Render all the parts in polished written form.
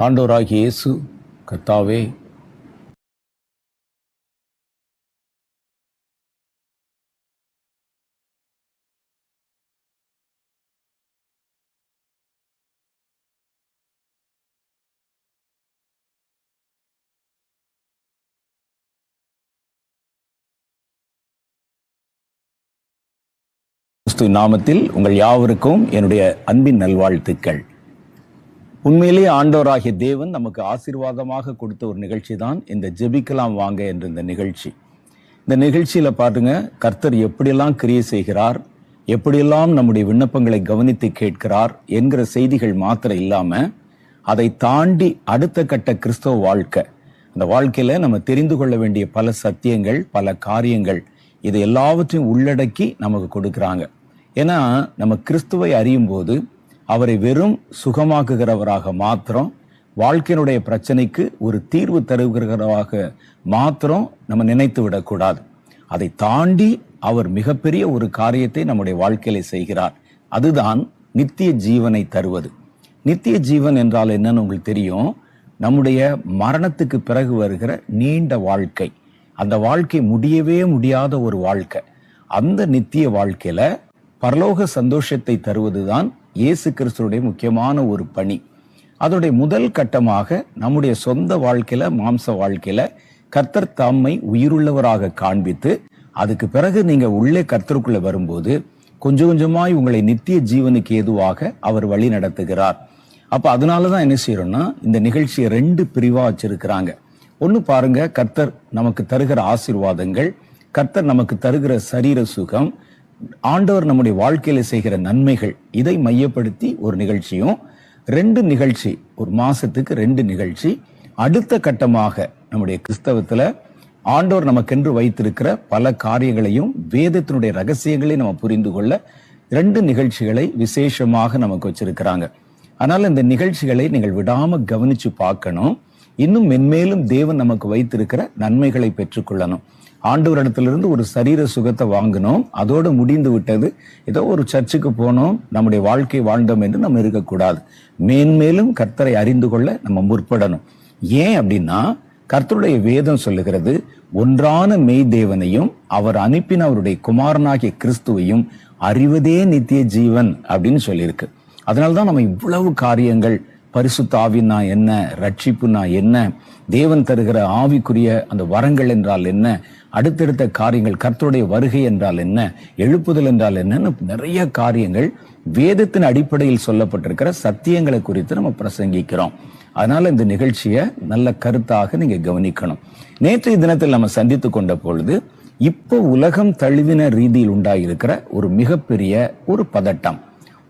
ஆண்டவராகிய இயேசு கர்த்தாவே, கிறிஸ்துவின் நாமத்தில் உங்கள் யாவருக்கும் என்னுடைய அன்பின் நல்வாழ்த்துக்கள். உண்மையிலேயே ஆண்டவராகிய தேவன் நமக்கு ஆசீர்வாதமாக கொடுத்த ஒரு நிகழ்ச்சி தான் இந்த ஜெபிக்கலாம் வாங்க என்ற இந்த நிகழ்ச்சி. இந்த நிகழ்ச்சியில பாருங்க, கர்த்தர் எப்படியெல்லாம் கிரியை செய்கிறார், எப்படியெல்லாம் நம்முடைய விண்ணப்பங்களை கவனித்து கேட்கிறார் என்கிற செய்திகள் மாத்திரம் இல்லாம, அதை தாண்டி அடுத்த கட்ட கிறிஸ்தவ வாழ்க்கை, அந்த வாழ்க்கையில நம்ம தெரிந்து கொள்ள வேண்டிய பல சத்தியங்கள், பல காரியங்கள், இது எல்லாவற்றையும் உள்ளடக்கி நமக்கு கொடுக்குறாங்க. ஏன்னா நம்ம கிறிஸ்துவை அறியும் போது அவரை வெறும் சுகமாக்குகிறவராக மாத்திரம், வாழ்க்கையினுடைய பிரச்சனைக்கு ஒரு தீர்வு தருகிறவராக மாத்திரம் நம்ம நினைத்து விடக்கூடாது. அதை தாண்டி அவர் மிகப்பெரிய ஒரு காரியத்தை நம்முடைய வாழ்க்கையில செய்கிறார். அதுதான் நித்திய ஜீவனை தருவது. நித்திய ஜீவன் என்றால் என்னன்னு உங்களுக்கு தெரியும். நம்முடைய மரணத்துக்கு பிறகு வருகிற நீண்ட வாழ்க்கை, அந்த வாழ்க்கை முடியவே முடியாத ஒரு வாழ்க்கை. அந்த நித்திய வாழ்க்கையில பரலோக சந்தோஷத்தை தருவதுதான் இயேசு கிறிஸ்துவுடைய முக்கியமான ஒரு பணி. அதோடைய முதல் கட்டமாக நம்முடைய சொந்த வாழ்க்கையில, மாம்ச வாழ்க்கையில கர்த்தர் தம்மை உயிருள்ளவராக காண்பித்து, அதுக்கு பிறகு நீங்க உள்ளே கர்த்தருக்குள்ள வரும்போது கொஞ்சம் கொஞ்சமாய் உங்களை நித்திய ஜீவனுக்கு ஏதுவாக அவர் வழி நடத்துகிறார். அப்ப அதனாலதான் என்ன செய்யறோம்னா, இந்த நிகழ்ச்சியை 2 பிரிவா வச்சிருக்கிறாங்க. ஒன்னு பாருங்க, கர்த்தர் நமக்கு தருகிற ஆசீர்வாதங்கள், கர்த்தர் நமக்கு தருகிற சரீர சுகம், ஆண்டவர் நம்முடைய வாழ்க்கையில செய்கிற நன்மைகள், இதை மையப்படுத்தி ஒரு நிகழ்ச்சியும், 2 நிகழ்ச்சி, ஒரு மாசத்துக்கு 2 நிகழ்ச்சி. அடுத்த கட்டமாக நம்முடைய கிறிஸ்தவத்துல ஆண்டவர் நமக்கென்று வைத்திருக்கிற பல காரியங்களையும், வேதத்தினுடைய ரகசியங்களையும் நம்ம புரிந்து கொள்ள 2 நிகழ்ச்சிகளை விசேஷமாக நமக்கு வச்சிருக்கிறாங்க. அதனால இந்த நிகழ்ச்சிகளை நீங்கள் விடாம கவனிச்சு பார்க்கணும். இன்னும் மென்மேலும் தேவன் நமக்கு வைத்திருக்கிற நன்மைகளை பெற்றுக்கொள்ளணும். ஆண்டவரிடத்திலிருந்து ஒரு சரீர சுகத்தை வாங்கணும், அதோடு முடிந்து விட்டது, ஏதோ ஒரு சர்ச்சுக்கு போனோம், நம்முடைய வாழ்க்கை வாழ்ந்தோம் என்று நம்ம இருக்கக்கூடாது. மேன்மேலும் கர்த்தரை அறிந்து கொள்ள நம்ம முற்படணும். ஏன் அப்படின்னா, கர்த்தருடைய வேதம் சொல்லுகிறது, ஒன்றான மெய் தேவனையும் அவர் அனுப்பின அவருடைய குமாரனாகிய கிறிஸ்துவையும் அறிவதே நித்திய ஜீவன் அப்படின்னு சொல்லியிருக்கு. அதனால்தான் நம்ம இவ்வளவு காரியங்கள், பரிசுத்த ஆவினா என்ன, ரட்சிப்புனா என்ன, தேவன் தருகிற ஆவிக்குரிய அந்த வரங்கள் என்றால் என்ன, அடுத்தடுத்த காரியங்கள், கர்த்தருடைய வருகை என்றால் என்ன, எழுப்புதல் என்றால் என்னன்னு நிறைய காரியங்கள் வேதத்தின் அடிப்படையில் சொல்லப்பட்டிருக்கிற சத்தியங்களை குறித்து நம்ம பிரசங்கிக்கிறோம். அதனால இந்த நிகழ்ச்சியை நல்ல கருத்தாக நீங்க கவனிக்கணும். நேற்றைய தினத்தில் நம்ம சந்தித்து கொண்ட பொழுது, இப்போ உலகம் தழுவின ரீதியில் உண்டாயிருக்கிற ஒரு மிகப்பெரிய ஒரு பதட்டம்,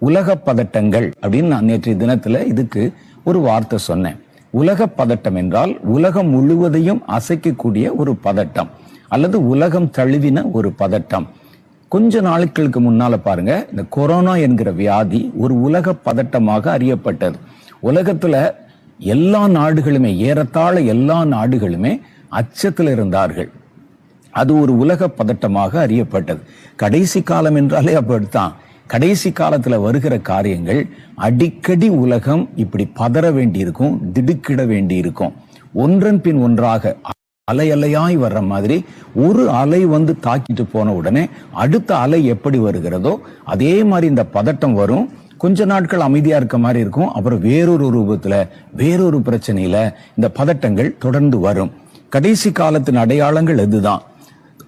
உலக பதட்டங்கள் அப்படின்னு நான் நேற்றைய தினத்துல இதுக்கு ஒரு வார்த்தை சொன்னேன். உலக பதட்டம் என்றால் உலகம் முழுவதையும் அசைக்கக்கூடிய ஒரு பதட்டம், அல்லது உலகம் தழுவின ஒரு பதட்டம். கொஞ்ச நாட்களுக்கு முன்னால பாருங்க, இந்த கொரோனா என்கிற வியாதி ஒரு உலக பதட்டமாக அறியப்பட்டது. உலகத்துல எல்லா நாடுகளுமே, ஏறத்தாழ எல்லா நாடுகளுமே அச்சத்தில் இருந்தார்கள். அது ஒரு உலக பதட்டமாக அறியப்பட்டது. கடைசி காலம் என்றாலே அப்படித்தான். கடைசி காலத்துல வருகிற காரியங்கள் அடிக்கடி உலகம் இப்படி பதற வேண்டியிருக்கும், திடுக்கிட வேண்டியிருக்கும். ஒன்றன் பின் ஒன்றாக அலை அலையாய் வர்ற மாதிரி ஒரு அலை வந்து தாக்கிட்டு போன உடனே அடுத்த அலை எப்படி வருகிறதோ அதே மாதிரி இந்த பதட்டம் வரும். கொஞ்ச நாட்கள் அமைதியா இருக்க மாதிரி இருக்கும், அப்புறம் வேறொரு ரூபத்துல, வேறொரு பிரச்சனையில இந்த பதட்டங்கள் தொடர்ந்து வரும். கடைசி காலத்தின் அடையாளங்கள் இதுதான்.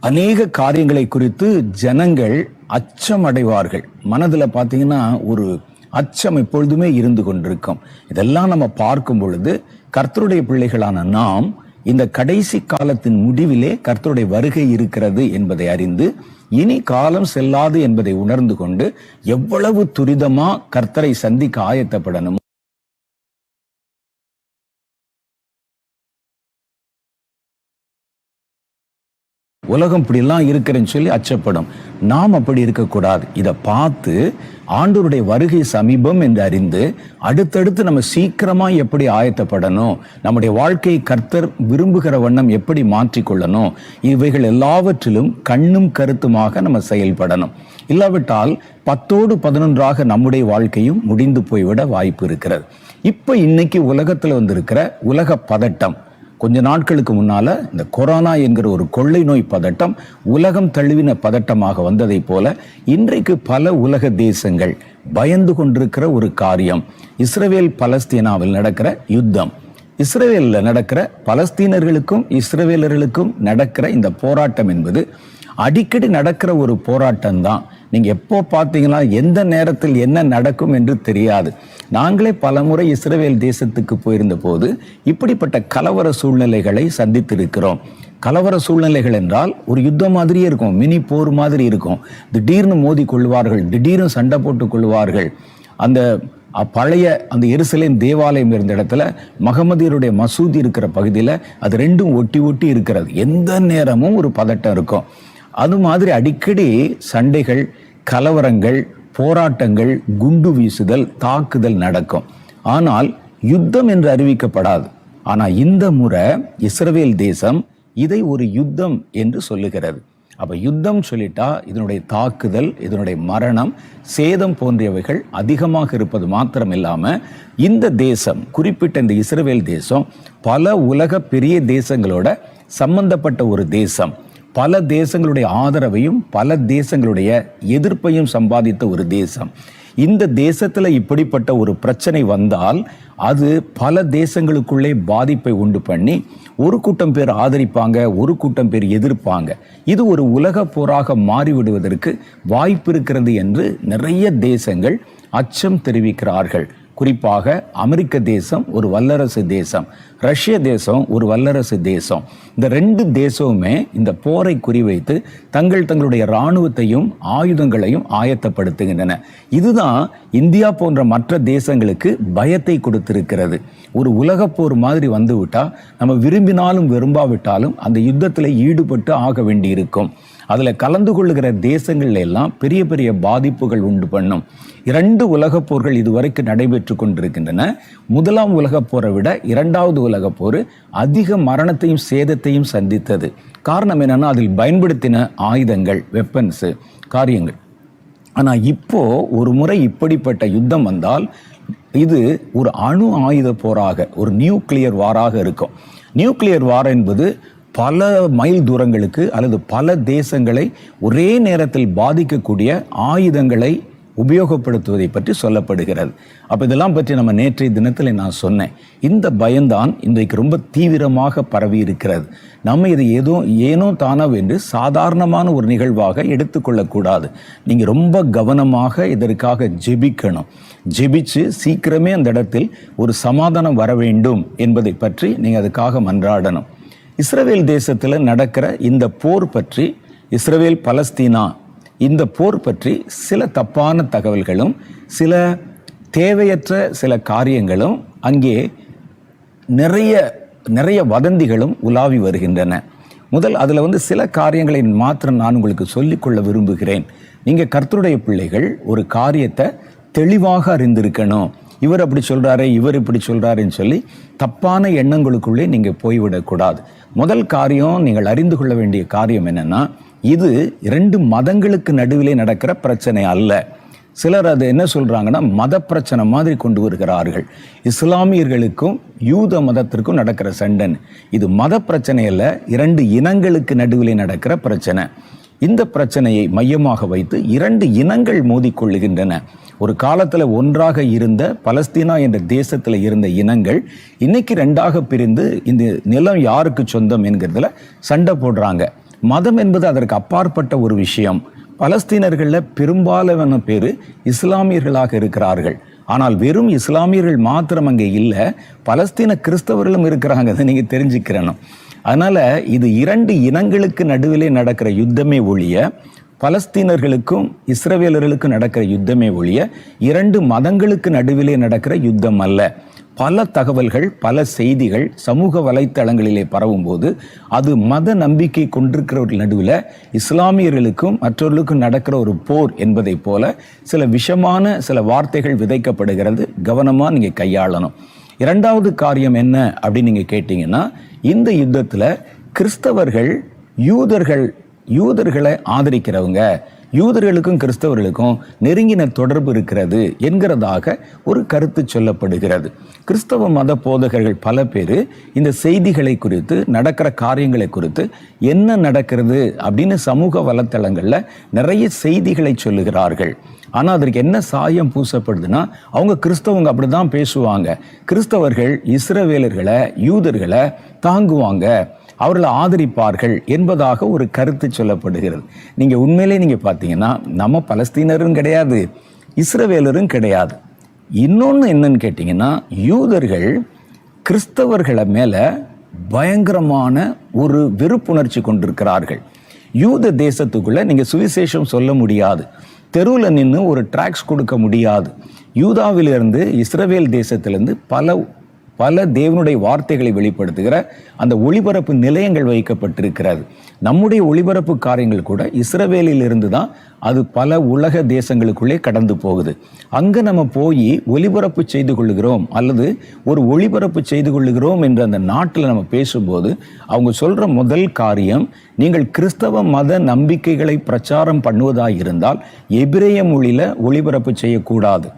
அநேக காரியங்களை குறித்து ஜனங்கள் அச்சம் அடைவார்கள். மனதுல பாத்தீங்கன்னா ஒரு அச்சம் எப்பொழுதுமே இருந்து கொண்டிருக்கும். இதெல்லாம் நம்ம பார்க்கும் பொழுது, கர்த்தருடைய பிள்ளைகளான நாம் இந்த கடைசி காலத்தின் முடிவிலே கர்த்தருடைய வருகை இருக்கிறது என்பதை அறிந்து, இனி காலம் செல்லாது என்பதை உணர்ந்து கொண்டு, எவ்வளவு துரிதமா கர்த்தரை சந்திக்க ஆயத்தப்படணும். உலகம் இப்படிலாம் இருக்கிறேன்னு சொல்லி அச்சப்படும். நாம் அப்படி இருக்கக்கூடாது. இதை பார்த்து ஆண்டவருடைய வருகை சமீபம் என்று அறிந்து, அடுத்தடுத்து நம்ம சீக்கிரமா எப்படி ஆயத்தப்படணும், நம்முடைய வாழ்க்கையை கர்த்தர் விரும்புகிற வண்ணம் எப்படி மாற்றிக்கொள்ளணும், இவைகள் எல்லாவற்றிலும் கண்ணும் கருத்துமாக நம்ம செயல்படணும். இல்லாவிட்டால் 10ஓடு 11ஆக நம்முடைய வாழ்க்கையும் முடிந்து போய்விட வாய்ப்பு இருக்கிறது. இப்போ இன்னைக்கு உலகத்தில் வந்திருக்கிற உலக பதட்டம், கொஞ்ச நாட்களுக்கு முன்னால இந்த கொரோனா என்கிற ஒரு கொள்ளை நோய் பதட்டம் உலகம் தழுவின பதட்டமாக வந்ததை போல இன்றைக்கு பல உலக தேசங்கள் பயந்து கொண்டிருக்கிற ஒரு காரியம் இஸ்ரவேல் பலஸ்தீனாவில் நடக்கிற யுத்தம். இஸ்ரவேலில் நடக்கிற பலஸ்தீனர்களுக்கும் இஸ்ரவேலர்களுக்கும் நடக்கிற இந்த போராட்டம் என்பது அடிக்கடி நடக்கிற ஒரு போராட்டம் தான். நீங்க எப்போ பார்த்தீங்கன்னா எந்த நேரத்தில் என்ன நடக்கும் என்று தெரியாது. நாங்களே பலமுறை இஸ்ரவேல் தேசத்துக்கு போயிருந்த போது இப்படிப்பட்ட கலவர சூழ்நிலைகளை சந்தித்திருக்கிறோம். கலவர சூழ்நிலைகள் என்றால் ஒரு யுத்தம் மாதிரியே இருக்கும், மினி போர் மாதிரி இருக்கும். திடீர்னு மோதி கொள்வார்கள், திடீர்னு சண்டை போட்டு கொள்வார்கள். அந்த பழைய அந்த எருசலேம் தேவாலயம் இருந்த இடத்துல மகமதியருடைய மசூதி இருக்கிற பகுதியில் அது ரெண்டும் ஒட்டி ஒட்டி இருக்கிறது. எந்த நேரமும் ஒரு பதட்டம் இருக்கும். அது மாதிரி அடிக்கடி சண்டைகள், கலவரங்கள், போராட்டங்கள், குண்டு வீசுதல், தாக்குதல் நடக்கும். ஆனால் யுத்தம் என்று அறிவிக்கப்படாது. ஆனால் இந்த முறை இஸ்ரவேல் தேசம் இதை ஒரு யுத்தம் என்று சொல்லுகிறது. அப்ப யுத்தம் சொல்லிட்டா இதனுடைய தாக்குதல், இதனுடைய மரணம், சேதம் போன்றவைகள் அதிகமாக இருப்பது மாத்திரம் இல்லாம இந்த தேசம், குறிப்பிட்ட இந்த இஸ்ரவேல் தேசம் பல உலக பெரிய தேசங்களோட சம்பந்தப்பட்ட ஒரு தேசம். பல தேசங்களுடைய ஆதரவையும் பல தேசங்களுடைய எதிர்ப்பையும் சம்பாதித்த ஒரு தேசம். இந்த தேசத்துல இப்படிப்பட்ட ஒரு பிரச்சனை வந்தால் அது பல தேசங்களுக்குள்ளே பாதிப்பை உண்டு பண்ணி ஒரு கூட்டம் பேர் ஆதரிப்பாங்க, ஒரு கூட்டம் பேர் எதிர்ப்பாங்க. இது ஒரு உலக போராக மாறிவிடுவதற்கு வாய்ப்பு இருக்கிறது என்று நிறைய தேசங்கள் அச்சம் தெரிவிக்கிறார்கள். குறிப்பாக அமெரிக்க தேசம் ஒரு வல்லரசு தேசம், ரஷ்ய தேசம் ஒரு வல்லரசு தேசம். இந்த ரெண்டு தேசமுமே இந்த போரை குறிவைத்து தங்களுடைய இராணுவத்தையும் ஆயுதங்களையும் ஆயத்தப்படுத்துகின்றன. இதுதான் இந்தியா போன்ற மற்ற தேசங்களுக்கு பயத்தை கொடுத்திருக்கிறது. ஒரு உலக போர் மாதிரி வந்துவிட்டா நம்ம விரும்பினாலும் விரும்பாவிட்டாலும் அந்த யுத்தத்தில் ஈடுபட்டு ஆக வேண்டியிருக்கும். அதில் கலந்து கொள்ளுகிற தேசங்கள்ல எல்லாம் பெரிய பெரிய பாதிப்புகள் உண்டு பண்ணும். 2 உலகப் போர்கள் இதுவரைக்கும் நடைபெற்று கொண்டிருக்கின்றன. முதலாம் உலகப் போரை விட 2வது உலகப் போர் அதிக மரணத்தையும் சேதத்தையும் சந்தித்தது. காரணம் என்னன்னா அதில் பயன்படுத்தின ஆயுதங்கள், வெப்பன்ஸ், காரியங்கள். ஆனா இப்போ ஒரு முறை இப்படிப்பட்ட யுத்தம் வந்தால் இது ஒரு அணு ஆயுத போராக, ஒரு நியூக்ளியர் வாராக இருக்கும். நியூக்ளியர் வார் என்பது பல மைல் தூரங்களுக்கு அல்லது பல தேசங்களை ஒரே நேரத்தில் பாதிக்கக்கூடிய ஆயுதங்களை உபயோகப்படுத்துவதை பற்றி சொல்லப்படுகிறது. அப்போ இதெல்லாம் பற்றி நம்ம நேற்றைய தினத்தில் நான் சொன்னேன். இந்த பயம்தான் இன்றைக்கு ரொம்ப தீவிரமாக பரவி இருக்கிறது. நம்ம இதை ஏனோ தானோ என்று சாதாரணமான ஒரு நிகழ்வாக எடுத்துக்கொள்ளக்கூடாது. நீங்கள் ரொம்ப கவனமாக இதற்காக ஜெபிக்கணும். ஜெபிச்சு சீக்கிரமே அந்த இடத்தில் ஒரு சமாதானம் வர வேண்டும் என்பதை பற்றி நீங்கள் அதுக்காக மன்றாடணும். இஸ்ரவேல் தேசத்தில் நடக்கிற இந்த போர் பற்றி, இஸ்ரவேல் பலஸ்தீனா இந்த போர் பற்றி சில தப்பான தகவல்களும் சில தேவையற்ற சில காரியங்களும் அங்கே நிறைய வதந்திகளும் உலாவி வருகின்றன. அதில் சில காரியங்களை மாத்திரம் நான் உங்களுக்கு சொல்லிக்கொள்ள விரும்புகிறேன். நீங்கள் கர்த்தருடைய பிள்ளைகள் ஒரு காரியத்தை தெளிவாக அறிந்திருக்கணும். இவர் அப்படி சொல்றாரு, இவர் இப்படி சொல்றாருன்னு சொல்லி தப்பான எண்ணங்களுக்குள்ளே நீங்க போய்விடக்கூடாது. முதல் காரியம், நீங்கள் அறிந்து கொள்ள வேண்டிய காரியம் என்னன்னா, இது 2 மதங்களுக்கு நடுவிலே நடக்கிற பிரச்சனை அல்ல. சிலர் அது என்ன சொல்றாங்கன்னா மத பிரச்சனை மாதிரி கொண்டு வருகிறார்கள். இஸ்லாமியர்களுக்கும் யூத மதத்திற்கும் நடக்கிற சண்டன். இது மத பிரச்சனை அல்ல, 2 இனங்களுக்கு நடுவிலே நடக்கிற பிரச்சனை. இந்த பிரச்சனையை மையமாக வைத்து 2 இனங்கள் மோதிக்கொள்ளுகின்றன. ஒரு காலத்துல ஒன்றாக இருந்த பலஸ்தீனா என்ற தேசத்துல இருந்த இனங்கள் இன்னைக்கு 2ஆக பிரிந்து இந்த நிலம் யாருக்கு சொந்தம் என்கிறதுல சண்டை போடுறாங்க. மதம் என்பது அதற்கு அப்பாற்பட்ட ஒரு விஷயம். பலஸ்தீனர்கள்ல பெரும்பாலான பேரு இஸ்லாமியர்களாக இருக்கிறார்கள். ஆனால் வெறும் இஸ்லாமியர்கள் மாத்திரம் அங்கே இல்லை, பலஸ்தீன கிறிஸ்தவர்களும் இருக்கிறாங்க. அதை நீங்க தெரிஞ்சுக்கிறணும். அதனால இது 2 இனங்களுக்கு நடுவிலே நடக்கிற யுத்தமே ஒழிய, பலஸ்தீனர்களுக்கும் இஸ்ரவேலர்களுக்கும் நடக்கிற யுத்தமே ஒழிய 2 மதங்களுக்கு நடுவிலே நடக்கிற யுத்தம் அல்ல. பல தகவல்கள், பல செய்திகள் சமூக வலைத்தளங்களிலே பரவும் போது அது மத நம்பிக்கை கொண்டிருக்கிறவர்கள் நடுவில் இஸ்லாமியர்களுக்கும் மற்றவர்களுக்கும் நடக்கிற ஒரு போர் என்பதை போல சில விஷமான சில வார்த்தைகள் விதைக்கப்படுகிறது. கவனமா நீங்க கையாளணும். 2வது காரியம் என்ன அப்படின்னு நீங்க கேட்டீங்கன்னா, இந்த யுத்தத்துல கிறிஸ்தவர்கள் யூதர்களை ஆதரிக்கிறவங்க, யூதர்களுக்கும் கிறிஸ்தவர்களுக்கும் நெருங்கின தொடர்பு இருக்கிறது என்கிறதாக ஒரு கருத்து சொல்லப்படுகிறது. கிறிஸ்தவ மத போதகர்கள் பல பேர் இந்த செய்திகளை குறித்து, நடக்கிற காரியங்களை குறித்து, என்ன நடக்கிறது அப்படின்னு சமூக வலைத்தளங்களில் நிறைய செய்திகளை சொல்லுகிறார்கள். ஆனால் அதற்கு என்ன சாயம் பூசப்படுதுன்னா, அவங்க கிறிஸ்தவங்க அப்படி தான் பேசுவாங்க. கிறிஸ்தவர்கள் இஸ்ரவேலர்களை, யூதர்களை தாங்குவாங்க, அவர்களை ஆதரிப்பார்கள் என்பதாக ஒரு கருத்து சொல்லப்படுகிறது. நீங்கள் உண்மையிலே நீங்கள் பார்த்தீங்கன்னா, நம்ம பலஸ்தீனரும் கிடையாது, இஸ்ரவேலரும் கிடையாது. இன்னொன்று என்னன்னு கேட்டிங்கன்னா, யூதர்கள் கிறிஸ்தவர்களை மேலே பயங்கரமான ஒரு வெறுப்புணர்ச்சி கொண்டிருக்கிறார்கள். யூத தேசத்துக்குள்ளே நீங்கள் சுவிசேஷம் சொல்ல முடியாது, தெருவில் நின்று ஒரு டிராக்ஸ் கொடுக்க முடியாது. யூதாவிலிருந்து, இஸ்ரவேல் தேசத்திலிருந்து பல தேவனுடைய வார்த்தைகளை வெளிப்படுத்துகிற அந்த ஒளிபரப்பு நிலையங்கள் வைக்கப்பட்டிருக்கிறது. நம்முடைய ஒளிபரப்பு காரியங்கள் கூட இஸ்ரவேலில் இருந்து தான் அது பல உலக தேசங்களுக்குள்ளே கடந்து போகுது. அங்கே நம்ம போய் ஒளிபரப்பு செய்து கொள்ளுகிறோம் அல்லது ஒரு ஒளிபரப்பு செய்து கொள்ளுகிறோம் என்று அந்த நாட்டில் நம்ம பேசும்போது அவங்க சொல்கிற முதல் காரியம், நீங்கள் கிறிஸ்தவ மத நம்பிக்கைகளை பிரச்சாரம் பண்ணுவதாக இருந்தால் எபிரேய மொழியில் ஒளிபரப்பு செய்யக்கூடாது.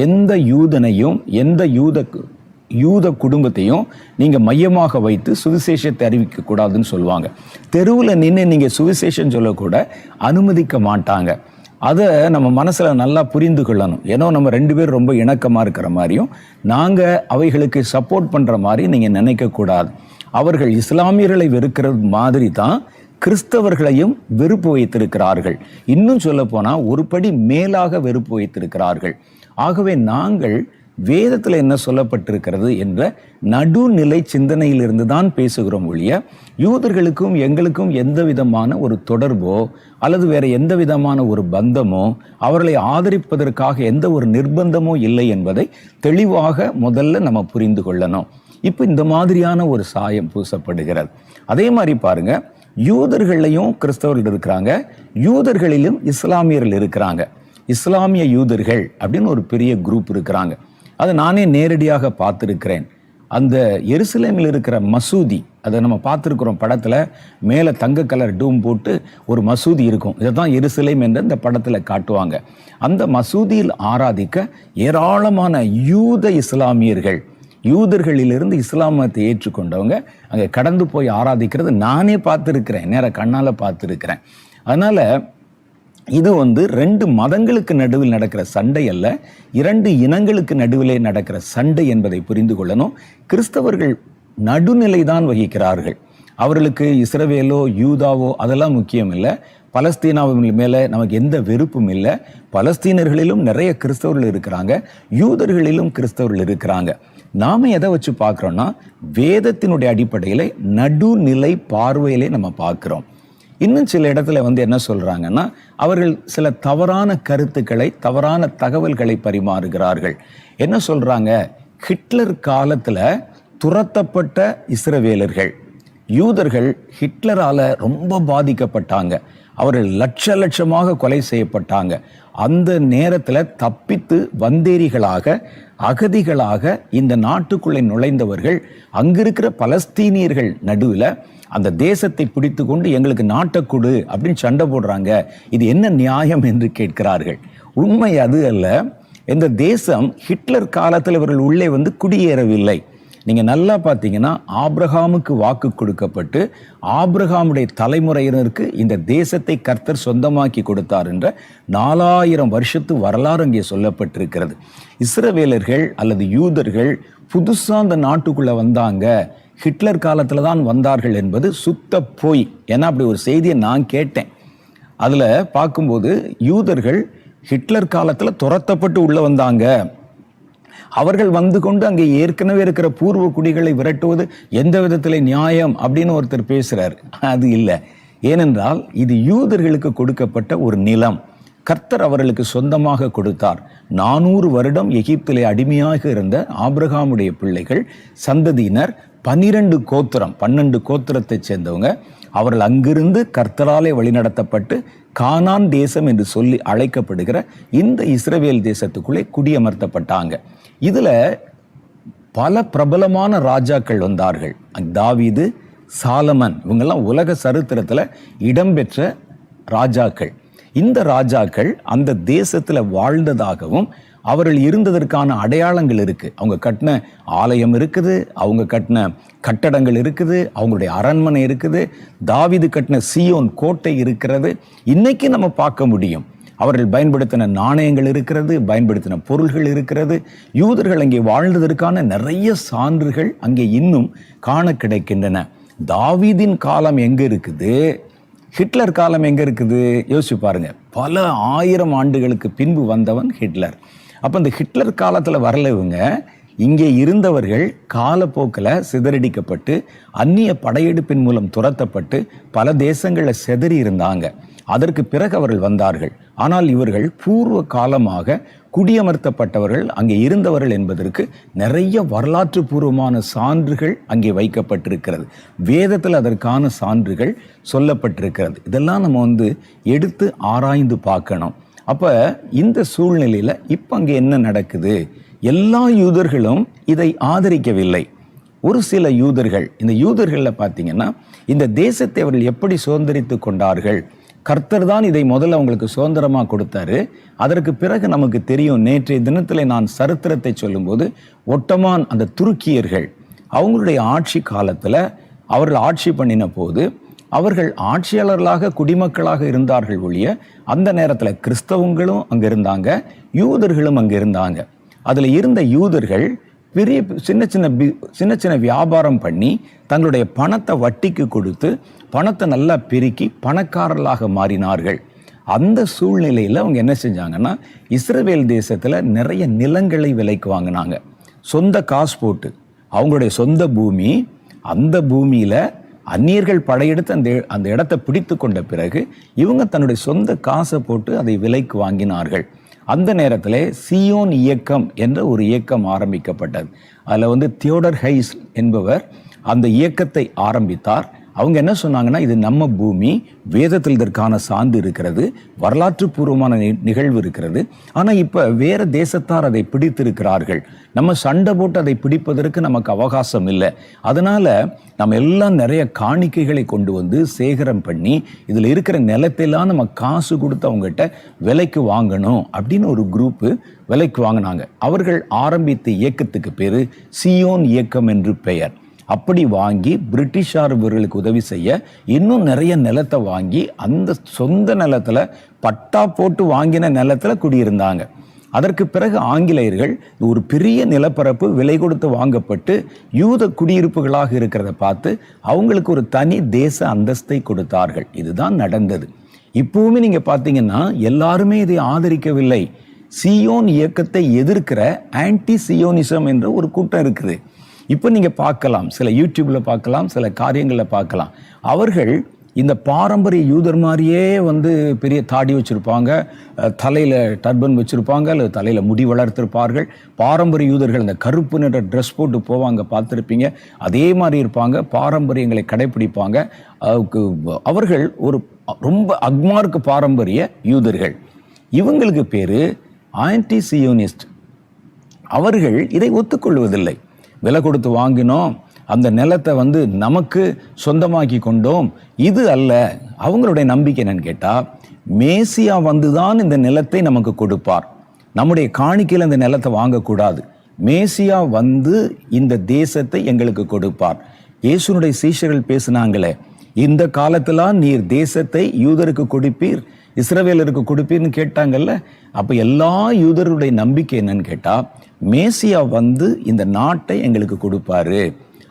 எந்த யூதனையும் எந்த யூத குடும்பத்தையும் நீங்கள் மையமாக வைத்து சுவிசேஷத்தை அறிவிக்க கூடாதுன்னு சொல்லுவாங்க. தெருவில் நின்று நீங்கள் சுவிசேஷம் சொல்லக்கூட அனுமதிக்க மாட்டாங்க. அதை நம்ம மனசில் நல்லா புரிந்து கொள்ளணும். ஏன்னா நம்ம ரெண்டு பேரும் ரொம்ப இணக்கமாக இருக்கிற மாதிரியும் நாங்கள் அவைகளுக்கு சப்போர்ட் பண்ணுற மாதிரி நீங்கள் நினைக்கக்கூடாது. அவர்கள் இஸ்லாமியர்களை வெறுக்கிறது மாதிரி தான் கிறிஸ்தவர்களையும் வெறுப்பு வைத்திருக்கிறார்கள். இன்னும் சொல்ல போனால் ஒரு படி மேலாக வெறுப்பு வைத்திருக்கிறார்கள். ஆகவே நாங்கள் வேதத்தில் என்ன சொல்லப்பட்டிருக்கிறது என்ற நடுநிலை சிந்தனையிலிருந்து தான் பேசுகிறோம் ஒழிய யூதர்களுக்கும் எங்களுக்கும் எந்த விதமான ஒரு தொடர்போ அல்லது வேற எந்த விதமான ஒரு பந்தமோ அவர்களை ஆதரிப்பதற்காக எந்த ஒரு நிர்பந்தமோ இல்லை என்பதை தெளிவாக முதல்ல நம்ம புரிந்து கொள்ளணும். இப்போ இந்த மாதிரியான ஒரு சாயம் பூசப்படுகிறது. அதே மாதிரி பாருங்க, யூதர்களையும் கிறிஸ்தவர்கள் இருக்கிறாங்க, யூதர்களிலும் இஸ்லாமியர்கள் இருக்கிறாங்க. இஸ்லாமிய யூதர்கள் அப்படின்னு ஒரு பெரிய குரூப் இருக்கிறாங்க. அதை நானே நேரடியாக பார்த்துருக்கிறேன். அந்த எருசலேமில் இருக்கிற மசூதி, அதை நம்ம பார்த்துருக்குறோம் படத்தில், மேலே தங்க கலர் டூம் போட்டு ஒரு மசூதி இருக்கும். இதை தான் எருசலேம் என்று இந்த படத்தில் காட்டுவாங்க. அந்த மசூதியில் ஆராதிக்க ஏராளமான யூத இஸ்லாமியர்கள், யூதர்களிலிருந்து இஸ்லாமத்தை ஏற்றுக்கொண்டவங்க அங்கே கடந்து போய் ஆராதிக்கிறது நானே பார்த்துருக்கிறேன், நேர கண்ணால் பார்த்துருக்கிறேன். அதனால் இது ரெண்டு மதங்களுக்கு நடுவில் நடக்கிற சண்டை அல்ல, இரண்டு இனங்களுக்கு நடுவிலே நடக்கிற சண்டை என்பதை புரிந்து கொள்ளணும். கிறிஸ்தவர்கள் நடுநிலை தான் வகிக்கிறார்கள். அவர்களுக்கு இஸ்ரவேலோ யூதாவோ அதெல்லாம் முக்கியம் இல்லை. பலஸ்தீனாவின் மேலே நமக்கு எந்த வெறுப்பும் இல்லை. பலஸ்தீனர்களிலும் நிறைய கிறிஸ்தவர்கள் இருக்கிறாங்க, யூதர்களிலும் கிறிஸ்தவர்கள் இருக்கிறாங்க. நாம எதை வச்சு பார்க்குறோன்னா, வேதத்தினுடைய அடிப்படையில் நடுநிலை பார்வையிலே நம்ம பார்க்குறோம். இன்னும் சில இடத்துல என்ன சொல்றாங்கன்னா, அவர்கள் சில தவறான கருத்துக்களை, தவறான தகவல்களை பரிமாறுகிறார்கள். என்ன சொல்றாங்க, ஹிட்லர் காலத்துல துரத்தப்பட்ட இஸ்ரவேலர்கள், யூதர்கள் ஹிட்லரால ரொம்ப பாதிக்கப்பட்டாங்க. அவர்கள் லட்சமாக கொலை செய்யப்பட்டாங்க. அந்த நேரத்தில் தப்பித்து வந்தேரிகளாக, அகதிகளாக இந்த நாட்டுக்குள்ளே நுழைந்தவர்கள் அங்கிருக்கிற பலஸ்தீனியர்கள் நடுவில் அந்த தேசத்தை பிடித்து கொண்டு எங்களுக்கு நாட்டை கொடு அப்படின்னு சண்டை போடுறாங்க. இது என்ன நியாயம் என்று கேட்கிறார்கள். உண்மை அது அல்ல. இந்த தேசம் ஹிட்லர் காலத்தில் இவர்கள் உள்ளே குடியேறவில்லை. நீங்கள் நல்லா பார்த்தீங்கன்னா, ஆபிரகாமுக்கு வாக்கு கொடுக்கப்பட்டு ஆபிரகாமுடைய தலைமுறையினருக்கு இந்த தேசத்தை கர்த்தர் சொந்தமாக்கி கொடுத்தார் என்ற 4000 வருஷத்து வரலாறு அங்கே சொல்லப்பட்டிருக்கிறது. இஸ்ரவேலர்கள் அல்லது யூதர்கள் புதுசாக அந்த நாட்டுக்குள்ளே வந்தாங்க, ஹிட்லர் காலத்தில் தான் வந்தார்கள் என்பது சுத்த போய். ஏன்னா அப்படி ஒரு செய்தியை நான் கேட்டேன். அதில் பார்க்கும்போது யூதர்கள் ஹிட்லர் காலத்தில் துரத்தப்பட்டு உள்ளே வந்தாங்க. அவர்கள் கொண்டு அங்கே ஏற்கனவே இருக்கிற பூர்வ குடிகளை விரட்டுவது எந்த விதத்தில் நியாயம் அப்படின்னு ஒருத்தர் பேசுறார். அது இல்லை. ஏனென்றால் இது யூதர்களுக்கு கொடுக்கப்பட்ட ஒரு நிலம். கர்த்தர் அவர்களுக்கு சொந்தமாக கொடுத்தார். 400 வருடம் எகிப்திலே அடிமையாக இருந்த ஆபிரகாமுடைய பிள்ளைகள், சந்ததியினர் 12 கோத்திரத்தை சேர்ந்தவங்க. அவர்கள் அங்கிருந்து கர்த்தராலே வழிநடத்தப்பட்டு கானான் தேசம் என்று சொல்லி அழைக்கப்படுகிற இந்த இஸ்ரவேல் தேசத்துக்குள்ளே குடியமர்த்தப்பட்டாங்க. இதுல பல பிரபலமான ராஜாக்கள் வந்தார்கள். தாவீது, சாலமன், இவங்கெல்லாம் உலக சரித்திரத்தில் இடம்பெற்ற ராஜாக்கள். இந்த ராஜாக்கள் அந்த தேசத்துல வாழ்ந்ததாகவும் அவர்கள் இருந்ததற்கான அடையாளங்கள் இருக்கு. அவங்க கட்டின ஆலயம் இருக்குது, அவங்க கட்டின கட்டடங்கள் இருக்குது, அவங்களுடைய அரண்மனை இருக்குது, தாவீது கட்டின சீயோன் கோட்டை இருக்கிறது. இன்னைக்கு நம்ம பார்க்க முடியும். அவர்கள் பயன்படுத்தின நாணயங்கள் இருக்கிறது, பயன்படுத்தின பொருள்கள் இருக்கிறது. யூதர்கள் அங்கே வாழ்ந்ததற்கான நிறைய சான்றுகள் அங்கே இன்னும் காண கிடைக்கின்றன. தாவீதின் காலம் எங்க இருக்குது, ஹிட்லர் காலம் எங்க இருக்குது யோசிச்சு பாருங்க. பல 1000 ஆண்டுகளுக்கு பின்பு வந்தவன் ஹிட்லர். அப்ப இந்த ஹிட்லர் காலத்துல வரல இவங்க. இங்கே இருந்தவர்கள் காலப்போக்கில் சிதறடிக்கப்பட்டு அந்நிய படையெடுப்பின் மூலம் துரத்தப்பட்டு பல தேசங்களில் சிதறி இருந்தாங்க. அதற்கு பிறகு அவர்கள் வந்தார்கள். ஆனால் இவர்கள் பூர்வ காலமாக குடியமர்த்தப்பட்டவர்கள், அங்கே இருந்தவர்கள் என்பதற்கு நிறைய வரலாற்று பூர்வமான சான்றுகள் அங்கே வைக்கப்பட்டிருக்கிறது. வேதத்தில் அதற்கான சான்றுகள் சொல்லப்பட்டிருக்கிறது. இதெல்லாம் நம்ம எடுத்து ஆராய்ந்து பார்க்கணும். அப்ப இந்த சூழ்நிலையில இப்ப அங்கே என்ன நடக்குது? எல்லா யூதர்களும் இதை ஆதரிக்கவில்லை. ஒரு சில யூதர்கள், இந்த யூதர்களில் பார்த்தீங்கன்னா இந்த தேசத்தை அவர்கள் எப்படி சுதந்திரித்து கொண்டார்கள்? கர்த்தர் தான் இதை முதல்ல அவங்களுக்கு சுதந்திரமாக கொடுத்தாரு. அதற்கு பிறகு நமக்கு தெரியும், நேற்றைய தினத்தில் நான் சரித்திரத்தை சொல்லும்போது ஒட்டமான் அந்த துருக்கியர்கள் அவங்களுடைய ஆட்சி காலத்தில் அவர்கள் ஆட்சி பண்ணின போது அவர்கள் ஆட்சியாளர்களாக குடிமக்களாக இருந்தார்கள் ஒழிய அந்த நேரத்தில் கிறிஸ்தவங்களும் அங்கே இருந்தாங்க, யூதர்களும் அங்கே இருந்தாங்க. அதில் இருந்த யூதர்கள் பெரிய சின்ன சின்ன வியாபாரம் பண்ணி தங்களுடைய பணத்தை வட்டிக்கு கொடுத்து பணத்தை நல்லா பெருக்கி பணக்காரர்களாக மாறினார்கள். அந்த சூழ்நிலையில் அவங்க என்ன செஞ்சாங்கன்னா, இஸ்ரவேல் தேசத்தில் நிறைய நிலங்களை விலைக்கு வாங்கினாங்க. சொந்த காசு போட்டு அவங்களுடைய சொந்த பூமி, அந்த பூமியில் அந்நியர்கள் படையெடுத்து அந்த இடத்தை பிடித்து கொண்ட பிறகு இவங்க தன்னுடைய சொந்த காசை போட்டு அதை விலைக்கு வாங்கினார்கள். அந்த நேரத்தில் சியோன் இயக்கம் என்ற ஒரு இயக்கம் ஆரம்பிக்கப்பட்டது. அதில் தியோடர் ஹைஸ் என்பவர் அந்த இயக்கத்தை ஆரம்பித்தார். அவங்க என்ன சொன்னாங்கன்னா, இது நம்ம பூமி, வேதத்தில் இதற்கான சான்று இருக்கிறது, வரலாற்று பூர்வமான நிகழ்வு இருக்கிறது. ஆனால் இப்போ வேற தேசத்தார் அதை பிடித்திருக்கிறார்கள், நம்ம சண்டை போட்டு அதை பிடிப்பதற்கு நமக்கு அவகாசம் இல்லை. அதனால நம்ம எல்லாம் நிறைய காணிக்கைகளை கொண்டு சேகரம் பண்ணி இதில் இருக்கிற நிலத்தையெல்லாம் நம்ம காசு கொடுத்து அவங்ககிட்ட விலைக்கு வாங்கணும் அப்படின்னு ஒரு குரூப்பு விலைக்கு வாங்கினாங்க. அவர்கள் ஆரம்பித்த இயக்கத்துக்கு பேரு சியோன் இயக்கம் என்று பெயர். அப்படி வாங்கி பிரிட்டிஷார் இவர்களுக்கு உதவி செய்ய இன்னும் நிறைய நிலத்தை வாங்கி அந்த சொந்த நிலத்துல பட்டா போட்டு வாங்கின நிலத்துல குடியிருந்தாங்க. அதற்கு பிறகு ஆங்கிலேயர்கள் ஒரு பெரிய நிலப்பரப்பு விலை கொடுத்து வாங்கப்பட்டு யூத குடியிருப்புகளாக இருக்கிறத பார்த்து அவங்களுக்கு ஒரு தனி தேச அந்தஸ்தை கொடுத்தார்கள். இதுதான் நடந்தது. இப்பவுமே நீங்க பார்த்தீங்கன்னா எல்லாருமே இதை ஆதரிக்கவில்லை. சியோன் இயக்கத்தை எதிர்க்கிற ஆன்டி சியோனிசம் என்ற ஒரு கூட்டம் இருக்குது. இப்போ நீங்கள் பார்க்கலாம், சில யூடியூப்ல பார்க்கலாம், சில காரியங்களில் பார்க்கலாம். அவர்கள் இந்த பாரம்பரிய யூதர் மாதிரியே பெரிய தாடி வச்சுருப்பாங்க, தலையில் டர்பன் வச்சுருப்பாங்க, அல்லது தலையில் முடி வளர்த்திருப்பார்கள். பாரம்பரிய யூதர்கள் இந்த கருப்பு நிற ட்ரெஸ் போட்டு போவாங்க, பார்த்துருப்பீங்க. அதே மாதிரி இருப்பாங்க, பாரம்பரியங்களை கடைப்பிடிப்பாங்க. அவர்கள் ஒரு ரொம்ப அக்மார்க்கு பாரம்பரிய யூதர்கள். இவங்களுக்கு பேர் ஆன்டி சியோனிஸ்ட். அவர்கள் இதை ஒத்துக்கொள்வதில்லை. விலை கொடுத்து வாங்கினோம், அந்த நிலத்தை நமக்கு சொந்தமாக்கி கொண்டோம், இது அல்ல. அவங்களுடைய நம்பிக்கை என்னன்னு கேட்டால், மேசியா தான் இந்த நிலத்தை நமக்கு கொடுப்பார், நம்முடைய காணிக்கையில் இந்த நிலத்தை வாங்கக்கூடாது, மேசியா இந்த தேசத்தை எங்களுக்கு கொடுப்பார். இயேசுனுடைய சீஷர்கள் பேசினாங்களே, இந்த காலத்துல நீர் தேசத்தை யூதருக்கு கொடுப்பீர், இஸ்ரவேலருக்கு கொடுப்பீர்னு கேட்டாங்கல்ல. அப்ப எல்லா யூதருடைய நம்பிக்கை என்னன்னு கேட்டா, மேசியா இந்த நாட்டை எங்களுக்கு கொடுப்பாரு.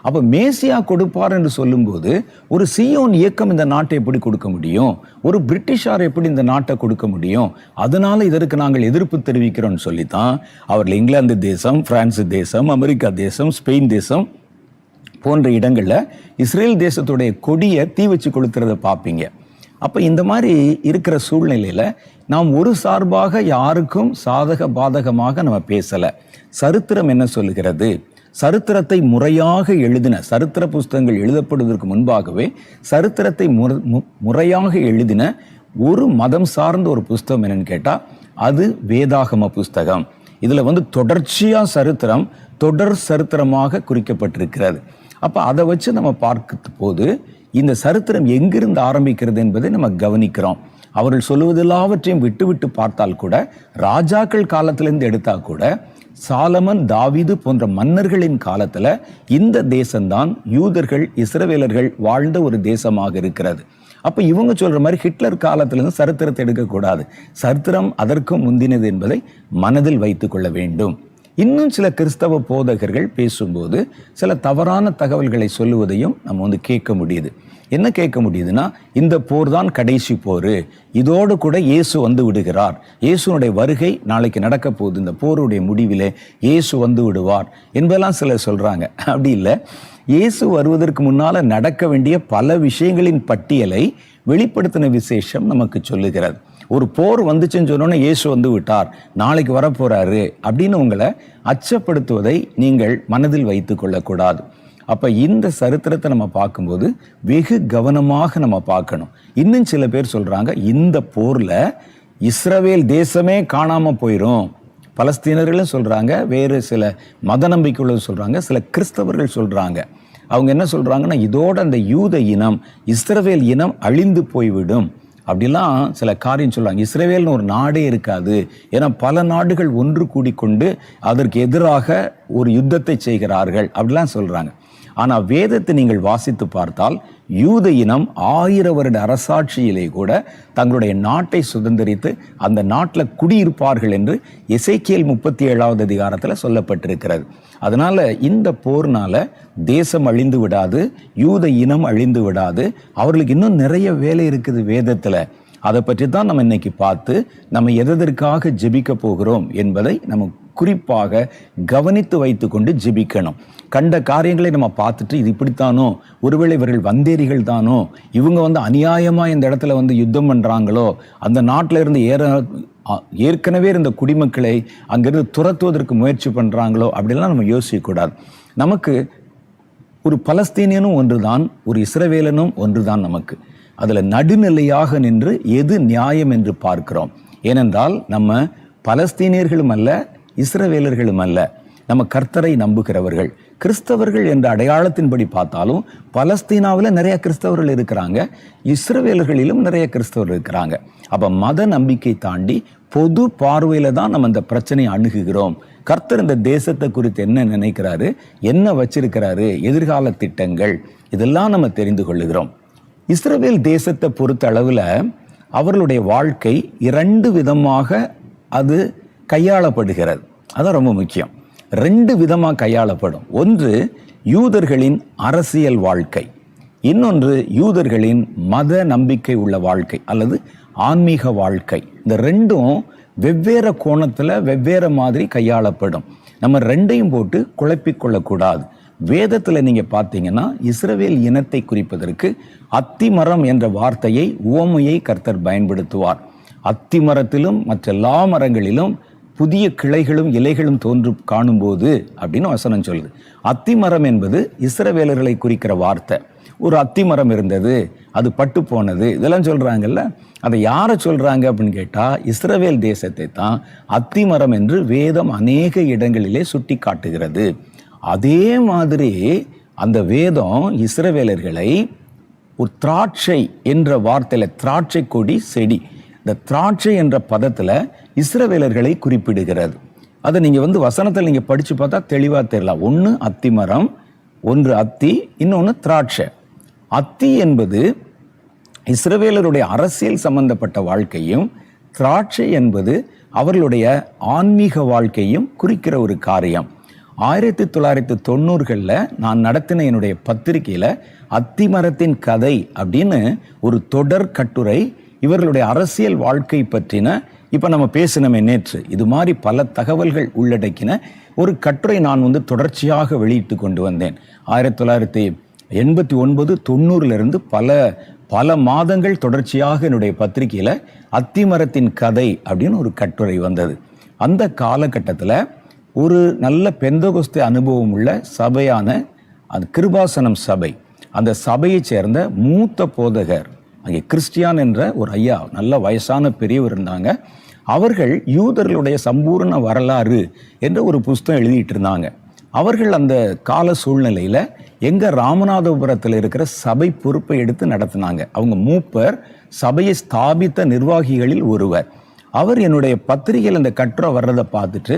அப்ப மேசியா கொடுப்பார் என்று சொல்லும்போது ஒரு சியோன் இயக்கம் இந்த நாட்டை எப்படி கொடுக்க முடியும்? ஒரு பிரிட்டிஷார் எப்படி இந்த நாட்டை கொடுக்க முடியும்? அதனால இதற்கு நாங்கள் எதிர்ப்பு தெரிவிக்கிறோம்னு சொல்லித்தான் அவர்கள் இங்கிலாந்து தேசம், பிரான்ஸ் தேசம், அமெரிக்கா தேசம், ஸ்பெயின் தேசம் போன்ற இடங்கள்ல இஸ்ரேல் தேசத்துடைய கொடியை தீ வச்சு கொளுத்துறத பார்ப்பீங்க. அப்ப இந்த மாதிரி இருக்கிற சூழ்நிலையில நாம் ஒரு சார்பாக யாருக்கும் சாதக பாதகமாக நம்ம பேசல. சரித்திரம் என்ன சொல்லுகிறது? சரித்திரத்தை முறையாக எழுதின, சரித்திர புஸ்தகங்கள் எழுதப்படுவதற்கு முன்பாகவே சரித்திரத்தை முறையாக எழுதின ஒரு மதம் சார்ந்த ஒரு புஸ்தகம் என்னன்னு கேட்டா அது வேதாகம புஸ்தகம். இதுல தொடர்ச்சியா சரித்திரம் தொடர் சரித்திரமாக குறிக்கப்பட்டிருக்கிறது. அப்ப அதை வச்சு நம்ம பார்க்கும் போது இந்த சரித்திரம் எங்கிருந்து ஆரம்பிக்கிறது என்பதை நம்ம கவனிக்கிறோம். அவர்கள் சொல்லுவதெல்லாவற்றையும் விட்டு விட்டு பார்த்தால் கூட, ராஜாக்கள் காலத்திலிருந்து எடுத்தா கூட, சாலமன், தாவீது போன்ற மன்னர்களின் காலத்துல இந்த தேசம்தான் யூதர்கள், இஸ்ரவேலர்கள் வாழ்ந்த ஒரு தேசமாக இருக்கிறது. அப்ப இவங்க சொல்ற மாதிரி ஹிட்லர் காலத்திலிருந்து சரித்திரத்தை எடுக்கக்கூடாது. சரித்திரம் அதற்கும் முந்தினது என்பதை மனதில் வைத்துக் கொள்ள வேண்டும். இன்னும் சில கிறிஸ்தவ போதகர்கள் பேசும்போது சில தவறான தகவல்களை சொல்லுவதையும் நம்ம கேட்க முடியுது. என்ன கேட்க முடியுதுன்னா, இந்த போர் தான் கடைசி போர், இதோடு கூட இயேசு வந்து விடுகிறார், இயேசுனுடைய வருகை நாளைக்கு நடக்க போகுது, இந்த போருடைய முடிவிலே இயேசு வந்து விடுவார் என்பதெல்லாம் சிலர் சொல்றாங்க. அப்படி இல்லை. இயேசு வருவதற்கு முன்னால நடக்க வேண்டிய பல விஷயங்களின் பட்டியலை வெளிப்படுத்தின விசேஷம் நமக்கு சொல்லுகிறது. ஒரு போர் வந்துச்சுன்னு சொன்னோன்னே இயேசு வந்து விட்டார், நாளைக்கு வரப்போறாரு அப்படின்னு உங்களை அச்சப்படுத்துவதை நீங்கள் மனதில் வைத்து கொள்ளக்கூடாது. அப்ப இந்த சரித்திரத்தை நம்ம பார்க்கும்போது வெகு கவனமாக நம்ம பார்க்கணும். இன்னும் சில பேர் சொல்றாங்க, இந்த போர்ல இஸ்ரவேல் தேசமே காணாம போயிரும். பலஸ்தீனர்களும் சொல்றாங்க, வேறு சில மத நம்பிக்கைகளும் சொல்றாங்க, சில கிறிஸ்தவர்கள் சொல்றாங்க. அவங்க என்ன சொல்றாங்கன்னா, இதோட அந்த யூத இனம், இஸ்ரவேல் இனம் அழிந்து போய்விடும் அப்படிலாம் சில காரியம் சொல்றாங்க. இஸ்ரவேல்னு ஒரு நாடே இருக்காது, ஏன்னா பல நாடுகள் ஒன்று கூடிக்கொண்டு அதற்கு எதிராக ஒரு யுத்தத்தை செய்கிறார்கள் அப்படிலாம் சொல்றாங்க. ஆனா வேதத்தை நீங்கள் வாசித்து பார்த்தால், யூத இனம் 1000 வருட அரசாட்சியிலே கூட தங்களுடைய நாட்டை சுதந்திரித்து அந்த நாட்டில் குடியிருப்பார்கள் என்று எசேக்கியேல் 37வது அதிகாரத்தில் சொல்லப்பட்டிருக்கிறது. அதனால இந்த போர்னால தேசம் அழிந்து விடாது, யூத இனம் அழிந்து விடாது. அவர்களுக்கு இன்னும் நிறைய வேலை இருக்குது வேதத்துல. அதை பற்றி தான் நம்ம இன்னைக்கு பார்த்து நம்ம எதற்காக ஜெபிக்க போகிறோம் என்பதை நம்ம குறிப்பாக கவனித்து வைத்து கொண்டு ஜெபிக்கணும். கண்ட காரியங்களை நம்ம பார்த்துட்டு இது இப்படித்தானோ, ஒருவேளை இவர்கள் வந்தேரிகள் தானோ, இவங்க அநியாயமா இந்த இடத்துல யுத்தம் பண்றாங்களோ, அந்த நாட்டில இருந்து ஏற்கனவே இருந்த குடிமக்களை அங்கிருந்து துரத்துவதற்கு முயற்சி பண்றாங்களோ அப்படிலாம் நம்ம யோசிக்கக்கூடாது. நமக்கு ஒரு பலஸ்தீனியனும் ஒன்றுதான், ஒரு இஸ்ரவேலனும் ஒன்றுதான். நமக்கு அதுல நடுநிலையாக நின்று எது நியாயம் என்று பார்க்கிறோம். ஏனென்றால் நம்ம பலஸ்தீனியர்களும் அல்ல, இஸ்ரவேலர்களும் அல்ல, நம்ம கர்த்தரை நம்புகிறவர்கள். கிறிஸ்தவர்கள் என்ற அடையாளத்தின்படி பார்த்தாலும் பலஸ்தீனாவில் நிறைய கிறிஸ்தவர்கள் இருக்கிறாங்க, இஸ்ரவேலர்களிலும் நிறைய கிறிஸ்தவர்கள் இருக்கிறாங்க. அப்ப மத நம்பிக்கை தாண்டி பொது பார்வையில தான் நம்ம இந்த பிரச்சனையை அணுகுகிறோம். கர்த்தர் இந்த தேசத்தை குறித்து என்ன நினைக்கிறாரு, என்ன வச்சிருக்கிறாரு, எதிர்கால திட்டங்கள், இதெல்லாம் நம்ம தெரிந்து கொள்ளுகிறோம். இஸ்ரவேல் தேசத்தை பொறுத்த அளவுல அவர்களுடைய வாழ்க்கை 2 விதமாக அது கையாளப்படுகிறது. அதான் ரொம்ப முக்கியம். 2 விதமாக கையாளப்படும். ஒன்று யூதர்களின் அரசியல் வாழ்க்கை, இன்னொன்று யூதர்களின் மத நம்பிக்கை உள்ள வாழ்க்கை அல்லது ஆன்மீக வாழ்க்கை. இந்த 2ம் வெவ்வேறு கோணத்துல வெவ்வேறு மாதிரி கையாளப்படும். நம்ம 2ஐயும் போட்டு குழப்பிக்கொள்ளக்கூடாது. வேதத்துல நீங்க பார்த்தீங்கன்னா, இஸ்ரவேல் இனத்தை குறிப்பதற்கு அத்திமரம் என்ற வார்த்தையை, உவமையை கர்த்தர் பயன்படுத்துவார். அத்திமரத்திலும் மற்ற எல்லா மரங்களிலும் புதிய கிளைகளும் இலைகளும் தோன்று காணும்போது அப்படின்னு வசனம் சொல்லுது. அத்திமரம் என்பது இஸ்ரவேலர்களை குறிக்கிற வார்த்தை. ஒரு அத்திமரம் இருந்தது, அது பட்டு போனது, இதெல்லாம் சொல்றாங்கல்ல. அதை யாரை சொல்றாங்க அப்படின்னு கேட்டா, இஸ்ரவேல் தேசத்தை தான் அத்திமரம் என்று வேதம் அநேக இடங்களிலே சுட்டி காட்டுகிறது. அதே மாதிரி அந்த வேதம் இஸ்ரவேலர்களை ஒரு திராட்சை என்ற வார்த்தையில, திராட்சை கொடி செடி, இந்த திராட்சை என்ற பதத்துல இஸ்ரவேலர்களை குறிப்பிடுகிறது. அதை நீங்க வசனத்தில் நீங்க படிச்சு பார்த்தா தெளிவா தெரியலாம். ஒன்று அத்திமரம், ஒன்று அத்தி, இன்னொன்று திராட்சை. அத்தி என்பது இஸ்ரவேலருடைய அரசியல் சம்பந்தப்பட்ட வாழ்க்கையும், திராட்சை என்பது அவர்களுடைய ஆன்மீக வாழ்க்கையும் குறிக்கிற ஒரு காரியம். 1990களில் நான் நடத்தின என்னுடைய பத்திரிகையில அத்திமரத்தின் கதை அப்படின்னு ஒரு தொடர் கட்டுரை, இவர்களுடைய அரசியல் வாழ்க்கை பற்றின, இப்ப நம்ம பேசினமே நேற்று, இது மாதிரி பல தகவல்கள் உள்ளடக்கின ஒரு கட்டுரை நான் தொடர்ச்சியாக வெளியிட்டு கொண்டு வந்தேன். 1989, 90லிருந்து பல மாதங்கள் தொடர்ச்சியாக என்னுடைய பத்திரிகையில அத்திமரத்தின் கதை அப்படின்னு ஒரு கட்டுரை வந்தது. அந்த காலகட்டத்தில் ஒரு நல்ல பெந்தகோஸ்தே அனுபவம் உள்ள சபையான அந்த கிருபாசனம் சபை, அந்த சபையை சேர்ந்த மூத்த போதகர், அங்கே கிறிஸ்டியான் என்ற ஒரு ஐயா, நல்ல வயசான பெரியவர் இருந்தாங்க. அவர்கள் யூதர்களுடைய சம்பூர்ண வரலாறு என்ற ஒரு புஸ்தகம் எழுதிட்டு இருந்தாங்க. அவர்கள் அந்த கால சூழ்நிலையில எங்க ராமநாதபுரத்தில் இருக்கிற சபை பொறுப்பை எடுத்து நடத்தினாங்க. அவங்க மூப்பர், சபையை ஸ்தாபித்த நிர்வாகிகளில் ஒருவர். அவர் என்னுடைய பத்திரிகையில் அந்த கட்டுரை வர்றதை பார்த்துட்டு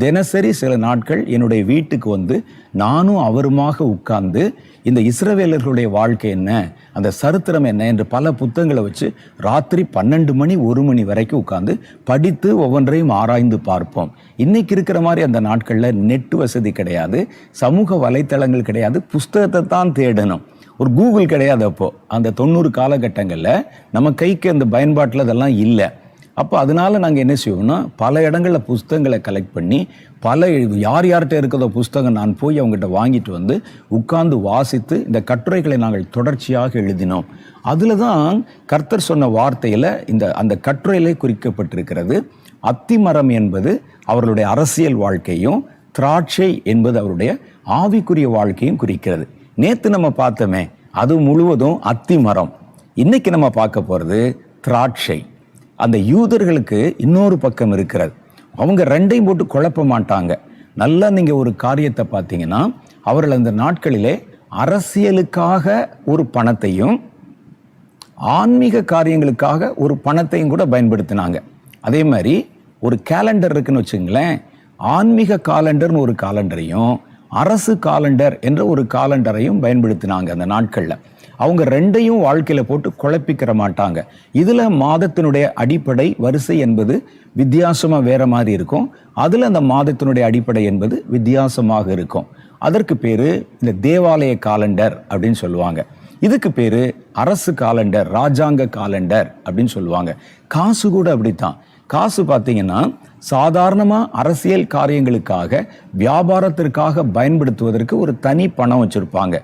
தினசரி சில நாட்கள் என்னுடைய வீட்டுக்கு வந்து நானும் அவருமாக உட்கார்ந்து இந்த இஸ்ரவேலர்களுடைய வாழ்க்கை என்ன, அந்த சரித்திரம் என்ன என்று பல புத்தகங்களை வச்சு ராத்திரி 12 மணி 1 மணி வரைக்கும் உட்கார்ந்து படித்து ஒவ்வொன்றையும் ஆராய்ந்து பார்ப்போம். இன்னைக்கு இருக்கிற மாதிரி அந்த நாட்களில் நெட் வசதி கிடையாது, சமூக வலைத்தளங்கள் கிடையாது, புஸ்தகத்தை தான் தேடணும். ஒரு கூகுள் கிடையாது. அப்போ அந்த 90 காலகட்டங்களில் நம்ம கைக்கு அந்த பயன்பாட்டில் அதெல்லாம் இல்லை. அப்போ அதனால நாங்கள் என்ன செய்வோம்னா, பல இடங்களில் புஸ்தகங்களை கலெக்ட் பண்ணி யார் யார்கிட்ட இருக்கிறதோ புஸ்தகம் நான் போய் அவங்ககிட்ட வாங்கிட்டு வந்து உட்கார்ந்து வாசித்து இந்த கட்டுரைகளை நாங்கள் தொடர்ச்சியாக எழுதினோம். அதில் தான் கர்த்தர் சொன்ன வார்த்தையில் அந்த கட்டுரையிலே குறிக்கப்பட்டிருக்கிறது. அத்திமரம் என்பது அவர்களுடைய அரசியல் வாழ்க்கையும், திராட்சை என்பது அவருடைய ஆவிக்குரிய வாழ்க்கையும் குறிக்கிறது. நேற்று நம்ம பார்த்தோமே, அது முழுவதும் அத்திமரம். இன்னைக்கு நம்ம பார்க்க போகிறது திராட்சை. அந்த யூதர்களுக்கு இன்னொரு பக்கம் இருக்கிறது. அவங்க ரெண்டையும் போட்டு குழப்ப மாட்டாங்க. நல்லா நீங்கள் ஒரு காரியத்தை பார்த்தீங்கன்னா, அவர்கள் அந்த நாட்களிலே அரசியலுக்காக ஒரு பணத்தையும் ஆன்மீக காரியங்களுக்காக ஒரு பணத்தையும் கூட பயன்படுத்தினாங்க. அதே மாதிரி ஒரு கேலண்டர் இருக்குன்னு வச்சுங்களேன், ஆன்மீக காலண்டர்னு ஒரு காலண்டரையும் அரசு காலண்டர் என்ற ஒரு காலண்டரையும் பயன்படுத்தினாங்க அந்த நாட்களில். அவங்க ரெண்டையும் வாழ்க்கையில் போட்டு குழப்பிக்கிற மாட்டாங்க. இதில் மாதத்தினுடைய அடிப்படை வரிசை என்பது வித்தியாசமாக வேற மாதிரி இருக்கும், அதில் அந்த மாதத்தினுடைய அடிப்படை என்பது வித்தியாசமாக இருக்கும். அதற்கு பேர் இந்த தேவாலய காலண்டர் அப்படின்னு சொல்லுவாங்க. இதுக்கு பேர் அரசு காலண்டர், ராஜாங்க காலண்டர் அப்படின்னு சொல்லுவாங்க. காசு கூட அப்படித்தான். காசு பார்த்தீங்கன்னா சாதாரணமாக அரசியல் காரியங்களுக்காக, வியாபாரத்திற்காக பயன்படுத்துவதற்கு ஒரு தனி பணம் வச்சுருப்பாங்க.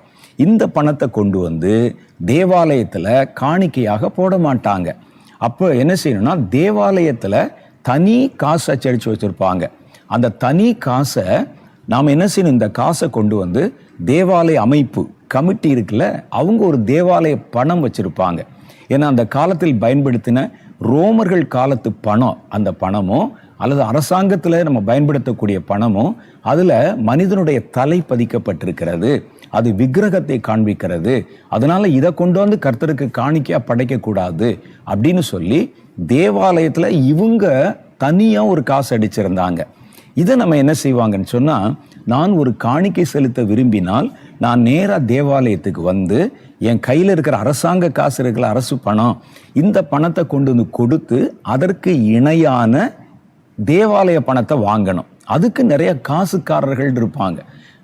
இந்த பணத்தை கொண்டு வந்து தேவாலயத்தில் காணிக்கையாக போட மாட்டாங்க. அப்போ என்ன செய்யணும்னா, தேவாலயத்தில் தனி காசை அச்சடித்து வச்சுருப்பாங்க. அந்த தனி காசை நாம் என்ன செய்யணும், இந்த காசை கொண்டு வந்து தேவாலய அமைப்பு கமிட்டி இருக்குல்ல, அவங்க ஒரு தேவாலய பணம் வச்சுருப்பாங்க. ஏன்னா அந்த காலத்தில் பயன்படுத்தின ரோமர்கள் காலத்து பணம், அந்த பணமோ அல்லது அரசாங்கத்தில் நம்ம பயன்படுத்தக்கூடிய பணமோ, அதில் மனிதனுடைய தலை பதிக்கப்பட்டிருக்கிறது, அது விக்கிரகத்தை காண்பிக்கிறது. அதனால இதை கொண்டு வந்து கர்த்தருக்கு காணிக்கையா படைக்கக்கூடாது அப்படின்னு சொல்லி தேவாலயத்தில் இவங்க தனியாக ஒரு காசு அடிச்சிருந்தாங்க. இதை நம்ம என்ன செய்வாங்கன்னு சொன்னால், நான் ஒரு காணிக்கை செலுத்த விரும்பினால் நான் நேராக தேவாலயத்துக்கு வந்து என் கையில் இருக்கிற அரசாங்க காசு இருக்கிற அரசு பணம், இந்த பணத்தை கொண்டு வந்து கொடுத்து அதற்கு இணையான தேவாலய பணத்தை வாங்கணும். அதுக்கு நிறைய காசுக்காரர்கள் இருப்பாங்க.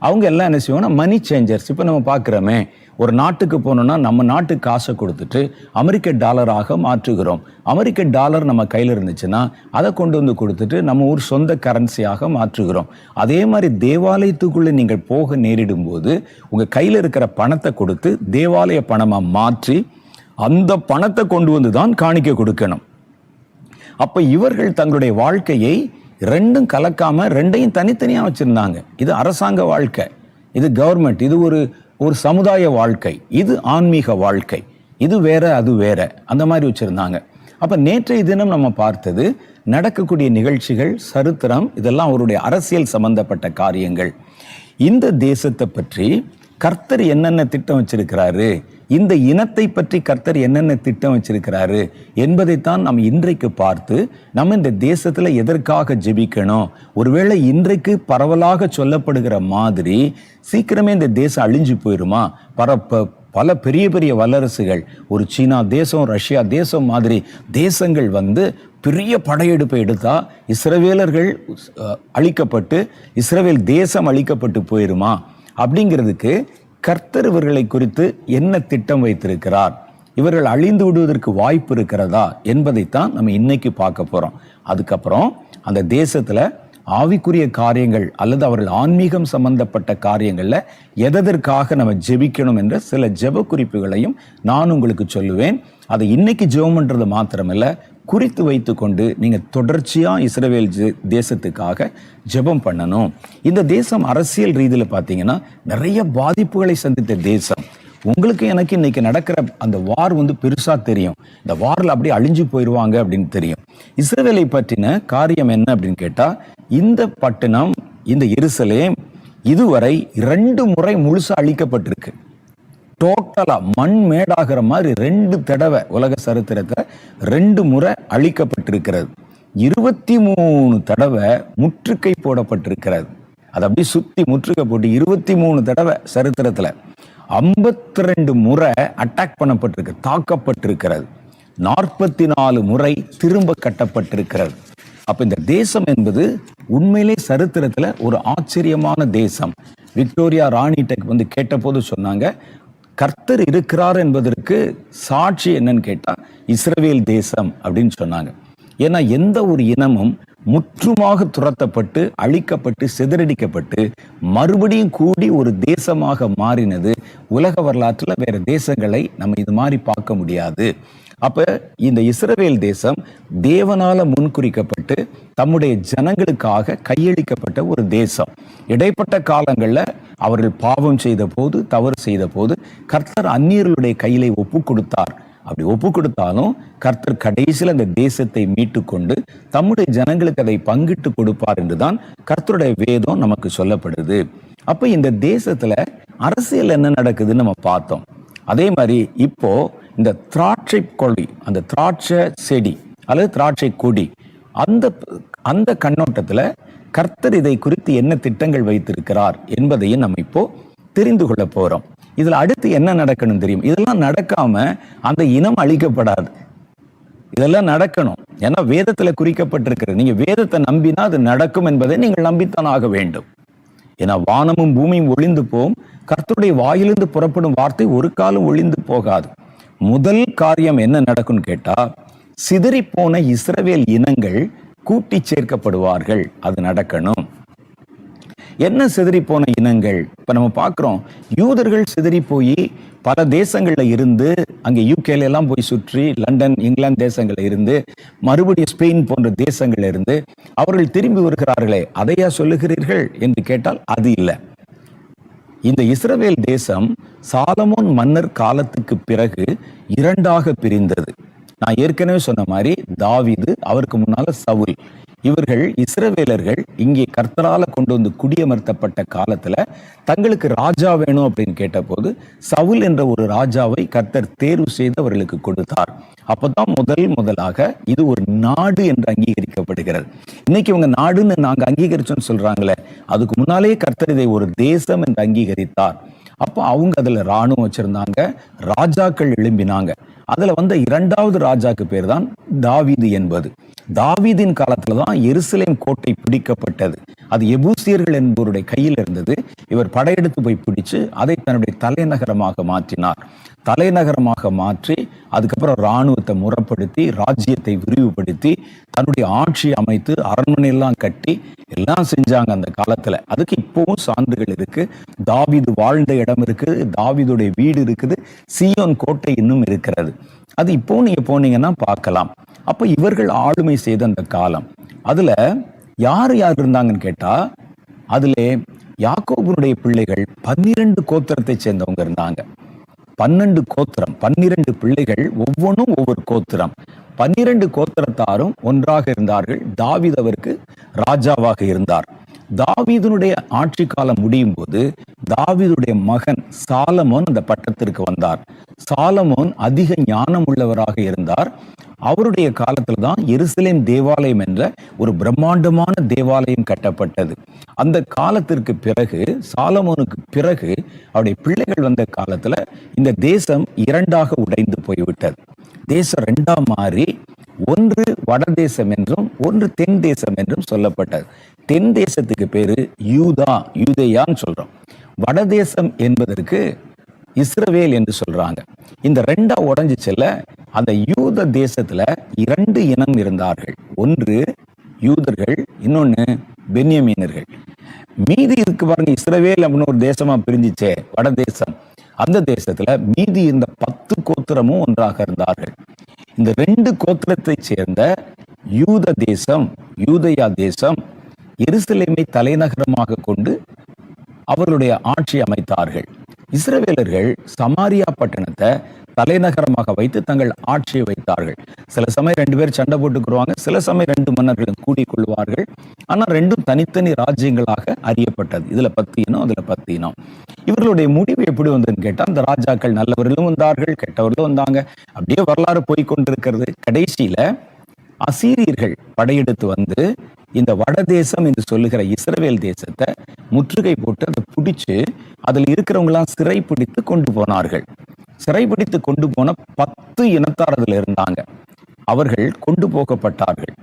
அவங்க எல்லாம் என்ன செய்வாங்கன்னா மணி சேஞ்சர்ஸ். இப்போ நம்ம பார்க்குறோமே, ஒரு நாட்டுக்கு போனோம்னா நம்ம நாட்டு காசை கொடுத்துட்டு அமெரிக்க டாலராக மாற்றுகிறோம். அமெரிக்க டாலர் நம்ம கையில் இருந்துச்சுன்னா அதை கொண்டு வந்து கொடுத்துட்டு நம்ம ஊர் சொந்த கரன்சியாக மாற்றுகிறோம். அதே மாதிரி தேவாலயத்துக்குள்ளே நீங்கள் போக நேரிடும் போது உங்கள் கையில் இருக்கிற பணத்தை கொடுத்து தேவாலய பணமாக மாற்றி அந்த பணத்தை கொண்டு வந்து தான் காணிக்க கொடுக்கணும். அப்போ இவர்கள் தங்களுடைய வாழ்க்கையை ரெண்டும் கலக்காம ரெண்டையும் தனித்தனியாக வச்சிருந்தாங்க. இது அரசாங்க வாழ்க்கை, இது கவர்மெண்ட், இது ஒரு சமுதாய வாழ்க்கை, இது ஆன்மீக வாழ்க்கை, இது வேற அது வேற, அந்த மாதிரி வச்சிருந்தாங்க. அப்ப நேற்றைய தினம் நம்ம பார்த்தது நடக்கக்கூடிய நிகழ்ச்சிகள், சரித்திரம், இதெல்லாம் அவருடைய அரசியல் சம்பந்தப்பட்ட காரியங்கள். இந்த தேசத்தை பற்றி கர்த்தர் என்னென்ன திட்டம் வச்சிருக்கிறாரு, இந்த இனத்தை பற்றி கர்த்தர் என்னென்ன திட்டம் வச்சிருக்கிறாரு என்பதைத்தான் நாம் இன்றைக்கு பார்த்து நம்ம இந்த தேசத்துல எதற்காக ஜெபிக்கணும். ஒருவேளை இன்றைக்கு பரவலாக சொல்லப்படுகிற மாதிரி சீக்கிரமே இந்த தேசம் அழிஞ்சு போயிருமா? பல பெரிய பெரிய வல்லரசுகள், ஒரு சீனா தேசம், ரஷ்யா தேசம் மாதிரி தேசங்கள் வந்து பெரிய படையெடுப்பை எடுத்தா இஸ்ரவேலர்கள் அழிக்கப்பட்டு இஸ்ரவேல் தேசம் அழிக்கப்பட்டு போயிருமா அப்படிங்கிறதுக்கு கர்த்தர் இவர்களை குறித்து என்ன திட்டம் வைத்திருக்கிறார், இவர்கள் அழிந்து விடுவதற்கு வாய்ப்பு இருக்கிறதா என்பதைத்தான் நம்ம இன்னைக்கு பார்க்க போறோம். அதுக்கப்புறம் அந்த தேசத்துல ஆவிக்குரிய காரியங்கள் அல்லது அவர்கள் ஆன்மீகம் சம்பந்தப்பட்ட காரியங்கள்ல எதற்காக நம்ம ஜெபிக்கணும் என்ற சில ஜெப குறிப்புகளையும் நான் உங்களுக்கு சொல்லுவேன். அதை இன்னைக்கு ஜெபம் பண்றது மாத்திரமல்ல, குறித்து வைத்து கொண்டு நீங்க தொடர்ச்சியா இஸ்ரவேல் தேசத்துக்காக ஜெபம் பண்ணணும். இந்த தேசம் அரசியல் ரீதியில பாத்தீங்கன்னா நிறைய பாதிப்புகளை சந்தித்த தேசம். உங்களுக்கு எனக்கு இன்னைக்கு நடக்கிற அந்த வார் வந்து பெருசா தெரியும், இந்த வார்ல அப்படியே அழிஞ்சு போயிடுவாங்க அப்படின்னு தெரியும். இஸ்ரவேலை பற்றின காரியம் என்ன அப்படின்னு கேட்டா, இந்த பட்டணம், இந்த எருசலேம் இதுவரை 2 முறை முழுசா அழிக்கப்பட்டிருக்கு. டோட்டலா மண் மேடாகிற மாதிரி 2 தடவை உலக சரித்திரத்துல 2 முறை அழிக்கப்பட்டிருக்கிறது. 23 தடவை முற்றுகை போடப்பட்டிருக்கிறது. அது அப்படி சுத்தி முற்றுகை போட்டு 23 தடவை சரித்திரத்துல 52 முறை அட்டாக் பண்ணப்பட்டிருக்கு, தாக்கப்பட்டிருக்கிறது. 44 முறை திரும்ப கட்டப்பட்டிருக்கிறது. அப்ப இந்த தேசம் என்பது உண்மையிலே சரித்திரத்துல ஒரு ஆச்சரியமான தேசம். விக்டோரியா ராணிட்ட கேட்டபோது சொன்னாங்க, கர்த்தர் இருக்கிறார் என்பதற்கு சாட்சி என்னன்னு கேட்டா இஸ்ரவேல் தேசம் அப்படின்னு சொன்னாங்க. ஏன்னா எந்த ஒரு இனமும் முற்றுமாக துரத்தப்பட்டு அழிக்கப்பட்டு சிதறடிக்கப்பட்டு மறுபடியும் கூடி ஒரு தேசமாக மாறினது உலக வரலாற்றுல வேற தேசங்களை நம்ம இது மாதிரி பார்க்க முடியாது. அப்ப இந்த இஸ்ரவேல் தேசம் தேவனால முன்குறிக்கப்பட்டு தம்முடைய ஜனங்களுக்காக கையளிக்கப்பட்ட ஒரு தேசம். இடைப்பட்ட காலங்கள்ல அவர்கள் பாவம் செய்த போது, தவறு செய்த போது கர்த்தர் அந்நியர்களுடைய கையிலே ஒப்பு கொடுத்தார். அப்படி ஒப்பு கொடுத்தாலும் கர்த்தர் கடைசியில் அந்த தேசத்தை மீட்டு கொண்டு தம்முடைய ஜனங்களுக்கு அதை பங்கிட்டு கொடுப்பார் என்றுதான் கர்த்தருடைய வேதம் நமக்கு சொல்லப்படுது. அப்ப இந்த தேசத்துல அரசியல் என்ன நடக்குதுன்னு நம்ம பார்த்தோம். அதே மாதிரி இப்போ இந்த திராட்சை கொடி, அந்த திராட்சை செடி அல்லது திராட்சை கொடி, அந்த கண்ணோட்டத்துல கர்த்தர் இதை குறித்து என்ன திட்டங்கள் வைத்திருக்கிறார் என்பதையும் நம்ம இப்போ தெரிந்து கொள்ள போறோம். இதுல அடுத்து என்ன நடக்கணும் தெரியும்? இதெல்லாம் நடக்காம அந்த இனம் அழிக்கப்படாது. இதெல்லாம் நடக்கணும். ஏன்னா வேதத்துல குறிக்கப்பட்டிருக்கிறது. நீங்க வேதத்தை நம்பினா அது நடக்கும் என்பதை நீங்கள் நம்பித்தான் ஆக வேண்டும். ஏன்னா வானமும் பூமியும் ஒளிந்து போகும், கர்த்தருடைய வாயிலிருந்து புறப்படும் வார்த்தை ஒரு காலம் ஒளிந்து போகாது. முதல் காரியம் என்ன நடக்கும்னு கேட்டா, சிதறி போன இஸ்ரவேல் இனங்கள் கூட்டி சேர்க்கப்படுவார்கள். அது நடக்கணும். என்ன சிதறி போன இனங்கள்? இப்ப நம்ம பார்க்கிறோம், யூதர்கள் சிதறி போய் பல தேசங்கள்ல இருந்து, அங்கே யூகேல எல்லாம் போய் சுற்றி லண்டன், இங்கிலாந்து தேசங்கள்ல இருந்து, மறுபடியும் ஸ்பெயின் போன்ற தேசங்கள்ல இருந்து அவர்கள் திரும்பி வருகிறார்களே, அதையா சொல்லுகிறீர்கள் என்று கேட்டால் அது இல்லை. இந்த இஸ்ரவேல் தேசம் சாலமோன் மன்னர் காலத்துக்கு பிறகு 2ஆக பிரிந்தது. நான் ஏற்கனவே சொன்ன மாதிரி தாவீது, அவருக்கு முன்னால சவுல், இவர்கள் இஸ்ரவேலர்கள் இங்கே கர்த்தரால கொண்டு வந்து குடியமர்த்தப்பட்ட காலத்துல தங்களுக்கு ராஜா வேணும் அப்படின்னு கேட்ட போது சவுல் என்ற ஒரு ராஜாவை கர்த்தர் தேர்வு செய்து அவர்களுக்கு கொடுத்தார். அப்பதான் முதலாக இது ஒரு நாடு என்று அங்கீகரிக்கப்படுகிறது. இன்னைக்கு இவங்க நாடுன்னு நாங்க அங்கீகரிச்சோன்னு சொல்றாங்களே, அதுக்கு முன்னாலே கர்த்தர் இதை ஒரு தேசம் என்று அங்கீகரித்தார். அப்போ அவங்க அதுல ராணுவம் வச்சிருந்தாங்க, ராஜாக்கள் எழும்பினாங்க. அதுல வந்த 2வது ராஜாக்கு பேர் தான் தாவீது என்பது. தாவீதின் காலத்துலதான் எருசலேம் கோட்டை பிடிக்கப்பட்டது. அது எபூசியர்கள் என்பவருடைய கையில் இருந்தது. இவர் படையெடுத்து போய் பிடிச்சு அதை தன்னுடைய தலைநகரமாக மாற்றினார். தலைநகரமாக மாற்றி அதுக்கப்புறம் இராணுவத்தை முறைப்படுத்தி ராஜ்யத்தை விரிவுபடுத்தி தன்னுடைய ஆட்சியை அமைத்து அரண்மனையெல்லாம் கட்டி எல்லாம் செஞ்சாங்க அந்த காலத்துல. அதுக்கு இப்பவும் சான்றுகள் இருக்கு. தாவீது வாழ்ந்த இடம் இருக்குது, தாவீதுடைய வீடு இருக்குது, சீயோன் கோட்டை இன்னும் இருக்கிறது. அது இப்போ நீங்க போனீங்கன்னா பார்க்கலாம். அப்ப இவர்கள் ஆளுமை செய்த அந்த காலம், அதுல யார் இருந்தாங்கன்னு கேட்டா, அதுல யாக்கோபுடைய பிள்ளைகள் 12 கோத்திரத்தை சேர்ந்தவங்க இருந்தாங்க. 12 கோத்திரம், 12 பிள்ளைகள், ஒவ்வொன்றும் ஒவ்வொரு கோத்திரம். 12 கோத்திரத்தாரும் ஒன்றாக இருந்தார்கள். தாவீது அவருக்கு ராஜாவாக இருந்தார். தாவீதுனுடைய ஆட்சி காலம் முடியும் போது தாவீதுடைய மகன் சாலமோன் அந்த பட்டத்திற்கு வந்தார். சாலமோன் அதிக ஞானம் உள்ளவராக இருந்தார். அவருடைய காலத்துல தான் எருசலேம் தேவாலயம் என்ற ஒரு பிரம்மாண்டமான தேவாலயம் கட்டப்பட்டது. அந்த காலத்திற்கு பிறகு, சாலமோனுக்கு பிறகு அவருடைய பிள்ளைகள் வந்த காலத்துல இந்த தேசம் 2ஆக உடைந்து போய்விட்டது. தேசம் 2ஆ மாறி ஒன்று வடதேசம் என்றும் ஒன்று தென் தேசம் என்றும் சொல்லப்பட்டது. தென் தேசத்துக்கு பேரு யூதேயான்னு சொல்றோம். வடதேசம் என்பதற்கு இஸ்ரவேல் என்று சொல்றாங்க. இந்த 2ஆ உடைஞ்சு செல்ல அந்த யூத தேசத்துல 2 இனம் இருந்தார்கள். ஒன்று யூதர்கள், இன்னொன்னு பென்யமீனர்கள். மீதி இருக்கு பாருங்க, இஸ்ரவேல் அப்படின்னு ஒரு தேசமா பிரிஞ்சிச்சே வடதேசம். அந்த தேசத்துல மீதி இருந்த 10 கோத்திரமும் ஒன்றாக இருந்தார்கள். இந்த 2 கோத்திரத்தை சேர்ந்த யூத தேசம், யூதேயா தேசம், எருசலேமை தலைநகரமாக கொண்டு அவர்களுடைய ஆட்சி அமைத்தார்கள். இஸ்ரவேலர்கள் சமாரியா பட்டணத்தை தலைநகரமாக வைத்து தங்கள் ஆட்சியை வைத்தார்கள். சில சமயம் 2 பேர் சண்டை போட்டுக்குருவாங்க, சில சமயம் 2 மன்னர்களும் கூடிக் கொள்வார்கள். ஆனா 2ம் தனித்தனி ராஜ்யங்களாக அறியப்பட்டது. இதுல 10 இனம், அதுல 10 இனம். இவர்களுடைய முடிவு எப்படி வந்ததுன்னு கேட்டா, அந்த ராஜாக்கள் நல்லவர்களும் வந்தார்கள், கெட்டவர்களும் வந்தாங்க. அப்படியே வரலாறு போய்கொண்டிருக்கிறது. கடைசியில அசீரியர்கள் படையெடுத்து வந்து இந்த வடதேசம் என்று சொல்லுகிற இஸ்ரவேல் தேசத்தை முற்றுகை போட்டு அதை பிடிச்சு அதில் இருக்கிறவங்க எல்லாம் சிறை பிடித்து கொண்டு போனார்கள். சிறைபிடித்து கொண்டு போன 10 இனத்தார் அதுல இருந்தாங்க. அவர்கள் கொண்டு போகப்பட்டார்கள்.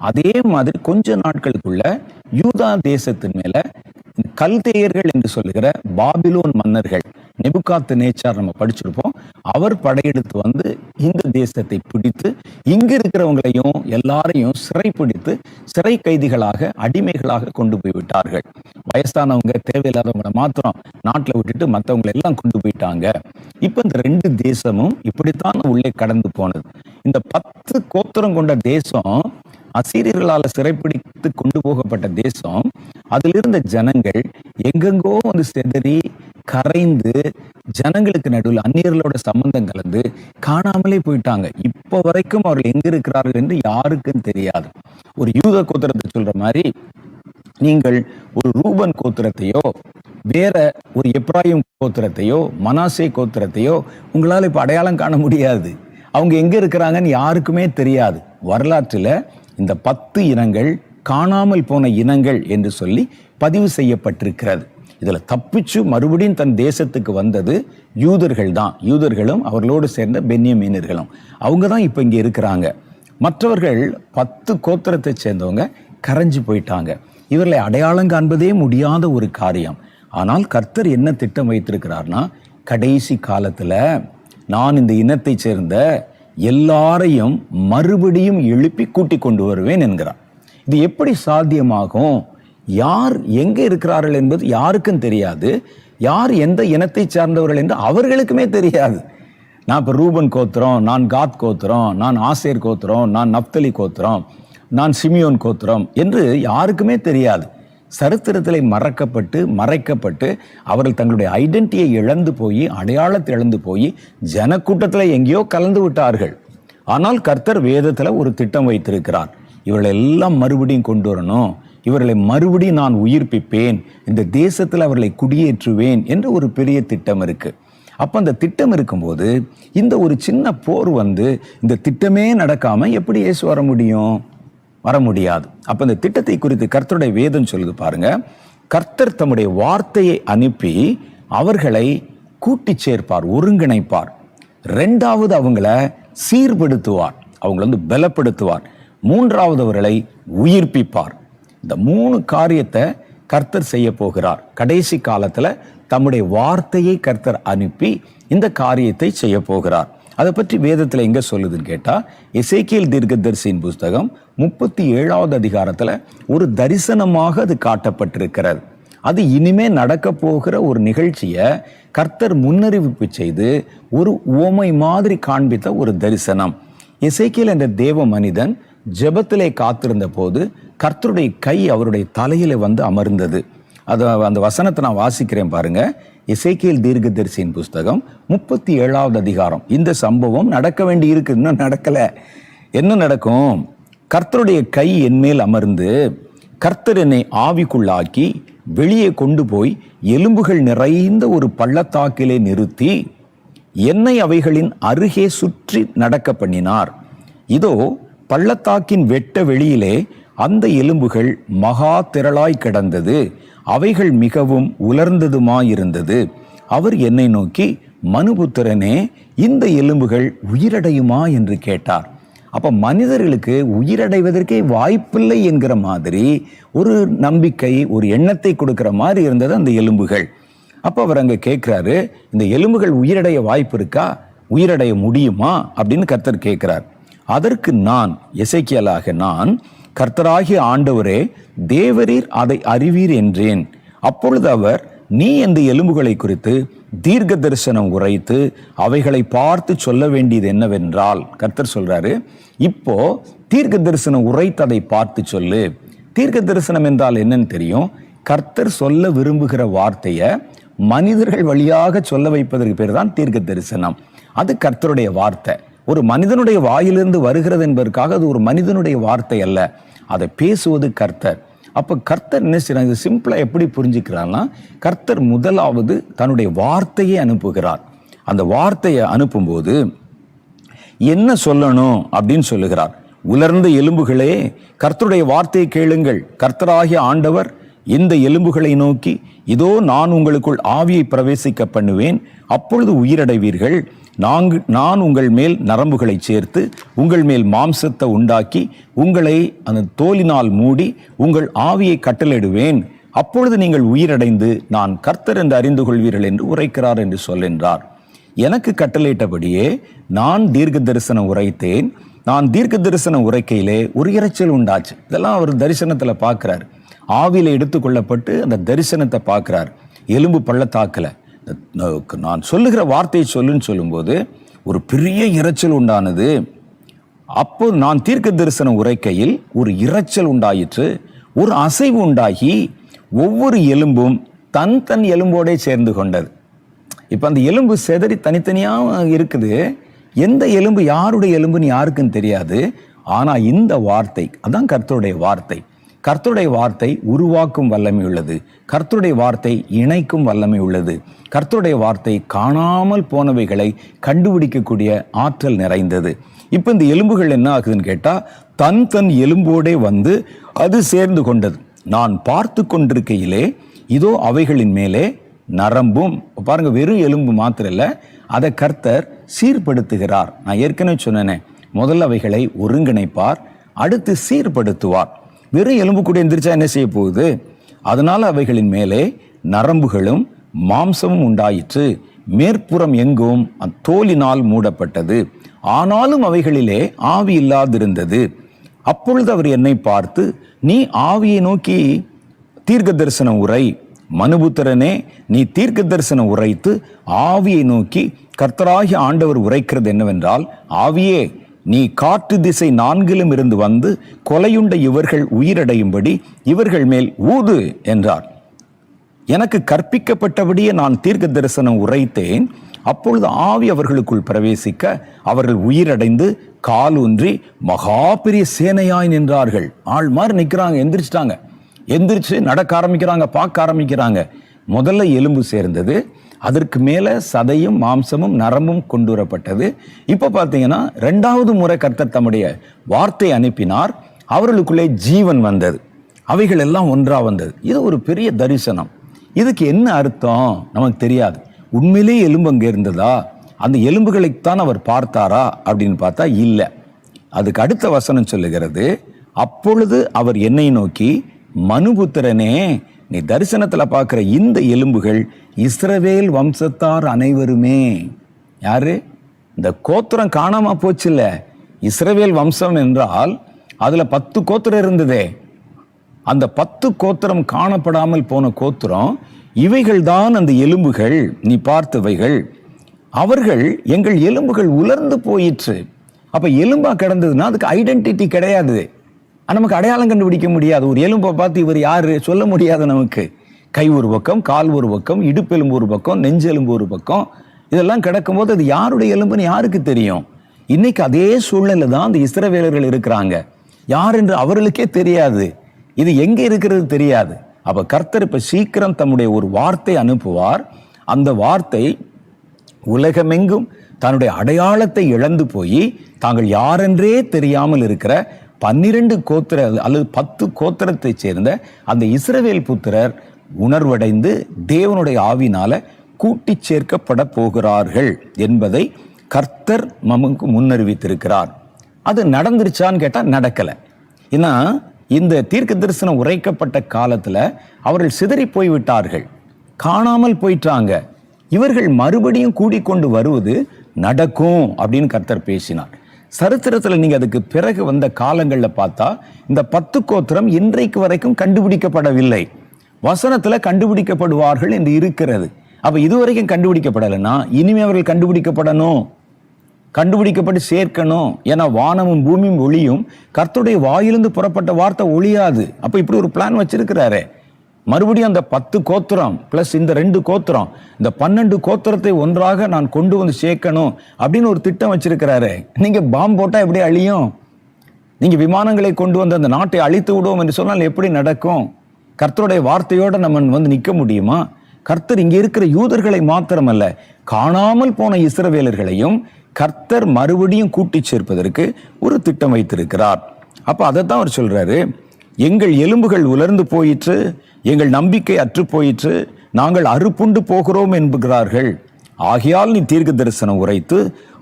அதே மாதிரி கொஞ்ச நாட்களுக்குள்ள யூதா தேசத்தின் மேல கல்தேயர்கள் என்று சொல்லுகிற பாபிலோன் மன்னர்கள், நெபுகாத்நேச்சார் நம்ம படிச்சிருப்போம், அவர் படையெடுத்து வந்து இந்த தேசத்தை பிடித்து இங்க இருக்கிறவங்களையும் எல்லாரையும் சிறைப்பிடித்து சிறை கைதிகளாக அடிமைகளாக கொண்டு போய் விட்டார்கள். வயசானவங்க தேவையில்லாதவங்களை மாத்திரம் நாட்டில் விட்டுட்டு மற்றவங்களை எல்லாம் கொண்டு போயிட்டாங்க. இப்ப இந்த 2 தேசமும் இப்படித்தான் உள்ளே கடந்து போனது. இந்த 10 கோத்திரம் கொண்ட தேசம் அசீரியர்களால சிறைப்பிடித்து கொண்டு போகப்பட்ட தேசம். அதில் இருந்த ஜனங்கள் எங்கெங்கோ வந்து சிதறி கரைந்து ஜனங்களுக்கு நடுவில் அந்நியர்களோட சம்பந்தம் கலந்து காணாமலே போயிட்டாங்க. இப்ப வரைக்கும் அவர்கள் எங்க இருக்கிறார்கள் என்று யாருக்கும் தெரியாது. ஒரு யூத கோத்திரத்தை சொல்ற மாதிரி நீங்கள் ஒரு ரூபன் கோத்திரத்தையோ வேற ஒரு எப்ராயிம் கோத்திரத்தையோ மனாசே கோத்திரத்தையோ உங்களால் இப்ப அடையாளம் காண முடியாது. அவங்க எங்க இருக்கிறாங்கன்னு யாருக்குமே தெரியாது. வரலாற்றுல இந்த 10 இனங்கள் காணாமல் போன இனங்கள் என்று சொல்லி பதிவு செய்யப்பட்டிருக்கிறது. இதுல தப்பிச்சு மறுபடியும் தன் தேசத்துக்கு வந்தது யூதர்கள் தான். யூதர்களும் அவர்களோடு சேர்ந்த பென்யமீனர்களும் அவங்க தான் இப்ப இங்க இருக்கிறாங்க. மற்றவர்கள் 10 கோத்திரத்தை சேர்ந்தவங்க கரைஞ்சு போயிட்டாங்க. இவர்களை அடையாளம் காண்பதே முடியாத ஒரு காரியம். ஆனால் கர்த்தர் என்ன திட்டம் வைத்திருக்கிறார்னா, கடைசி காலத்துல நான் இந்த இனத்தை சேர்ந்த எல்லாரையும் மறுபடியும் எழுப்பி கூட்டி கொண்டு வருவேன் என்கிறார். இது எப்படி சாத்தியமாகும்? யார் எங்க இருக்கிறார்கள் என்பது யாருக்கும் தெரியாது. யார் எந்த இனத்தை சார்ந்தவர்கள் என்று அவர்களுக்குமே தெரியாது. நான் இப்ப ரூபன் கோத்திரம், நான் காத் கோத்திரம், நான் ஆசேர் கோத்திரம், நான் நப்தலி கோத்திரம், நான் சிமியோன் கோத்திரம் என்று யாருக்குமே தெரியாது. சரித்திரத்திலே மறைக்கப்பட்டு அவர்கள் தங்களுடைய ஐடென்டிட்டியை இழந்து போய், அடையாளத்தை இழந்து போய் ஜனக்கூட்டத்தில் எங்கேயோ கலந்து விட்டார்கள். ஆனால் கர்த்தர் வேதத்துல ஒரு திட்டம் வைத்திருக்கிறார். இவர்களை எல்லாம் மறுபடியும் கொண்டு வரணும், இவர்களை மறுபடியும் நான் உயிர்ப்பிப்பேன், இந்த தேசத்தில் அவர்களை குடியேற்றுவேன் என்று ஒரு பெரிய திட்டம் இருக்கு. அப்ப அந்த திட்டம் இருக்கும்போது இந்த ஒரு சின்ன போர் வந்து இந்த திட்டமே நடக்காம எப்படி இயேசு வர முடியும்? வர முடியாது. அப்ப இந்த திட்டத்தை குறித்து கர்த்தருடைய வேதம் சொல்லுது பாருங்க. கர்த்தர் தம்முடைய வார்த்தையை அனுப்பி அவர்களை கூட்டி சேர்ப்பார், ஒருங்கிணைப்பார். 2வது அவங்கள சீர்படுத்துவார், அவங்களை வந்து பலப்படுத்துவார். 3வது அவர்களை உயிர்ப்பிப்பார். இந்த 3 காரியத்தை கர்த்தர் செய்ய போகிறார். கடைசி காலத்துல தம்முடைய வார்த்தையை கர்த்தர் அனுப்பி இந்த காரியத்தை செய்ய போகிறார். அதை பற்றி வேதத்துல எங்க சொல்லுதுன்னு கேட்டா, எசேக்கியேல் தீர்க்கதரிசியின் புஸ்தகம் 37வது அதிகாரத்துல ஒரு தரிசனமாக அது காட்டப்பட்டிருக்கிறது. அது இனிமே நடக்க போகிற ஒரு நிகழ்ச்சியை கர்த்தர் முன்னறிவிப்பு செய்து ஒரு உவமை மாதிரி காண்பித்த ஒரு தரிசனம். எசேக்கியேல் என்ற தேவ மனிதன் ஜெபத்திலே காத்திருந்த போது கர்த்தருடைய கை அவருடைய தலையில வந்து அமர்ந்தது. அந்த வசனத்தை நான் வாசிக்கிறேன் பாருங்க. எசேக்கியேல் தீர்க்கதரிசியின் புஸ்தகம் 37வது அதிகாரம். இந்த சம்பவம் நடக்க வேண்டி இருக்கு, இன்னும் நடக்கல. என்ன நடக்கும்? கர்த்தருடைய கை என்மேல் அமர்ந்து கர்த்தர் என்னை ஆவிக்குள்ளாக்கி வெளியே கொண்டு போய் எலும்புகள் நிறைந்த ஒரு பள்ளத்தாக்கிலே நிறுத்தி என்னை அவைகளின் அருகே சுற்றி நடக்க பண்ணினார். இதோ பள்ளத்தாக்கின் வெட்ட வெளியிலே அந்த எலும்புகள் மகா திரளாய் கிடந்தது, அவைகள் மிகவும் உலர்ந்ததுமாயிருந்தது. அவர் என்னை நோக்கி, மனுபுத்திரனே, இந்த எலும்புகள் உயிரடையுமா என்று கேட்டார். அப்ப மனிதர்களுக்கு உயிரடைவதற்கே வாய்ப்பில்லை என்கிற மாதிரி ஒரு நம்பிக்கை, ஒரு எண்ணத்தை கொடுக்கிற மாதிரி இருந்தது அந்த எலும்புகள். அப்ப அவர் அங்க கேட்கிறாரு, இந்த எலும்புகள் உயிரடைய வாய்ப்பு இருக்கா, உயிரடைய முடியுமா அப்படின்னு கர்த்தர் கேட்கிறார். அதற்கு நான், எசேக்கியேலாக நான், கர்த்தராகிய ஆண்டவரே, தேவரீர் அதை அறிவீர் என்றேன். அப்பொழுது அவர், நீ இந்த எலும்புகளை குறித்து தீர்க்க தரிசனம் உரைத்து அவைகளை பார்த்து சொல்ல வேண்டியது என்னவென்றால், கர்த்தர் சொல்றாரு, இப்போ தீர்க்க தரிசனம் உரைத்து அதை பார்த்து சொல்லு. தீர்க்க தரிசனம் என்றால் என்னன்னு தெரியும். கர்த்தர் சொல்ல விரும்புகிற வார்த்தையை மனிதர்கள் வழியாக சொல்ல வைப்பதற்கு பேர் தான் தீர்க்க தரிசனம். அது கர்த்தருடைய வார்த்தை. ஒரு மனிதனுடைய வாயிலிருந்து வருகிறது என்பதற்காக அது ஒரு மனிதனுடைய வார்த்தை அல்ல, அதை பேசுவது கர்த்தர். அப்போ கர்த்தர் என்ன செய்யறாங்க, இது சிம்பிளா எப்படி புரிஞ்சுக்கிறான்னா, கர்த்தர் முதலாவது தன்னுடைய வார்த்தையை அனுப்புகிறார். அந்த வார்த்தையை அனுப்பும்போது என்ன சொல்லணும் அப்படின்னு சொல்லுகிறார். உலர்ந்த எலும்புகளே கர்த்தருடைய வார்த்தையை கேளுங்கள், கர்த்தராகிய ஆண்டவர் இந்த எலும்புகளை நோக்கி, இதோ நான் உங்களுக்குள் ஆவியை பிரவேசிக்க பண்ணுவேன், அப்பொழுது உயிரடைவீர்கள். நான் உங்கள் மேல் நரம்புகளை சேர்த்து உங்கள் மேல் மாம்சத்தை உண்டாக்கி உங்களை அந்த தோலினால் மூடி உங்கள் ஆவியை கட்டளையிடுவேன், அப்பொழுது நீங்கள் உயிரடைந்து நான் கர்த்தர் என்று அறிந்து கொள்வீர்கள் என்று உரைக்கிறார் என்று சொல்கின்றார். எனக்கு கட்டளையிட்டபடியே நான் தீர்க்க தரிசனம் உரைத்தேன். நான் தீர்க்க தரிசனம் உரைக்கையிலே ஒரு இரைச்சல் உண்டாச்சு. இதெல்லாம் அவர் தரிசனத்துல பார்க்கிறார். ஆவியில எடுத்துக்கொள்ளப்பட்டு அந்த தரிசனத்தை பார்க்கிறார். எலும்பு பள்ளத்தாக்கல நான் சொல்லுகிற வார்த்தையை சொல்லுன்னு சொல்லும்போது ஒரு பெரிய இரைச்சல் உண்டானது. அப்போ நான் தீர்க்க தரிசனம் உரைக்கையில் ஒரு இரைச்சல் உண்டாயிற்று, ஒரு அசைவு உண்டாகி ஒவ்வொரு எலும்பும் தன் தன் எலும்போடே சேர்ந்து கொண்டது. இப்ப அந்த எலும்பு செதறி தனித்தனியா இருக்குது. எந்த எலும்பு யாருடைய எலும்புன்னு யாருக்குன்னு தெரியாது. ஆனா இந்த வார்த்தை, அதான் கர்த்தருடைய வார்த்தை. கர்த்தருடைய வார்த்தை உருவாக்கும் வல்லமை உள்ளது. கர்த்தருடைய வார்த்தை இணைக்கும் வல்லமை உள்ளது. கர்த்தருடைய வார்த்தை காணாமல் போனவைகளை கண்டுபிடிக்கக்கூடிய ஆற்றல் நிறைந்தது. இப்ப இந்த எலும்புகள் என்ன ஆகுதுன்னு கேட்டா, தன் தன் எலும்போடே வந்து அது சேர்ந்து கொண்டது. நான் பார்த்து கொண்டிருக்கையிலே இதோ அவைகளின் மேலே நரம்பும், பாருங்க, வெறும் எலும்பு மாத்திரம் இல்ல, அதை கர்த்தர் சீர்படுத்துகிறார். நான் ஏற்கனவே சொன்னேனே, முதல்ல அவைகளை ஒருங்கிணைப்பார், அடுத்து சீர்படுத்துவார். வெறும் எலும்பு கூட எந்திரிச்சா என்ன செய்ய போகுது? அதனால அவைகளின் மேலே நரம்புகளும் மாம்சமும் உண்டாயிற்று. மேற்புறம் எங்கும் தோலினால் மூடப்பட்டது, ஆனாலும் அவைகளிலே ஆவி இல்லாதிருந்தது. அப்பொழுது அவர் என்னை பார்த்து, நீ ஆவியை நோக்கி தீர்க்க தரிசனம் உரை, மனுபுத்திரனே நீ தீர்க்க தரிசனம் உரைத்து ஆவியை நோக்கி கர்த்தராகிய ஆண்டவர் உரைக்கிறது என்னவென்றால், ஆவியே நீ காற்று திசை 4 இருந்து வந்து கொலையுண்ட இவர்கள் உயிரடையும்படி இவர்கள் மேல் ஊது என்றார். எனக்கு கற்பிக்கப்பட்டபடியே நான் தீர்க்க தரிசனம் உரைத்தேன். அப்பொழுது ஆவி அவர்களுக்குள் பிரவேசிக்க அவர்கள் உயிரடைந்து காலூன்றி மகா பெரிய சேனையாய் நின்றார்கள். ஆள் மாதிரி நிற்கிறாங்க, எந்திரிச்சிட்டாங்க. எந்திரிச்சு நடக்க ஆரம்பிக்கிறாங்க, பார்க்க ஆரம்பிக்கிறாங்க. முதல்ல எலும்பு சேர்ந்தது, அதற்கு மேல சதையும் மாம்சமும் நரம்பும் கொண்டு வரப்பட்டது. இப்ப பாத்தீங்கன்னா 2வது முறை கர்த்தர் தம்முடைய வார்த்தை அனுப்பினார், அவர்களுக்குள்ளே ஜீவன் வந்தது, அவைகள் எல்லாம் ஒன்றா வந்தது. இது ஒரு பெரிய தரிசனம். இதுக்கு என்ன அர்த்தம் நமக்கு தெரியாது. உண்மையிலே எலும்பு அங்கே இருந்ததா? அந்த எலும்புகளைத்தான் அவர் பார்த்தாரா அப்படின்னு பார்த்தா இல்லை. அதுக்கு அடுத்த வசனம் சொல்லுகிறது, அப்பொழுது அவர் என்னை நோக்கி, மனுபுத்திரனே நீ தரிசனத்துல பார்க்கிற இந்த எலும்புகள் இஸ்ரவேல் வம்சத்தார் அனைவருமே. யாரு? இந்த கோத்திரம் காணாம போச்சு இல்ல, இஸ்ரவேல் வம்சம் என்றால் அதுல 10 கோத்திரம் இருந்ததே. அந்த 10 கோத்திரம் காணப்படாமல் போன கோத்திரம் இவைகள் தான் அந்த எலும்புகள், நீ பார்த்தவைகள். அவர்கள் எங்கள் எலும்புகள் உலர்ந்து போயிற்று. அப்ப எலும்பா கிடந்ததுன்னா அதுக்கு ஐடென்டிட்டி கிடையாது, நமக்கு அடையாளம் கண்டுபிடிக்க முடியாது. ஒரு எலும்பை பார்த்து இவர் யாரு சொல்ல முடியாது நமக்கு. கை ஒரு பக்கம், கால் ஒரு பக்கம், இடுப்பெலும்பு ஒரு பக்கம், நெஞ்செலும்பு ஒரு பக்கம், இதெல்லாம் கிடக்கும் போது அது யாருடைய எலும்புன்னு யாருக்கு தெரியும்? இன்னைக்கு அதே சூழ்நிலை தான் அந்த இஸ்ரவேலர்கள் இருக்கிறாங்க. யார் என்று அவர்களுக்கே தெரியாது, இது எங்க இருக்கிறது தெரியாது. அப்ப கர்த்தர் இப்ப சீக்கிரம் தம்முடைய ஒரு வார்த்தை அனுப்புவார். அந்த வார்த்தை உலகமெங்கும் தன்னுடைய அடையாளத்தை இழந்து போய் தாங்கள் யாரென்றே தெரியாமல் இருக்கிற 12 கோத்திர அல்லது 10 கோத்திரத்தை சேர்ந்த அந்த இஸ்ரவேல் புத்திரர் உணர்வடைந்து தேவனுடைய ஆவினால கூட்டி சேர்க்கப்பட போகிறார்கள் என்பதை கர்த்தர் நமக்கு முன்னறிவித்திருக்கிறார். அது நடந்துருச்சான்னு கேட்டா நடக்கல. ஏன்னா இந்த தீர்க்க தரிசனம் உரைக்கப்பட்ட காலத்துல அவர்கள் சிதறி போய்விட்டார்கள், காணாமல் போயிட்டாங்க. இவர்கள் மறுபடியும் கூடிக்கொண்டு வருவது நடக்கும் அப்படின்னு கர்த்தர் பேசினார். சரித்திரத்துல நீங்க அதுக்கு பிறகு வந்த காலங்கள்ல பார்த்தா இந்த 10 கோத்திரம் இன்றைக்கு வரைக்கும் கண்டுபிடிக்கப்படவில்லை. வசனத்துல கண்டுபிடிக்கப்படுவார்கள் என்று இருக்கிறது. அப்ப இதுவரைக்கும் கண்டுபிடிக்கப்படலைன்னா இனிமே அவர்கள் கண்டுபிடிக்கப்படணும், கண்டுபிடிக்கப்பட்டு சேர்க்கணும். ஏன்னா வானமும் பூமியும் ஒளியும் கர்த்தருடைய வாயிலிருந்து புறப்பட்ட வார்த்தை ஒளியாது. அப்ப இப்படி ஒரு பிளான் வச்சிருக்கிறாரு. மறுபடியும் அந்த 10 கோத்திரம் பிளஸ் இந்த 2 கோத்திரம், இந்த 12 கோத்திரத்தை ஒன்றாக நான் கொண்டு வந்து சேர்க்கணும் அப்படின்னு ஒரு திட்டம் வச்சிருக்கிறாரு. நீங்க பாம்பு போட்டா எப்படி அழியும்? நீங்க விமானங்களை கொண்டு வந்து அந்த நாட்டை அழித்து விடுவோம் என்று சொன்னால் எப்படி நடக்கும்? கர்த்தருடைய வார்த்தையோட நம்ம வந்து நிற்க முடியுமா? கர்த்தர் இங்க இருக்கிற யூதர்களை மாத்திரமல்ல, காணாமல் போன இஸ்ரவேலர்களையும் கர்த்தர் மறுபடியும் கூட்டி சேர்ப்பதற்கு ஒரு திட்டம் வைத்திருக்கிறார். அப்ப அதைத்தான் அவர் சொல்றாரு, எங்கள் எலும்புகள் உலர்ந்து போயிற்று, எங்கள் நம்பிக்கை அற்று போயிற்று, நாங்கள் அறுப்புண்டு போகிறோம் என்கிறார்கள். ஆகையால் நீ தீர்க்க தரிசனம் உரைத்து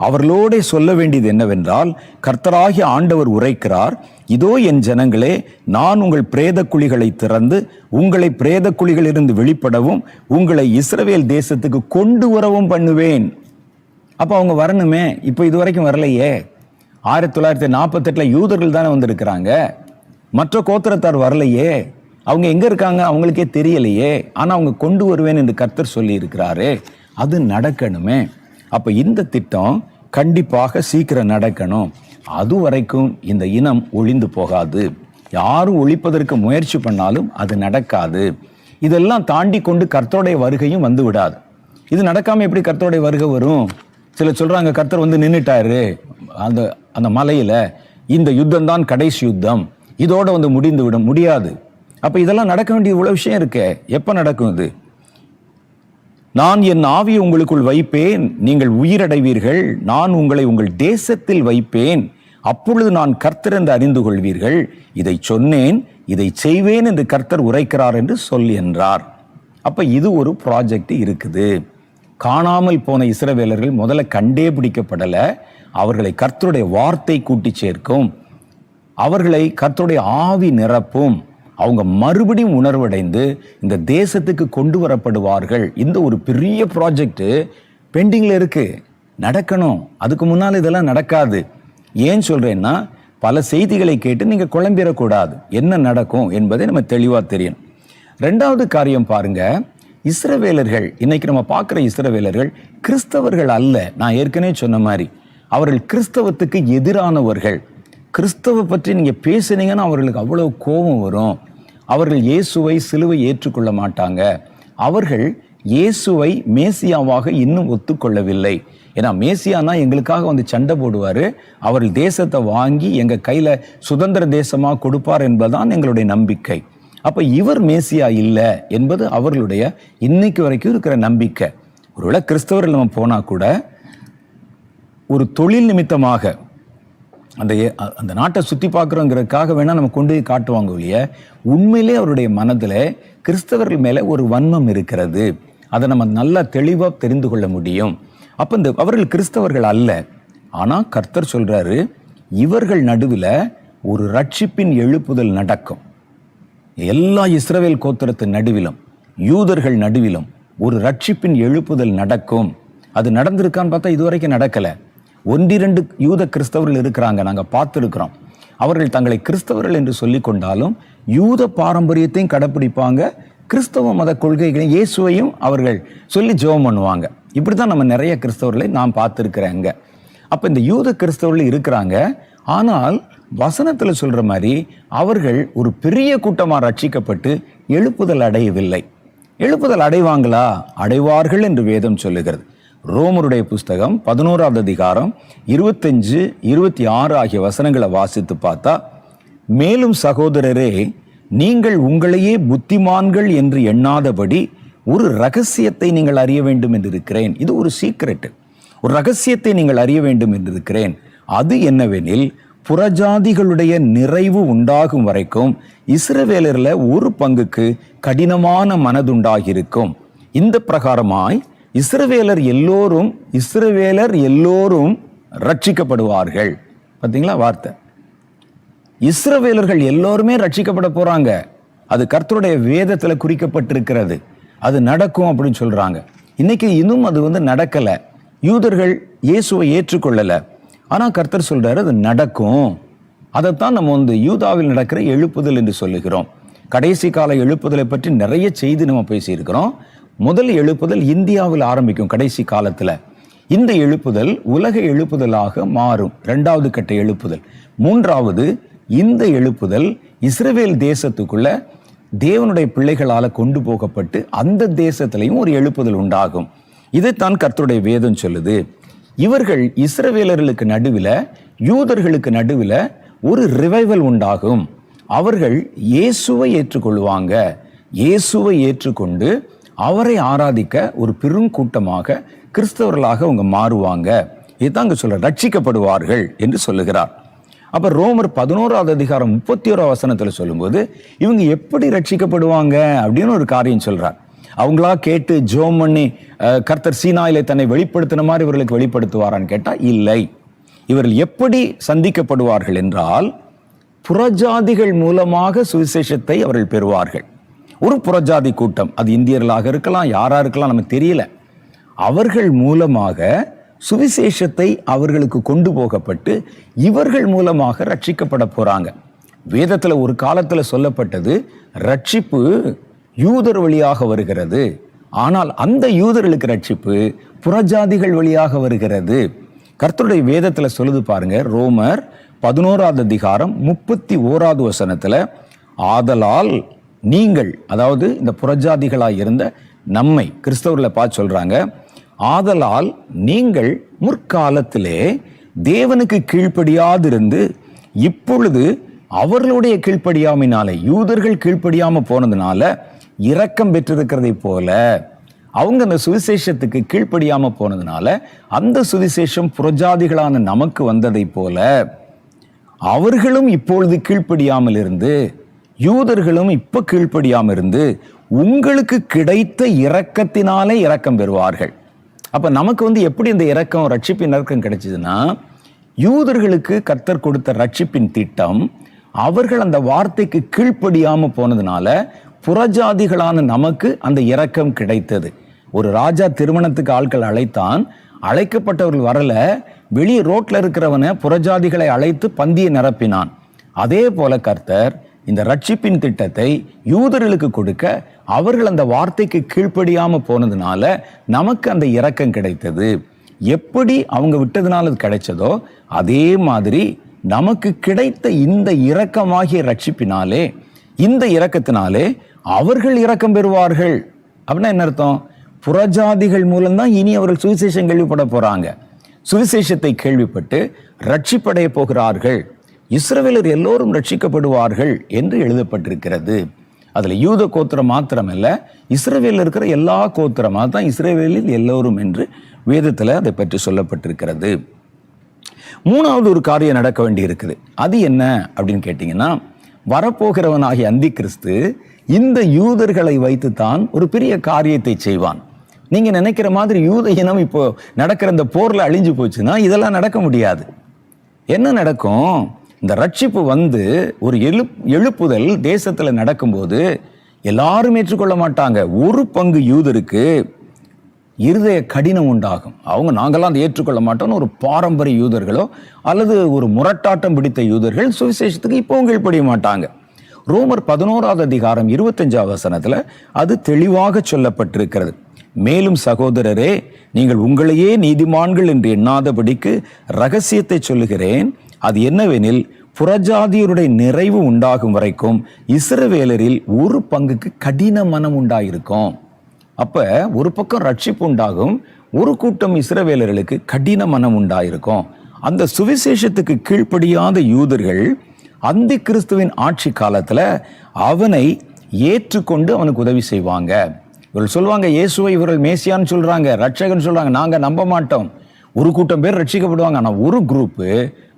அவர்களோடே சொல்ல வேண்டியது என்னவென்றால், கர்த்தராகிய ஆண்டவர் உரைக்கிறார், இதோ என் ஜனங்களே, நான் உங்கள் பிரேத குழிகளை திறந்து உங்களை பிரேத குழிகளிலிருந்து வெளிப்படவும் உங்களை இஸ்ரவேல் தேசத்துக்கு கொண்டு வரவும் பண்ணுவேன். அப்ப அவங்க வரணுமே, இப்ப இதுவரைக்கும் வரலையே. 1948 யூதர்கள் தானே வந்திருக்கிறாங்க, மற்ற கோத்திரத்தார் வரலையே. அவங்க எங்க இருக்காங்க அவங்களுக்கே தெரியலையே. ஆனா அவங்க கொண்டு வருவேன் என்று கர்த்தர் சொல்லி இருக்கிறாரே, அது நடக்கணுமே. அப்ப இந்த திட்டம் கண்டிப்பாக சீக்கிரம் நடக்கணும். அது வரைக்கும் இந்த இனம் ஒழிந்து போகாது. யாரும் ஒழிப்பதற்கு முயற்சி பண்ணாலும் அது நடக்காது. இதெல்லாம் தாண்டி கொண்டு கர்த்தருடைய வருகையும் வந்து விடாது. இது நடக்காம எப்படி கர்த்தருடைய வருகை வரும்? சிலர் சொல்றாங்க கர்த்தர் வந்து நின்னுட்டாரு அந்த அந்த மலையில, இந்த யுத்தம் தான் கடைசி யுத்தம், இதோட வந்து முடிந்து விட முடியாது. அப்ப இதெல்லாம் நடக்க வேண்டிய இவ்வளவு விஷயம் இருக்கே, எப்ப நடக்கும் இது? நான் என் ஆவியை உங்களுக்குள் வைப்பேன், நீங்கள் உயிரடைவீர்கள், நான் உங்களை உங்கள் தேசத்தில் வைப்பேன், அப்பொழுது நான் கர்த்தர் என்று அறிந்து கொள்வீர்கள், இதை சொன்னேன், இதை செய்வேன் என்று கர்த்தர் உரைக்கிறார் என்று சொல் என்றார். அப்ப இது ஒரு ப்ராஜெக்ட் இருக்குது. காணாமல் போன இஸ்ரவேலர்கள் முதல்ல கண்டே பிடிக்கப்படல, அவர்களை கர்த்தருடைய வார்த்தை கூட்டி சேர்க்கும், அவர்களை கர்த்தருடைய ஆவி நிரப்பும், அவங்க மறுபடியும் உணர்வடைந்து இந்த தேசத்துக்கு கொண்டு வரப்படுவார்கள். இந்த ஒரு பெரிய ப்ராஜெக்ட் பெண்டிங்ல இருக்கு, நடக்கணும். அதுக்கு முன்னால் இதெல்லாம் நடக்காது. ஏன் சொல்றேன்னா, பல செய்திகளை கேட்டு நீங்க குழம்பிடக்கூடாது. என்ன நடக்கும் என்பதை நம்ம தெளிவா தெரியணும். 2வது காரியம் பாருங்க, இஸ்ரவேலர்கள், இன்னைக்கு நம்ம பார்க்குற இஸ்ரவேலர்கள் கிறிஸ்தவர்கள் அல்ல. நான் ஏற்கனவே சொன்ன மாதிரி அவர்கள் கிறிஸ்தவத்துக்கு எதிரானவர்கள். கிறிஸ்தவ பற்றி நீங்க பேசுனீங்கன்னா அவர்களுக்கு அவ்வளவு கோபம் வரும். அவர்கள் இயேசுவை சிலுவை ஏற்றுக்கொள்ள மாட்டாங்க. அவர்கள் இயேசுவை மேசியாவாக இன்னும் ஒத்துக்கொள்ளவில்லை. ஏன்னா மேசியானா எங்களுக்காக வந்து சண்டை போடுவாரு, அவர்கள் தேசத்தை வாங்கி எங்க கையில சுதந்திர தேசமா கொடுப்பார் என்பதுதான் எங்களுடைய நம்பிக்கை. அப்ப இவர் மேசியா இல்லை என்பது அவர்களுடைய இன்னைக்கு வரைக்கும் இருக்கிற நம்பிக்கை. ஒருவேளை கிறிஸ்தவர்கள் நம்ம போனா கூட ஒரு தொழில் நிமித்தமாக அந்த நாட்டை சுற்றி பார்க்குறோங்கிறதுக்காக வேணா நம்ம கொண்டு போய் காட்டுவாங்க இல்லையா, உண்மையிலே அவருடைய மனதில் கிறிஸ்தவர்கள் மேலே ஒரு வன்மம் இருக்கிறது. அதை நம்ம நல்லா தெளிவாக தெரிந்து கொள்ள முடியும். அப்போ அவர்கள் கிறிஸ்தவர்கள் அல்ல. ஆனால் கர்த்தர் சொல்றாரு, இவர்கள் நடுவில் ஒரு ரட்சிப்பின் எழுப்புதல் நடக்கும். எல்லா இஸ்ரவேல் கோத்திரத்தின் நடுவிலும் யூதர்கள் நடுவிலும் ஒரு ரட்சிப்பின் எழுப்புதல் நடக்கும். அது நடந்திருக்கான்னு பார்த்தா இதுவரைக்கும் நடக்கலை. 1-2 யூத கிறிஸ்தவர்கள் இருக்கிறாங்க, நாங்கள் பார்த்துருக்கிறோம். அவர்கள் தங்களை கிறிஸ்தவர்கள் என்று சொல்லி கொண்டாலும் யூத பாரம்பரியத்தையும் கடைப்பிடிப்பாங்க, கிறிஸ்தவ மத கொள்கைகளையும் இயேசுவையும் அவர்கள் சொல்லி ஜெபம் பண்ணுவாங்க. இப்படிதான் நம்ம நிறைய கிறிஸ்தவர்களை நான் பார்த்துருக்கிறேங்க. அப்போ இந்த யூத கிறிஸ்தவர்கள் இருக்கிறாங்க. ஆனால் வசனத்தில் சொல்ற மாதிரி அவர்கள் ஒரு பெரிய கூட்டமாக ரட்சிக்கப்பட்டு எழுப்புதல் அடையவில்லை. எழுப்புதல் அடைவாங்களா? அடைவார்கள் என்று வேதம் சொல்லுகிறது. ரோமருடைய புஸ்தகம் 11வது அதிகாரம் 25, 26 ஆகிய வசனங்களை வாசித்து பார்த்தா, மேலும் சகோதரரே, நீங்கள் உங்களையே புத்திமான்கள் என்று எண்ணாதபடி ஒரு ரகசியத்தை நீங்கள் அறிய வேண்டும் என்று இருக்கிறேன். இது ஒரு சீக்ரெட். ஒரு ரகசியத்தை நீங்கள் அறிய வேண்டும் என்று இருக்கிறேன். அது என்னவெனில், புறஜாதிகளுடைய நிறைவு உண்டாகும் வரைக்கும் இஸ்ரவேலர்ல ஒரு பங்குக்கு கடினமான மனதுண்டாகியிருக்கும். இந்த பிரகாரமாய் இஸ்ரவேலர் எல்லோரும் ரட்சிக்கப்படுவார்கள். பார்த்தீங்களா வார்த்தை? இஸ்ரவேலர்கள் எல்லோருமே ரட்சிக்கப்பட போறாங்க. அது கர்த்தருடைய வேதத்துல குறிக்கப்பட்டிருக்கிறது. அது நடக்கும் அப்படின்னு சொல்றாங்க. இன்னைக்கு இன்னும் அது நடக்கல. யூதர்கள் இயேசுவை ஏற்றுக்கொள்ளல. ஆனா கர்த்தர் சொல்றாரு அது நடக்கும். அதைத்தான் நம்ம யூதாவில் நடக்கிற எழுப்புதல் என்று சொல்லுகிறோம். கடைசி கால எழுப்புதலை பற்றி நிறைய செய்தி நம்ம பேசியிருக்கிறோம். முதல் எழுப்புதல் இந்தியாவில் ஆரம்பிக்கும் கடைசி காலத்துல. இந்த எழுப்புதல் உலக எழுப்புதலாக மாறும், 2வது கட்ட எழுப்புதல். 3வது இந்த எழுப்புதல் இஸ்ரவேல் தேசத்துக்குள்ள தேவனுடைய பிள்ளைகளால கொண்டு போகப்பட்டு அந்த தேசத்திலையும் ஒரு எழுப்புதல் உண்டாகும். இதைத்தான் கர்த்தருடைய வேதம் சொல்லுது. இவர்கள் இஸ்ரவேலர்களுக்கு நடுவில், யூதர்களுக்கு நடுவில் ஒரு ரிவைவல் உண்டாகும். அவர்கள் இயேசுவை ஏற்றுக்கொள்வாங்க. இயேசுவை ஏற்றுக்கொண்டு அவரை ஆராதிக்க ஒரு பெருங்கூட்டமாக கிறிஸ்தவர்களாக அவங்க மாறுவாங்க. இதுதான் அங்க சொல்ற, ரட்சிக்கப்படுவார்கள் என்று சொல்லுகிறார். அப்ப ரோமர் 11வது அதிகாரம் 31வது வசனத்துல சொல்லும்போது இவங்க எப்படி ரட்சிக்கப்படுவாங்க அப்படின்னு ஒரு காரியம் சொல்றார். அவங்களா கேட்டு ஜோம் பண்ணி கர்த்தர் சீனாயிலே தன்னை வெளிப்படுத்தின மாதிரி இவர்களுக்கு வெளிப்படுத்துவாரான்னு கேட்டா இல்லை. இவர்கள் எப்படி சந்திக்கப்படுவார்கள் என்றால், புறஜாதிகள் மூலமாக சுவிசேஷத்தை அவர்கள் பெறுவார்கள். ஒரு புறஜாதி கூட்டம், அது இந்தியர்களாக இருக்கலாம், யாரா இருக்கலாம், நமக்கு தெரியல. அவர்கள் மூலமாக சுவிசேஷத்தை அவர்களுக்கு கொண்டு போகப்பட்டு இவர்கள் மூலமாக ரட்சிக்கப்பட போறாங்க. வேதத்துல ஒரு காலத்துல சொல்லப்பட்டது, ரட்சிப்பு யூதர் வழியாக வருகிறது. ஆனால் அந்த யூதர்களுக்கு ரட்சிப்பு புறஜாதிகள் வழியாக வருகிறது. கர்த்தருடைய வேதத்துல சொல்லுது பாருங்க, ரோமர் 11வது அதிகாரம் 31வது வசனத்துல, ஆதலால் நீங்கள், அதாவது இந்த புறஜாதிகளாய் இருந்த நம்மை கிறிஸ்தவர்களை பார்த்து சொல்றாங்க, ஆதலால் நீங்கள் முற்காலத்திலே தேவனுக்கு கீழ்ப்படியாதிருந்து இப்பொழுது அவர்களுடைய கீழ்ப்படியாமையினால, யூதர்கள் கீழ்ப்படியாம போனதுனால இரக்கம் பெற்றிருக்கிறதை போல, அவங்க அந்த சுவிசேஷத்துக்கு கீழ்ப்படியாம போனதுனால அந்த சுவிசேஷம் புறஜாதிகளான நமக்கு வந்ததை போல அவர்களும் இப்பொழுது கீழ்ப்படியாமல் இருந்து, யூதர்களும் இப்ப கீழ்ப்படியாமல் இருந்து உங்களுக்கு கிடைத்த இரக்கத்தினாலே இரக்கம் பெறுவார்கள். அப்ப நமக்கு எப்படி இந்த இரக்கம், ரட்சிப்பின் இரக்கம் கிடைச்சதுன்னா, யூதர்களுக்கு கர்த்தர் கொடுத்த ரட்சிப்பின் திட்டம், அவர்கள் அந்த வார்த்தைக்கு கீழ்ப்படியாம போனதுனால புறஜாதிகளான நமக்கு அந்த இரக்கம் கிடைத்தது. ஒரு ராஜா திருமணத்துக்கு ஆட்கள் அழைத்தான், அழைக்கப்பட்டவர்கள் வரல, வெளியே ரோட்ல இருக்கிறவனை புறஜாதிகளை அழைத்து பந்தியை நிரப்பினான். அதே போல கர்த்தர் இந்த ரட்சிப்பின் திட்டத்தை யூதர்களுக்கு கொடுக்க, அவர்கள் அந்த வார்த்தைக்கு கீழ்ப்படியாம போனதுனால நமக்கு அந்த இரக்கம் கிடைத்தது. எப்படி அவங்க விட்டதுனால அது கிடைச்சதோ அதே மாதிரி நமக்கு கிடைத்த இந்த இரக்கமாகிய ரட்சிப்பினாலே, இந்த இரக்கத்தினாலே அவர்கள் இரக்கம் பெறுவார்கள். அப்படின்னா என்ன அர்த்தம்? புறஜாதிகள் மூலம்தான் இனி அவர்கள் சுவிசேஷம் கேள்விப்பட போறாங்க. சுவிசேஷத்தை கேள்விப்பட்டு ரட்சிப்படைய போகிறார்கள். இஸ்ரவேலர் எல்லோரும் ரட்சிக்கப்படுவார்கள் என்று எழுதப்பட்டிருக்கிறது. அதுல யூத கோத்திரம் மாத்திரமல்ல, இஸ்ரவேலில் இருக்கிற எல்லா கோத்திரமா தான் இஸ்ரவேலில் எல்லோரும் என்று வேதத்துல அதை பற்றி சொல்லப்பட்டிருக்கிறது. மூணாவது ஒரு காரியம் நடக்க வேண்டி இருக்குது. அது என்ன அப்படின்னு கேட்டீங்கன்னா, வரப்போகிறவனாகிய அந்தி கிறிஸ்து இந்த யூதர்களை வைத்து தான் ஒரு பெரிய காரியத்தை செய்வான். நீங்க நினைக்கிற மாதிரி யூத இனம் இப்போ நடக்கிற இந்த போர்ல அழிஞ்சு போச்சுன்னா இதெல்லாம் நடக்க முடியாது. என்ன நடக்கும்? இந்த ரட்சிப்பு ஒரு எழுப்புதல் தேசத்துல நடக்கும்போது எல்லாரும் ஏற்றுக்கொள்ள மாட்டாங்க. ஒரு பங்கு யூதருக்கு இருதய கடினம் உண்டாகும். நாங்கெல்லாம் அதை ஏற்றுக்கொள்ள மாட்டோம்னு ஒரு பாரம்பரிய யூதர்களோ அல்லது ஒரு முரட்டாட்டம் பிடித்த யூதர்கள் சுவிசேஷத்துக்கு இப்பவும் கீழ்ப்படிய மாட்டாங்க. ரோமர் 11வது அதிகாரம் 25வது வசனத்துல அது தெளிவாக சொல்லப்பட்டிருக்கிறது. மேலும் சகோதரரே, நீங்கள் உங்களையே நீதிமான்கள் என்று எண்ணாதபடிக்கு ரகசியத்தை சொல்லுகிறேன். அது என்னவெனில், புறஜாதியருடைய நிறைவு உண்டாகும் வரைக்கும் இஸ்ரவேலரில் ஒரு பங்குக்கு கடின மனம் உண்டாயிருக்கும். அப்ப ஒரு பக்கம் ரட்சிப்பு உண்டாகும், ஒரு கூட்டம் இஸ்ரவேலர்களுக்கு கடின மனம் உண்டாயிருக்கும். அந்த சுவிசேஷத்துக்கு கீழ்ப்படியாத யூதர்கள் அந்தி கிறிஸ்துவின் ஆட்சி காலத்துல அவனை ஏற்றுக்கொண்டு அவனுக்கு உதவி செய்வாங்க. இவர்கள் சொல்லுவாங்க, இயேசுவை இவர்கள் மேசியான்னு சொல்றாங்க, ரட்சகன் சொல்றாங்க, நாங்க நம்ப மாட்டோம். ஒரு கூட்டம் பேர் ரட்சிக்கப்படுவாங்க. ஆனா ஒரு குரூப்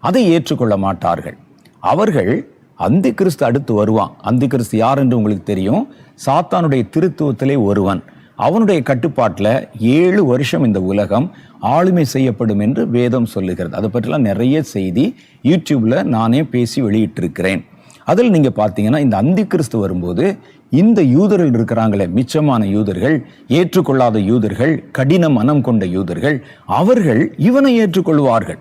அதை ஏற்றுக்கொள்ள மாட்டார்கள். அவர்கள் அந்தி கிறிஸ்து அடுத்து வருவான். அந்தி கிறிஸ்து யார் என்று உங்களுக்கு தெரியும். சாத்தானுடைய திருத்துவத்திலே ஒருவன். அவனுடைய கட்டுப்பாட்டில் 7 வருஷம் இந்த உலகம் ஆளுமை செய்யப்படும் என்று வேதம் சொல்லுகிறது. அதை பற்றிலாம் நிறைய செய்தி யூடியூப்ல நானே பேசி வெளியிட்டிருக்கிறேன். அதில் நீங்க பார்த்தீங்கன்னா, இந்த அந்தி கிறிஸ்து வரும்போது இந்த யூதர்கள் இருக்கிறாங்களே, மிச்சமான யூதர்கள், ஏற்றுக்கொள்ளாத யூதர்கள், கடின மனம் கொண்ட யூதர்கள், அவர்கள் இவனை ஏற்றுக்கொள்வார்கள்.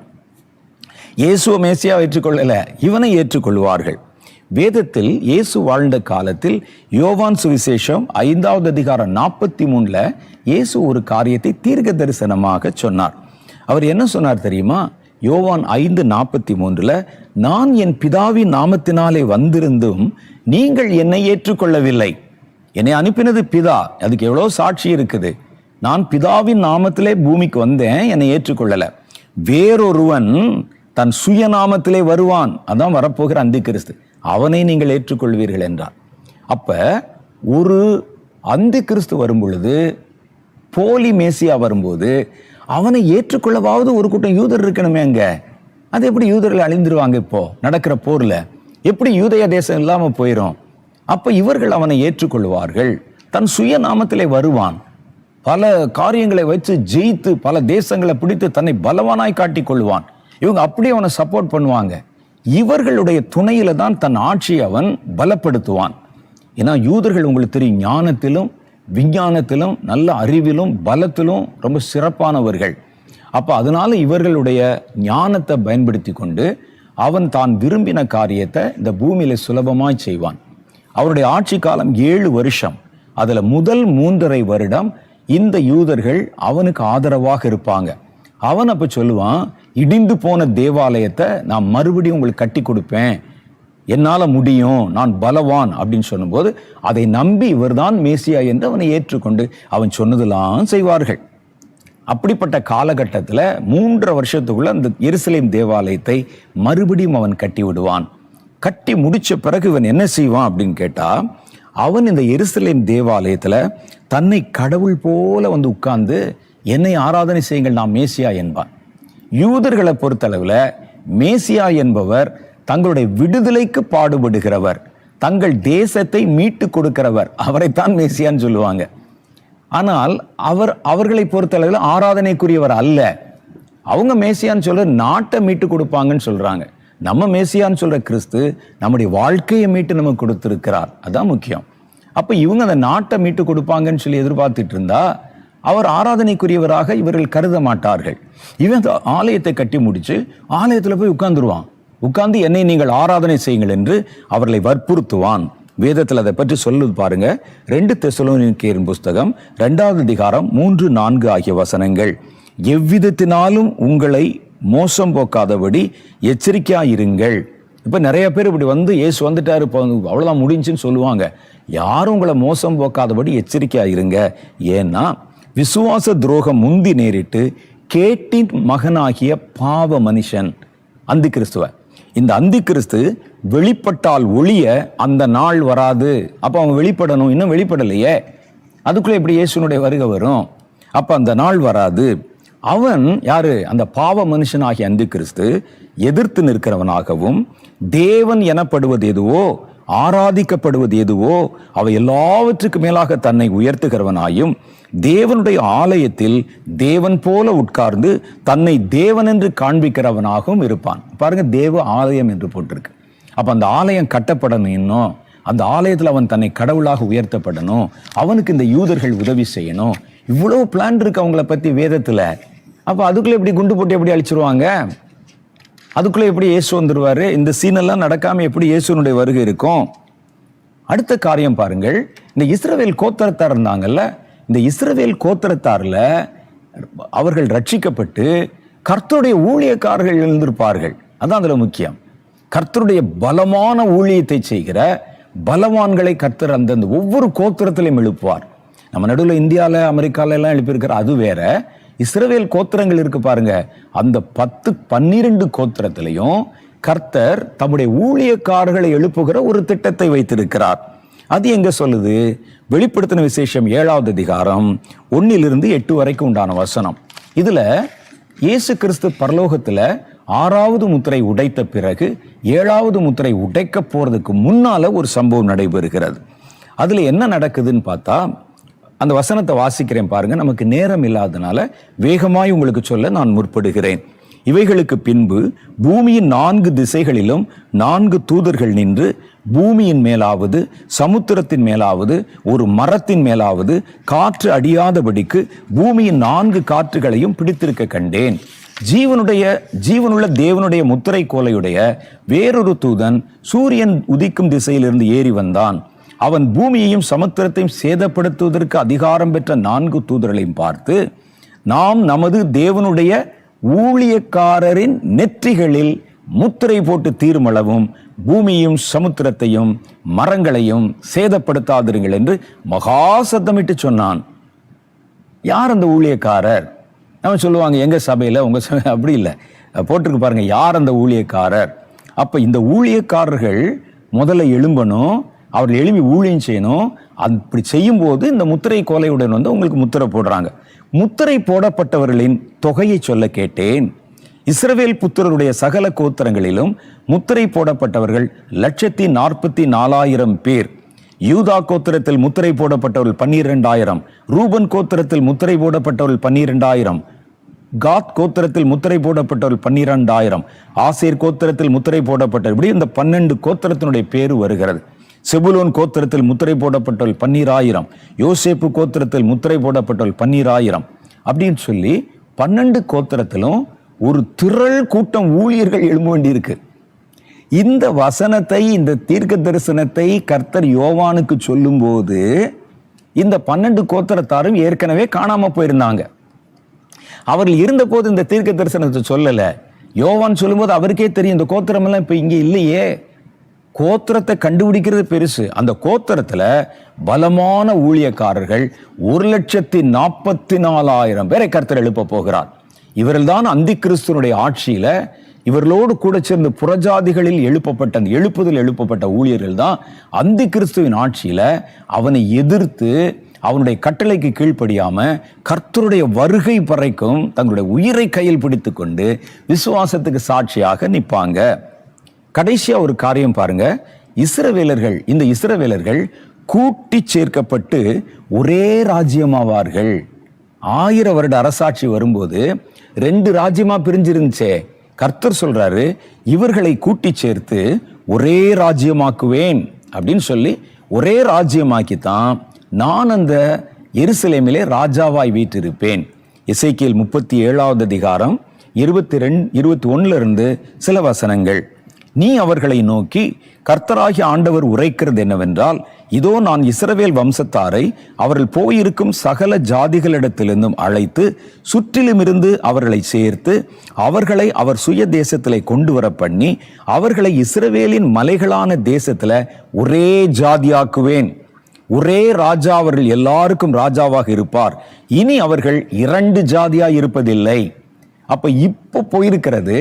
இயேசுவ மேசியா ஏற்றுக்கொள்ளல, இவனை ஏற்றுக்கொள்வார்கள். வேதத்தில் இயேசு வாழ்ந்த காலத்தில் யோவான் சுவிசேஷம் 5வது அதிகாரம் 43 இயேசு ஒரு காரியத்தை தீர்க்க தரிசனமாக சொன்னார். அவர் என்ன சொன்னார் தெரியுமா? யோவான் 5:43 நான் என் பிதாவின் நாமத்தினாலே வந்திருந்தும் நீங்கள் என்னை ஏற்றுக்கொள்ளவில்லை. என்னை அனுப்பினது பிதா, அதுக்கு எவ்வளோ சாட்சி இருக்குது. நான் பிதாவின் நாமத்திலே பூமிக்கு வந்தேன், என்னை ஏற்றுக்கொள்ளல. வேறொருவன் தன் சுயநாமத்திலே வருவான், அதான் வரப்போகிற அந்தி கிறிஸ்து, அவனை நீங்கள் ஏற்றுக்கொள்வீர்கள் என்றார். அப்ப ஒரு அந்தி கிறிஸ்து வரும் பொழுது, போலி மேசியா வரும்போது அவனை ஏற்றுக்கொள்ளவாவது ஒரு கூட்டம் யூதர் இருக்கணுமே. அங்க அது எப்படி யூதர்கள் அழிந்துருவாங்க? இப்போ நடக்கிற போர்ல எப்படி யூதய தேசம் இல்லாம போயிடும்? அப்ப இவர்கள் அவனை ஏற்றுக்கொள்வார்கள். தன் சுய நாமத்திலே வருவான், பல காரியங்களை வச்சு ஜெயித்து பல தேசங்களை பிடித்து தன்னை பலவானாய் காட்டிக் கொள்வான். இவங்க அப்படியே அவனை சப்போர்ட் பண்ணுவாங்க. இவர்களுடைய துணையில தான் தன் ஆட்சியை அவன் பலப்படுத்துவான். ஏன்னா யூதர்கள் உங்களுக்கு தெரியும், ஞானத்திலும் விஞ்ஞானத்திலும் நல்ல அறிவிலும் பலத்திலும் ரொம்ப சிறப்பானவர்கள். அப்ப அதனால இவர்களுடைய ஞானத்தை பயன்படுத்தி கொண்டு அவன் தான் விரும்பின காரியத்தை இந்த பூமியில சுலபமாய் செய்வான். அவருடைய ஆட்சி காலம் 7 வருஷம். அதுல முதல் 3.5 வருடம் இந்த யூதர்கள் அவனுக்கு ஆதரவாக இருப்பாங்க. அவன் அப்ப சொல்லுவான், இடிந்து போன தேவாலயத்தை நான் மறுபடியும் உங்களுக்கு கட்டி கொடுப்பேன், என்னால முடியும், நான் பலவான் அப்படின்னு சொன்னபோது அதை நம்பி இவர்தான் மேசியா என்று அவனை ஏற்றுக்கொண்டு அவன் சொன்னதெல்லாம் செய்வார்கள். அப்படிப்பட்ட காலகட்டத்தில் 3.5 வருஷத்துக்குள்ள அந்த எருசலேம் தேவாலயத்தை மறுபடியும் அவன் கட்டி விடுவான். கட்டி முடிச்ச பிறகு இவன் என்ன செய்வான் அப்படின்னு கேட்டா, அவன் இந்த எருசலேம் தேவாலயத்துல தன்னை கடவுள் போல வந்து உட்கார்ந்து என்னை ஆராதனை செய்யுங்கள், நான் மேசியா என்பான். யூதர்களை பொறுத்தளவுல மேசியா என்பவர் தங்களுடைய விடுதலைக்கு பாடுபடுகிறவர், தங்கள் தேசத்தை மீட்டு கொடுக்கிறவர், அவரைத்தான் மேசியான்னு சொல்லுவாங்க. ஆனால் அவர்களை பொறுத்தளவில் ஆராதனைக்குரியவர் அல்ல. அவங்க மேசியான்னு சொல்ற நாட்டை மீட்டு கொடுப்பாங்கன்னு சொல்றாங்க. நம்ம மேசியான்னு சொல்ற கிறிஸ்து நம்முடைய வாழ்க்கையை மீட்டு நமக்கு கொடுத்திருக்கிறார், அதான் முக்கியம். அப்ப இவங்க அந்த நாட்டை மீட்டு கொடுப்பாங்கன்னு சொல்லி எதிர்பார்த்துட்டு இருந்தா அவர் ஆராதனைக்குரியவராக இவர்கள் கருத மாட்டார்கள். இவன் ஆலயத்தை கட்டி முடிச்சு ஆலயத்துல போய் உட்கார்ந்துருவான். உட்கார்ந்து என்னை நீங்கள் ஆராதனை செய்யுங்கள் என்று அவர்களை வற்புறுத்துவான். வேதத்தில் அதை பற்றி சொல்லுது பாருங்க. 2 தெசலோனிக்கேயர் புஸ்தகம் 2வது அதிகாரம் 3-4 ஆகிய வசனங்கள். எவ்விதத்தினாலும் உங்களை மோசம் போக்காதபடி எச்சரிக்கையாயிருங்கள். இப்ப நிறைய பேர் இப்படி வந்து இயேசு வந்துட்டாரு, அவ்வளவுதான் முடிஞ்சுன்னு சொல்லுவாங்க. யாரும் உங்களை மோசம் போக்காதபடி எச்சரிக்கையாயிருங்க. ஏன்னா விசுவாச துரோகம் முந்தி நேரிட்டு கேட்டின் மகனாகிய பாவ மனுஷன் அந்தி கிறிஸ்துவ, இந்த அந்தி கிறிஸ்து வெளிப்பட்டால் ஒழிய அந்த நாள் வராது. அப்ப அவன் வெளிப்படணும், இன்னும் வெளிப்படலையே, அதுக்குள்ள எப்படி இயேசுனுடைய வருகை வரும்? அப்ப அந்த நாள் வராது. அவன் யாரு? அந்த பாவ மனுஷனாகிய அந்தி கிறிஸ்து எதிர்த்து நிற்கிறவனாகவும், தேவன் எனப்படுவது எதுவோ, ஆராதிக்கப்படுவது எதுவோ அவை எல்லாவற்றுக்கு மேலாக தன்னை உயர்த்துகிறவனாயும், தேவனுடைய ஆலயத்தில் தேவன் போல உட்கார்ந்து தன்னை தேவன் என்று காண்பிக்கிறவனாகவும் இருப்பான். பாருங்க, தேவ ஆலயம் என்று போட்டிருக்கு. அப்ப அந்த ஆலயம் கட்டப்படணும், இன்னும் அந்த ஆலயத்தில் அவன் தன்னை கடவுளாக உயர்த்தப்படணும், அவனுக்கு இந்த யூதர்கள் உதவி செய்யணும். இவ்வளவு பிளான் இருக்கு அவங்கள பத்தி வேதத்துல. அப்ப அதுக்குள்ள எப்படி குண்டு போட்டு எப்படி அழிச்சிருவாங்க? அதுக்குள்ள எப்படி இயேசு வந்துருவாரு? இந்த சீனெல்லாம் நடக்காம எப்படி இயேசுனுடைய வருகை இருக்கும்? அடுத்த காரியம் பாருங்கள். இந்த இஸ்ரவேல் கோத்திரத்தார் இருந்தாங்கல்ல, இந்த இஸ்ரவேல் கோத்திரத்தார்ல அவர்கள் ரட்சிக்கப்பட்டு கர்த்தருடைய ஊழியக்காரர்கள் எழுந்திருப்பார்கள். அதான் அதுல முக்கியம். கர்த்தருடைய பலமான ஊழியத்தை செய்கிற பலவான்களை கர்த்தர் அந்தந்த ஒவ்வொரு கோத்திரத்திலையும் எழுப்புவார். நம்ம நடுவில் இந்தியாவில் அமெரிக்கால எல்லாம் எழுப்பியிருக்கிற அது வேற. இஸ்ரவேல் கோத்திரங்கள் இருக்கு பாருங்க, அந்த 10-12 கோத்திரத்திலையும் கர்த்தர் தம்முடைய ஊழியக்காரர்களை எழுப்புகிற ஒரு திட்டத்தை வைத்திருக்கிறார். அது எங்க சொல்லுது? வெளிப்படுத்தின விசேஷம் 7வது அதிகாரம் 1-8 வரைக்கும் உண்டான வசனம். இதுல இயேசு கிறிஸ்து பரலோகத்துல 6வது முத்திரை உடைத்த பிறகு 7வது முத்திரை உடைக்க போறதுக்கு முன்னால ஒரு சம்பவம் நடைபெறுகிறது. அதுல என்ன நடக்குதுன்னு பார்த்தா, அந்த வசனத்தை வாசிக்கிறேன் பாருங்க. நமக்கு நேரம் இல்லாதனால வேகமாய் உங்களுக்கு சொல்ல நான் முற்படுகிறேன். இவைகளுக்கு பின்பு பூமியின் 4 திசைகளிலும் 4 தூதர்கள் நின்று, பூமியின் மேலாவது சமுத்திரத்தின் மேலாவது ஒரு மரத்தின் மேலாவது காற்று அடியாதபடிக்கு பூமியின் 4 காற்றுகளையும் பிடித்திருக்க கண்டேன். ஜீவனுள்ள தேவனுடைய முத்திரை கோலையுடைய வேறொரு தூதன் சூரியன் உதிக்கும் திசையிலிருந்து ஏறி வந்தான். அவன் பூமியையும் சமுத்திரத்தையும் சேதப்படுத்துவதற்கு அதிகாரம் பெற்ற 4 தூதர்களையும் பார்த்து, நாம் நமது தேவனுடைய ஊழியக்காரரின் நெற்றிகளில் முத்திரை போட்டு தீர்மளவும் பூமியும் சமுத்திரத்தையும் மரங்களையும் சேதப்படுத்தாதிருங்கள் என்று மகா சத்தமிட்டு சொன்னான். யார் அந்த ஊழியக்காரர்? நம்ம சொல்லுவாங்க எங்க சபையில உங்க சபை, அப்படி இல்லை, போட்டிருக்கு பாருங்க, யார் அந்த ஊழியக்காரர். அப்ப இந்த ஊழியக்காரர்கள் முதல்ல எழும்பணும், அவர்கள் எழுப்பி ஊழியம் செய்யணும். அப்படி செய்யும் போது இந்த முத்திரை கோலையுடன் வந்து உங்களுக்கு முத்திரை போடுறாங்க. முத்திரை போடப்பட்டவர்களின் தொகையை சொல்ல கேட்டேன். இஸ்ரவேல் புத்திரருடைய சகல கோத்திரங்களிலும் முத்திரை போடப்பட்டவர்கள் 1,44,000 பேர். யூதா கோத்திரத்தில் முத்திரை போடப்பட்டவர்கள் 12,000, ரூபன் கோத்திரத்தில் முத்திரை போடப்பட்டவர்கள் 12,000, காத் கோத்திரத்தில் முத்திரை போடப்பட்டவர்கள் 12,000, ஆசேர் கோத்திரத்தில் முத்திரை போடப்பட்ட, இப்படி இந்த 12 கோத்திரத்தினுடைய பேரு வருகிறது. செபுலோன் கோத்திரத்தில் முத்திரை போடப்பட்டவர்கள் 12,000, யோசேப்பு கோத்திரத்தில் முத்திரை போடப்பட்டவர்கள் 12,000, அப்படின்னு சொல்லி 12 கோத்திரத்திலும் ஒரு திரள் கூட்டம் ஊழியர்கள் எழும்ப வேண்டியிருக்கு. இந்த வசனத்தை, இந்த தீர்க்க தரிசனத்தை கர்த்தர் யோவானுக்கு சொல்லும் போது இந்த 12 கோத்திரத்தாரும் ஏற்கனவே காணாம போயிருந்தாங்க. அவர்கள் இருந்த போது இந்த தீர்க்க தரிசனத்தை சொல்லல. யோவான் சொல்லும்போது அவருக்கே தெரியும் இந்த கோத்திரம் எல்லாம் இப்ப இங்க இல்லையே. கோத்திரத்தை கண்டுபிடிக்கிறது பெருசு. அந்த கோத்திரத்துல பலமான ஊழியக்காரர்கள் 1,44,000 பேரை கர்த்தர் எழுப்ப போகிறார். இவர்கள் தான் அந்தி கிறிஸ்துவனுடைய ஆட்சியில இவர்களோடு கூட சேர்ந்து புறஜாதிகளில் எழுப்பப்பட்ட, அந்த எழுப்புதல் எழுப்பப்பட்ட ஊழியர்கள் தான் அந்தி கிறிஸ்துவின் ஆட்சியில அவனை எதிர்த்து அவனுடைய கட்டளைக்கு கீழ்ப்படியாம கர்த்தருடைய வருகை வரைக்கும் தங்களுடைய உயிரை கையில் பிடித்து கொண்டு விசுவாசத்துக்கு சாட்சியாக நிற்பாங்க. கடைசியா ஒரு காரியம் பாருங்க, இஸ்ரவேலர்கள், இந்த இஸ்ரவேலர்கள் கூட்டி சேர்க்கப்பட்டு ஒரே ராஜ்யமாவார்கள். 1000 வருட அரசாட்சி வரும்போது 2 ராஜ்யமா பிரிஞ்சிருந்துச்சே, கர்த்தர் சொல்றாரு இவர்களை கூட்டி சேர்த்து ஒரே ராஜ்யமாக்குவேன் அப்படின்னு சொல்லி ஒரே ராஜ்யமாக்கித்தான் நான் அந்த எருசலேமிலே ராஜாவாய் வீற்றிருப்பேன். எசேக்கியேல் 37வது அதிகாரம் 21 சில வசனங்கள். நீ அவர்களை நோக்கி, கர்த்தராகிய ஆண்டவர் உரைக்கிறது என்னவென்றால், இதோ நான் இஸ்ரவேல் வம்சத்தாரை அவர்கள் போயிருக்கும் சகல ஜாதிகளிடத்திலிருந்தும் அழைத்து சுற்றிலுமிருந்து அவர்களை சேர்த்து அவர்களை அவர் சுய தேசத்திலே கொண்டு வர பண்ணி அவர்களை இஸ்ரவேலின் மலைகளான தேசத்துல ஒரே ஜாதியாக்குவேன். ஒரே ராஜா அவர்கள் எல்லாருக்கும் ராஜாவாக இருப்பார். இனி அவர்கள் 2 ஜாதியா இருப்பதில்லை. அப்ப இப்ப போயிருக்கிறது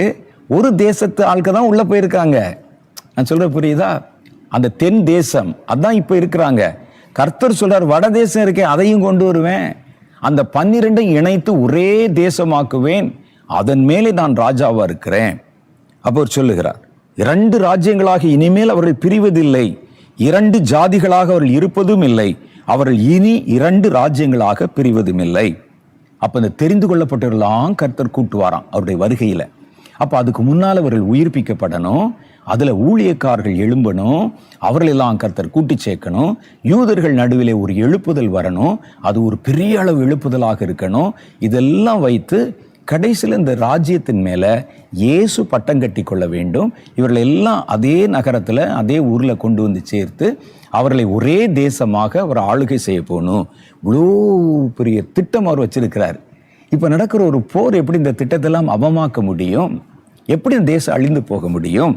ஒரு தேசத்து ஆட்கள் தான் உள்ள போயிருக்காங்க. நான் சொல்ற புரியுதா? அந்த தென் தேசம் அதான் இப்ப இருக்கிறாங்க. கர்த்தர் சொல்றார் வட தேசம் இருக்கேன், அதையும் கொண்டு வருவேன், அந்த 12 இணைத்து ஒரே தேசமாக்குவேன், அதன் மேலே நான் ராஜாவா இருக்கிறேன். அப்போ அவர் சொல்லுகிறார் 2 ராஜ்யங்களாக இனிமேல் அவர்கள் பிரிவதில்லை, 2 ஜாதிகளாக அவர்கள் இருப்பதும் இல்லை, அவர்கள் இனி 2 ராஜ்யங்களாக பிரிவதும் இல்லை. அப்ப இந்த தெரிந்து கொள்ளப்பட்டவர்களாம் கர்த்தர் கூட்டுவாராம் அவருடைய வருகையில. அப்ப அதுக்கு முன்னால் அவர்கள் உயிர்ப்பிக்கப்படணும், அதுல ஊழியக்காரர்கள் எழும்பணும், அவர்களெல்லாம் கர்த்தர் கூட்டி சேர்க்கணும், யூதர்கள் நடுவிலே ஒரு எழுப்புதல் வரணும், அது ஒரு பெரிய அளவு எழுப்புதலாக இருக்கணும். இதெல்லாம் வைத்து கடைசியில் இந்த ராஜ்யத்தின் மேல இயேசு பட்டம் கட்டி கொள்ள வேண்டும். இவர்கள் எல்லாம் அதே நகரத்துல அதே ஊர்ல கொண்டு வந்து சேர்த்து அவர்களை ஒரே தேசமாக அவர் ஆளுகை செய்ய போகணும். இவ்வளோ பெரிய திட்டம் அவர் வச்சிருக்கிறார். இப்ப நடக்கிற ஒரு போர் எப்படி இந்த திட்டத்தெல்லாம் அவமாக்க முடியும்? எப்படி இந்த தேசம் அழிந்து போக முடியும்?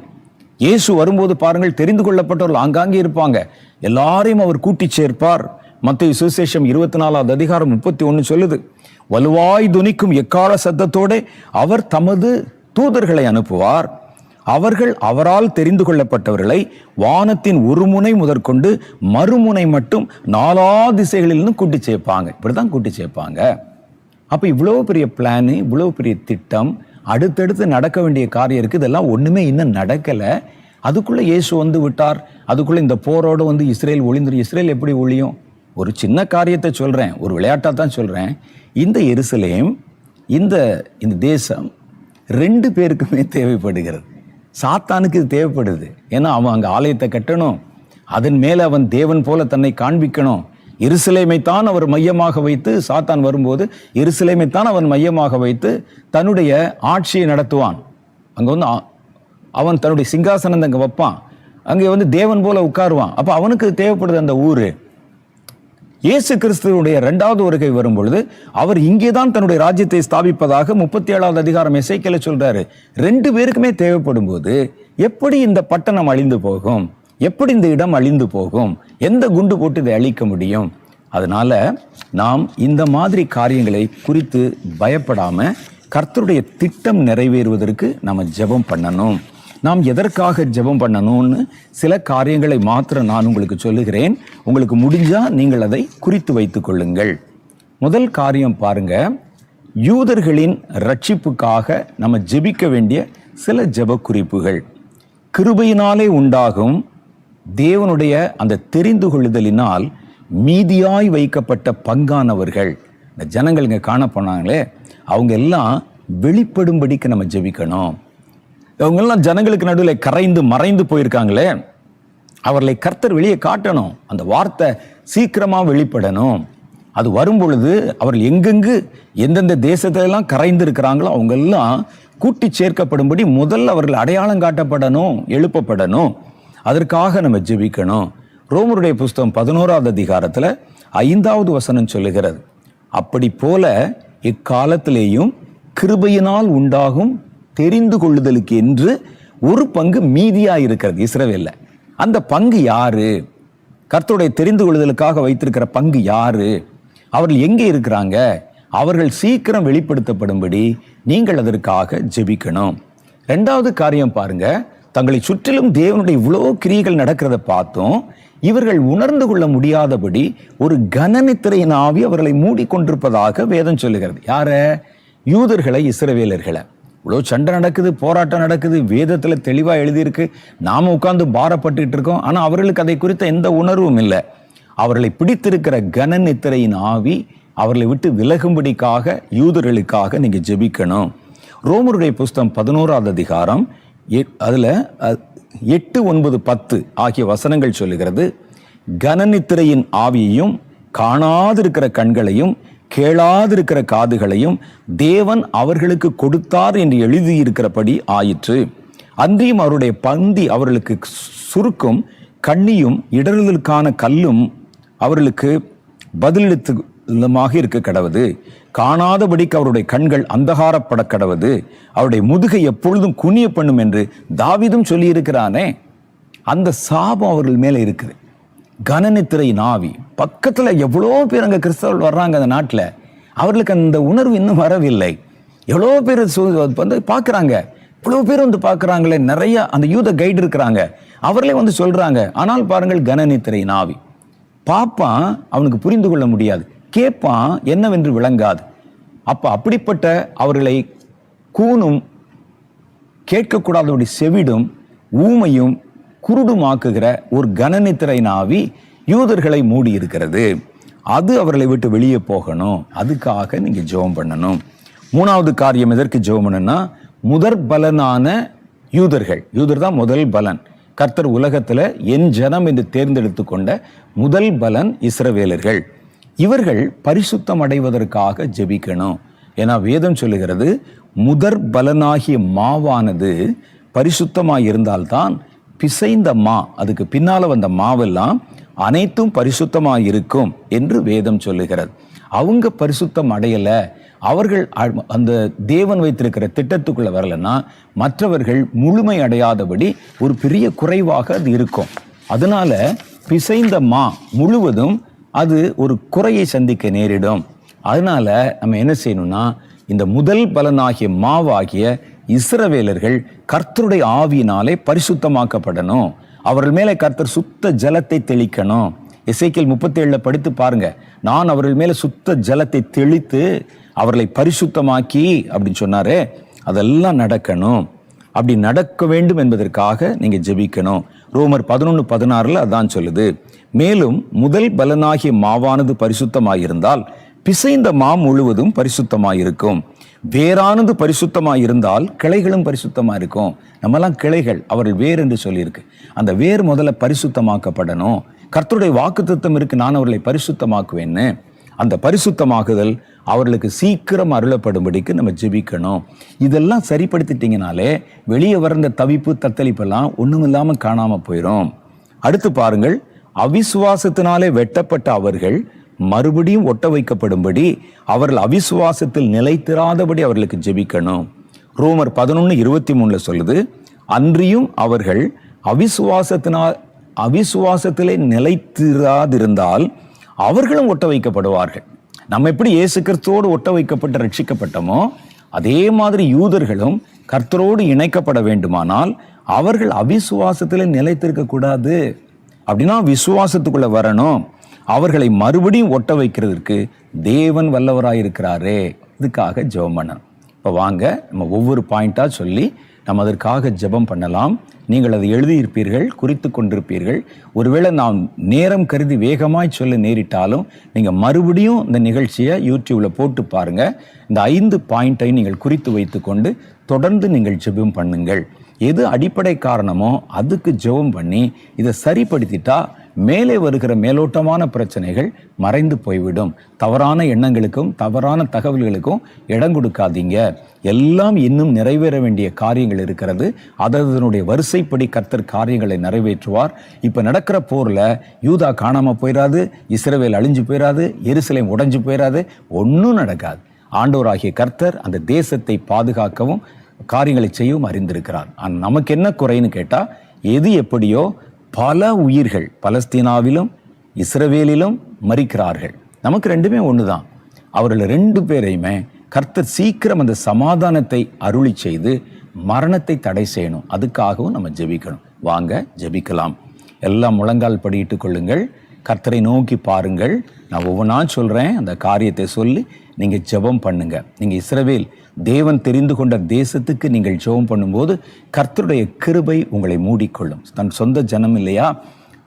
இயேசு வரும்போது பாருங்கள், தெரிந்து கொள்ளப்பட்டவர்கள் ஆங்காங்கே இருப்பாங்க, எல்லாரையும் அவர் கூட்டி சேர்ப்பார். மத்தேயு சுவிசேஷம் 24வது அதிகாரம் 31 சொல்லுது, வலுவாய் துணிக்கும் எக்கால சத்தத்தோட அவர் தமது தூதர்களை அனுப்புவார், அவர்கள் அவரால் தெரிந்து கொள்ளப்பட்டவர்களை வானத்தின் ஒரு முனை முதற்கொண்டு மறுமுனை மட்டும் 4 திசைகளிலும் கூட்டி சேர்ப்பாங்க. இப்படிதான் கூட்டி சேர்ப்பாங்க. அப்ப இவ்வளவு பெரிய பிளான், இவ்வளவு பெரிய திட்டம், அடுத்தடுத்து நடக்க வேண்டிய காரியம் இருக்கு. இதெல்லாம் ஒண்ணுமே இன்னும் நடக்கல. அதுக்குள்ள இயேசு வந்து விட்டார். அதுக்குள்ள இந்த போரோடு வந்து இஸ்ரேல் ஒளிந்துரு. இஸ்ரேல் எப்படி ஒளியும்? ஒரு சின்ன காரியத்தை சொல்றேன், ஒரு விளையாட்டா தான் சொல்றேன். இந்த எருசலேம், இந்த தேசம் 2 பேருக்குமே தேவைப்படுகிறது. சாத்தானுக்கு இது தேவைப்படுது. ஏன்னா அவன் அங்க ஆலயத்தை கட்டணும், அதன் மேல அவன் தேவன் போல தன்னை காண்பிக்கணும். எருசலேமைத்தான் அவர் மையமாக வைத்து, சாத்தான் வரும்போது எருசலேமைத்தான் அவன் மையமாக வைத்து தன்னுடைய ஆட்சியை நடத்துவான். அங்க வந்து அவன் தன்னுடைய சிங்காசனத்தை அங்க வைப்பான், அங்கே வந்து தேவன் போல உட்காருவான். அப்ப அவனுக்கு தேவைப்படுது அந்த ஊரு. இயேசு கிறிஸ்துவுடைய 2வது வருகை வரும் பொழுது அவர் இங்கேதான் தன்னுடைய ராஜ்யத்தை ஸ்தாபிப்பதாக 37வது அதிகாரம் எசேக்கியேல சொல்றாரு. 2 பேருக்குமே தேவைப்படும் போது எப்படி இந்த பட்டணம் அழிந்து போகும்? எப்படி இந்த இடம் அழிந்து போகும்? எந்த குண்டு போட்டு இதை அழிக்க முடியும்? அதனால நாம் இந்த மாதிரி காரியங்களை குறித்து பயப்படாம கர்த்தருடைய திட்டம் நிறைவேறுவதற்கு நம்ம ஜெபம் பண்ணணும். நாம் எதற்காக ஜெபம் பண்ணணும்னு சில காரியங்களை மாத்திரம் நான் உங்களுக்கு சொல்லுகிறேன். உங்களுக்கு முடிஞ்சா நீங்கள் அதை குறித்து வைத்துக் கொள்ளுங்கள். முதல் காரியம் பாருங்க, யூதர்களின் ரட்சிப்புக்காக நம்ம ஜெபிக்க வேண்டிய சில ஜெப குறிப்புகள். கிருபையினாலே உண்டாகும் தேவனுடைய அந்த தெரிந்து கொள்ளுதலினால் மீதியாய் வைக்கப்பட்ட பங்கானவர்கள், இந்த ஜனங்கள் இங்க காண போனாங்களே, அவங்க எல்லாம் வெளிப்படும்படிக்கு நம்ம ஜெபிக்கணும். அவங்கெல்லாம் ஜனங்களுக்கு நடுவில் கரைந்து மறைந்து போயிருக்காங்களே, அவர்களை கர்த்தர் வெளியே காட்டணும். அந்த வார்த்தை சீக்கிரமா வெளிப்படணும். அது வரும் பொழுது அவர்கள் எங்கெங்கு எந்தெந்த தேசத்திலெல்லாம் கரைந்து இருக்கிறாங்களோ அவங்க எல்லாம் கூட்டி சேர்க்கப்படும்படி முதல்ல அவர்கள் அடையாளம் காட்டப்படணும், எழுப்பப்படணும். அதற்காக நம்ம ஜெபிக்கணும். ரோமருடைய புஸ்தகம் 11வது அதிகாரத்துல 5வது வசனம் சொல்லுகிறது, அப்படி போல இக்காலத்திலேயும் கிருபையினால் உண்டாகும் தெரிந்து கொள்ளுதலுக்கு என்று ஒரு பங்கு மீதியா இருக்கிறது இஸ்ரவேல்ல. அந்த பங்கு யாரு? கர்த்தருடைய தெரிந்து கொள்ளுதலுக்காக வைத்திருக்கிற பங்கு யாரு? அவர்கள் எங்கே இருக்கிறாங்க? அவர்கள் சீக்கிரம் வெளிப்படுத்தப்படும்படி நீங்கள் அதற்காக ஜெபிக்கணும். 2வது காரியம் பாருங்க, தங்களை சுற்றிலும் தேவனுடைய இவ்வளோ கிரியைகள் நடக்கிறத பார்த்தோம். இவர்கள் உணர்ந்து கொள்ள முடியாதபடி ஒரு கனநித்திரையின் ஆவி அவர்களை மூடிக்கொண்டிருப்பதாக வேதம் சொல்லுகிறது. யார? யூதர்களை, இஸ்ரவேலர்களை. இவ்வளோ சண்டை நடக்குது, போராட்டம் நடக்குது, வேதத்துல தெளிவா எழுதியிருக்கு. நாம உட்கார்ந்து பாரப்பட்டு இருக்கோம். ஆனா அவர்களுக்கு அதை குறித்த எந்த உணர்வும் இல்லை. அவர்களை பிடித்திருக்கிற கனநித்திரையின் ஆவி அவர்களை விட்டு விலகும்படிக்காக யூதர்களுக்காக நீங்க ஜெபிக்கணும். ரோமருடைய புஸ்தகம் 11வது அதிகாரம் அதுல 8, 9, 10 ஆகிய வசனங்கள் சொல்லுகிறது, கனநித்திரையின் ஆவியையும் காணாதிருக்கிற கண்களையும் கேளாதிருக்கிற காதுகளையும் தேவன் அவர்களுக்கு கொடுத்தார் என்று எழுதியிருக்கிறபடி ஆயிற்று. அன்றியும் அவருடைய பந்தி அவர்களுக்கு சுருக்கும் கண்ணியும் இடறுதலுக்கான கல்லும் அவர்களுக்கு பதிலெடுத்துமாக இருக்க கடவுது. காணாதபடிக்கு அவருடைய கண்கள் அந்தகாரப்பட கடவுது. அவருடைய முதுகை எப்பொழுதும் குனிய பண்ணும் என்று தாவீதும் சொல்லியிருக்கிறானே. அந்த சாபம் அவர்கள் மேல இருக்குது. கனநித்திரையின் ஆவி. பக்கத்துல எவ்வளோ பேர் அங்க கிறிஸ்தவர்கள் வர்றாங்க அந்த நாட்டில், அவர்களுக்கு அந்த உணர்வு இன்னும் வரவில்லை. எவ்வளோ பேர் வந்து பார்க்குறாங்க, இவ்வளோ பேர் வந்து பார்க்குறாங்களே, நிறைய அந்த யூத கைடு இருக்கிறாங்க, அவர்களே வந்து சொல்றாங்க. ஆனால் பாருங்கள், கனநித்திரையின் ஆவி. பாப்பான், அவனுக்கு புரிந்து கொள்ள முடியாது. கேட்பான், என்னவென்று விளங்காது. அப்ப அப்படிப்பட்ட அவர்களை கூனும் கேட்கக்கூடாதபடி செவிடும் ஊமையும் குருடுமாக்குகிற ஒரு கனநித்திரையின் ஆவி யூதர்களை மூடி இருக்கிறது. அது அவர்களை விட்டு வெளியே போகணும். அதுக்காக நீங்க ஜெபம் பண்ணணும். 3வது காரியம் எதற்கு ஜெபம் பண்ணணும்னா, முதற் பலனான யூதர் தான் முதல் பலன். கர்த்தர் உலகத்துல என் ஜனம் என்று தேர்ந்தெடுத்து கொண்ட முதல் பலன் இஸ்ரவேலர்கள். இவர்கள் பரிசுத்தம் அடைவதற்காக ஜெபிக்கணும். ஏன்னா வேதம் சொல்லுகிறது, முதற் பலனாகிய மாவானது பரிசுத்தமாய் இருந்தால்தான் பிசைந்த மா, அதுக்கு பின்னால வந்த மாவெல்லாம் அனைத்தும் பரிசுத்தமாய் இருக்கும் என்று வேதம் சொல்லுகிறது. அவங்க பரிசுத்தம் அடையல, அவர்கள் அந்த தேவன் வைத்திருக்கிற திட்டத்துக்குள்ள வரலன்னா மற்றவர்கள் முழுமை அடையாதபடி ஒரு பெரிய குறைவாக அது இருக்கும். அதனால பிசைந்த மா முழுவதும் அது ஒரு குறையை சந்திக்க நேரிடும். அதனால நம்ம என்ன செய்யணும்னா, இந்த முதல் பலனாகிய மாவாகிய இஸ்ரவேலர்கள் கர்த்தருடைய ஆவியினாலே பரிசுத்தமாக்கப்படணும். அவர்கள் மேலே கர்த்தர் சுத்த ஜலத்தை தெளிக்கணும். எசேக்கியேல் 37 படித்து பாருங்க. நான் அவர்கள் மேலே சுத்த ஜலத்தை தெளித்து அவர்களை பரிசுத்தமாக்கி அப்படின்னு சொன்னாரே, அதெல்லாம் நடக்கணும். அப்படி நடக்க வேண்டும் என்பதற்காக நீங்க ஜெபிக்கணும். ரோமர் 11:16 அதான் சொல்லுது. மேலும் முதல் பலனாகிய மாவானது பரிசுத்தமாயிருந்தால் பிசைந்த மா முழுவதும் பரிசுத்தமாயிருக்கும். வேறானது பரிசுத்தமாயிருந்தால் கிளைகளும் பரிசுத்தமா இருக்கும். நம்மெல்லாம் கிளைகள், அவர்கள் வேர் என்று சொல்லியிருக்கு. அந்த வேர் முதல்ல பரிசுத்தமாக்கப்படணும். கர்த்தருடைய வாக்குத்தத்தம் இருக்கு, நான் அவர்களை பரிசுத்தமாக்குவேன்னு. அந்த பரிசுத்தமாகுதல் அவர்களுக்கு சீக்கிரம் அருளப்படும்படிக்கு நம்ம ஜெபிக்கணும். இதெல்லாம் சரிப்படுத்திட்டீங்கனாலே வெளியே வர தவிப்பு தத்தளிப்பெல்லாம் ஒண்ணும் இல்லாம காணாம போயிடும். அடுத்து பாருங்கள், அவிசுவாசத்தினாலே வெட்டப்பட்ட அவர்கள் மறுபடியும் ஒட்ட வைக்கப்படும்படி அவர்கள் அவிசுவாசத்தில் நிலைத்திராதபடி அவர்களுக்கு ஜெபிக்கணும். ரோமர் 11:23 சொல்லுது, அன்றியும் அவர்கள் அவிசுவாசத்திலே நிலைத்திராதிருந்தால் அவர்களும் ஒட்ட வைக்கப்படுவார்கள். நம்ம எப்படி இயேசு கிறிஸ்துவோடு ஒட்ட வைக்கப்பட்டு ரட்சிக்கப்பட்டோமோ அதே மாதிரி யூதர்களும் கர்த்தரோடு இணைக்கப்பட வேண்டுமானால் அவர்கள் அவிசுவாசத்திலே நிலைத்திருக்க கூடாது. அப்படின்னா விசுவாசத்துக்குள்ள வரணும். அவர்களை மறுபடியும் ஒட்ட வைக்கிறதுக்கு தேவன் வல்லவராயிருக்கிறாரே. இதுக்காக ஜெபம் பண்ணணும். இப்போ வாங்க நம்ம ஒவ்வொரு பாயிண்டா சொல்லி நம்ம அதற்காக ஜெபம் பண்ணலாம். நீங்கள் அதை எழுதியிருப்பீர்கள், குறித்து கொண்டிருப்பீர்கள். ஒருவேளை நாம் நேரம் கருதி வேகமாய் சொல்ல நேரிட்டாலும் நீங்கள் மறுபடியும் இந்த நிகழ்ச்சியை யூடியூப்ல போட்டு பாருங்க. இந்த 5 பாயிண்டை நீங்கள் குறித்து வைத்துக்கொண்டு தொடர்ந்து நீங்கள் ஜெபம் பண்ணுங்கள். எது அடிப்படை காரணமோ அதுக்கு ஜெபம் பண்ணி இதை சரிப்படுத்திட்டா மேலே வருகிற மேலோட்டமான பிரச்சனைகள் மறைந்து போய்விடும். தவறான எண்ணங்களுக்கும் தவறான தகவல்களுக்கும் இடம் கொடுக்காதீங்க. எல்லாம் இன்னும் நிறைவேற வேண்டிய காரியங்கள் இருக்கிறது. அதனுடைய வரிசைப்படி கர்த்தர் காரியங்களை நிறைவேற்றுவார். இப்ப நடக்கிற போர்ல யூதா காணாம போயிடாது, இஸ்ரவேல் அழிஞ்சு போயிடாது, எருசலேம் உடைஞ்சு போயிடாது, ஒன்றும் நடக்காது. ஆண்டவராகிய கர்த்தர் அந்த தேசத்தை பாதுகாக்கவும் காரியங்களை செய்யவும் அறிந்திருக்கிறார். ஆனால் நமக்கு என்ன குறைன்னு கேட்டா, எது எப்படியோ பல உயிர்கள் பலஸ்தீனாவிலும் இஸ்ரவேலிலும் மரிக்கிறார்கள். நமக்கு ரெண்டுமே ஒண்ணுதான். அவர்கள் 2 பேரையுமே கர்த்தர் சீக்கிரம் அந்த சமாதானத்தை அருளி செய்து மரணத்தை தடை செய்யணும். அதுக்காகவும் நம்ம ஜெபிக்கணும். வாங்க ஜெபிக்கலாம். எல்லாம் முழங்கால் படியிட்டுக் கொள்ளுங்கள். கர்த்தரை நோக்கி பாருங்கள். நான் ஒவ்வொன்றா சொல்றேன், அந்த காரியத்தை சொல்லி நீங்க ஜெபம் பண்ணுங்க. நீங்க இஸ்ரவேல் தேவன் தெரிந்து கொண்ட தேசத்துக்கு நீங்கள் ஜெபம் பண்ணும்போது கர்த்தருடைய கிருபை உங்களை மூடிக்கொள்ளும். தன் சொந்த ஜனம் இல்லையா,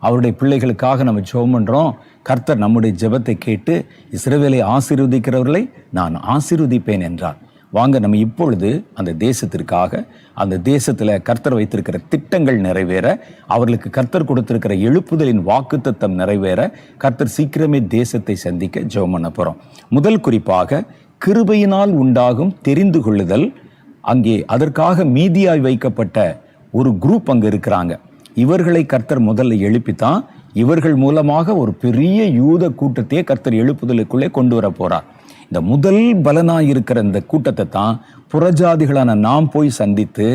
அவருடைய பிள்ளைகளுக்காக நம்ம ஜெபம் பண்றோம். கர்த்தர் நம்முடைய ஜெபத்தை கேட்டு இஸ்ரவேலை ஆசீர்வதிக்கிறவர்களை நான் ஆசீர்வதிப்பேன் என்றார். வாங்க நம்ம இப்பொழுது அந்த தேசத்திற்காக, அந்த தேசத்துல கர்த்தர் வைத்திருக்கிற திட்டங்கள் நிறைவேற, அவர்களுக்கு கர்த்தர் கொடுத்திருக்கிற எழுப்புதலின் வாக்குத்தத்தம் நிறைவேற, கர்த்தர் சீக்கிரமே தேசத்தை சந்திக்க ஜெபம் பண்ண போறோம். முதல் குறிப்பாக கிருபையினால் உண்டாகும் தெரிந்து கொள்ளுதல். அங்கே அதற்காக மீதியாய் வைக்கப்பட்ட ஒரு குரூப் அங்க இருக்கிறாங்க. இவர்களை கர்த்தர் முதல்ல எழுப்பித்தான் இவர்கள் மூலமாக ஒரு பெரிய யூத கூட்டத்தையே கர்த்தர் எழுப்புதலுக்குள்ளே கொண்டு வர போறார். இந்த முதல் பலனாயிருக்கிற இந்த கூட்டத்தை தான் புறஜாதிகளான நாம் போய் சந்தித்து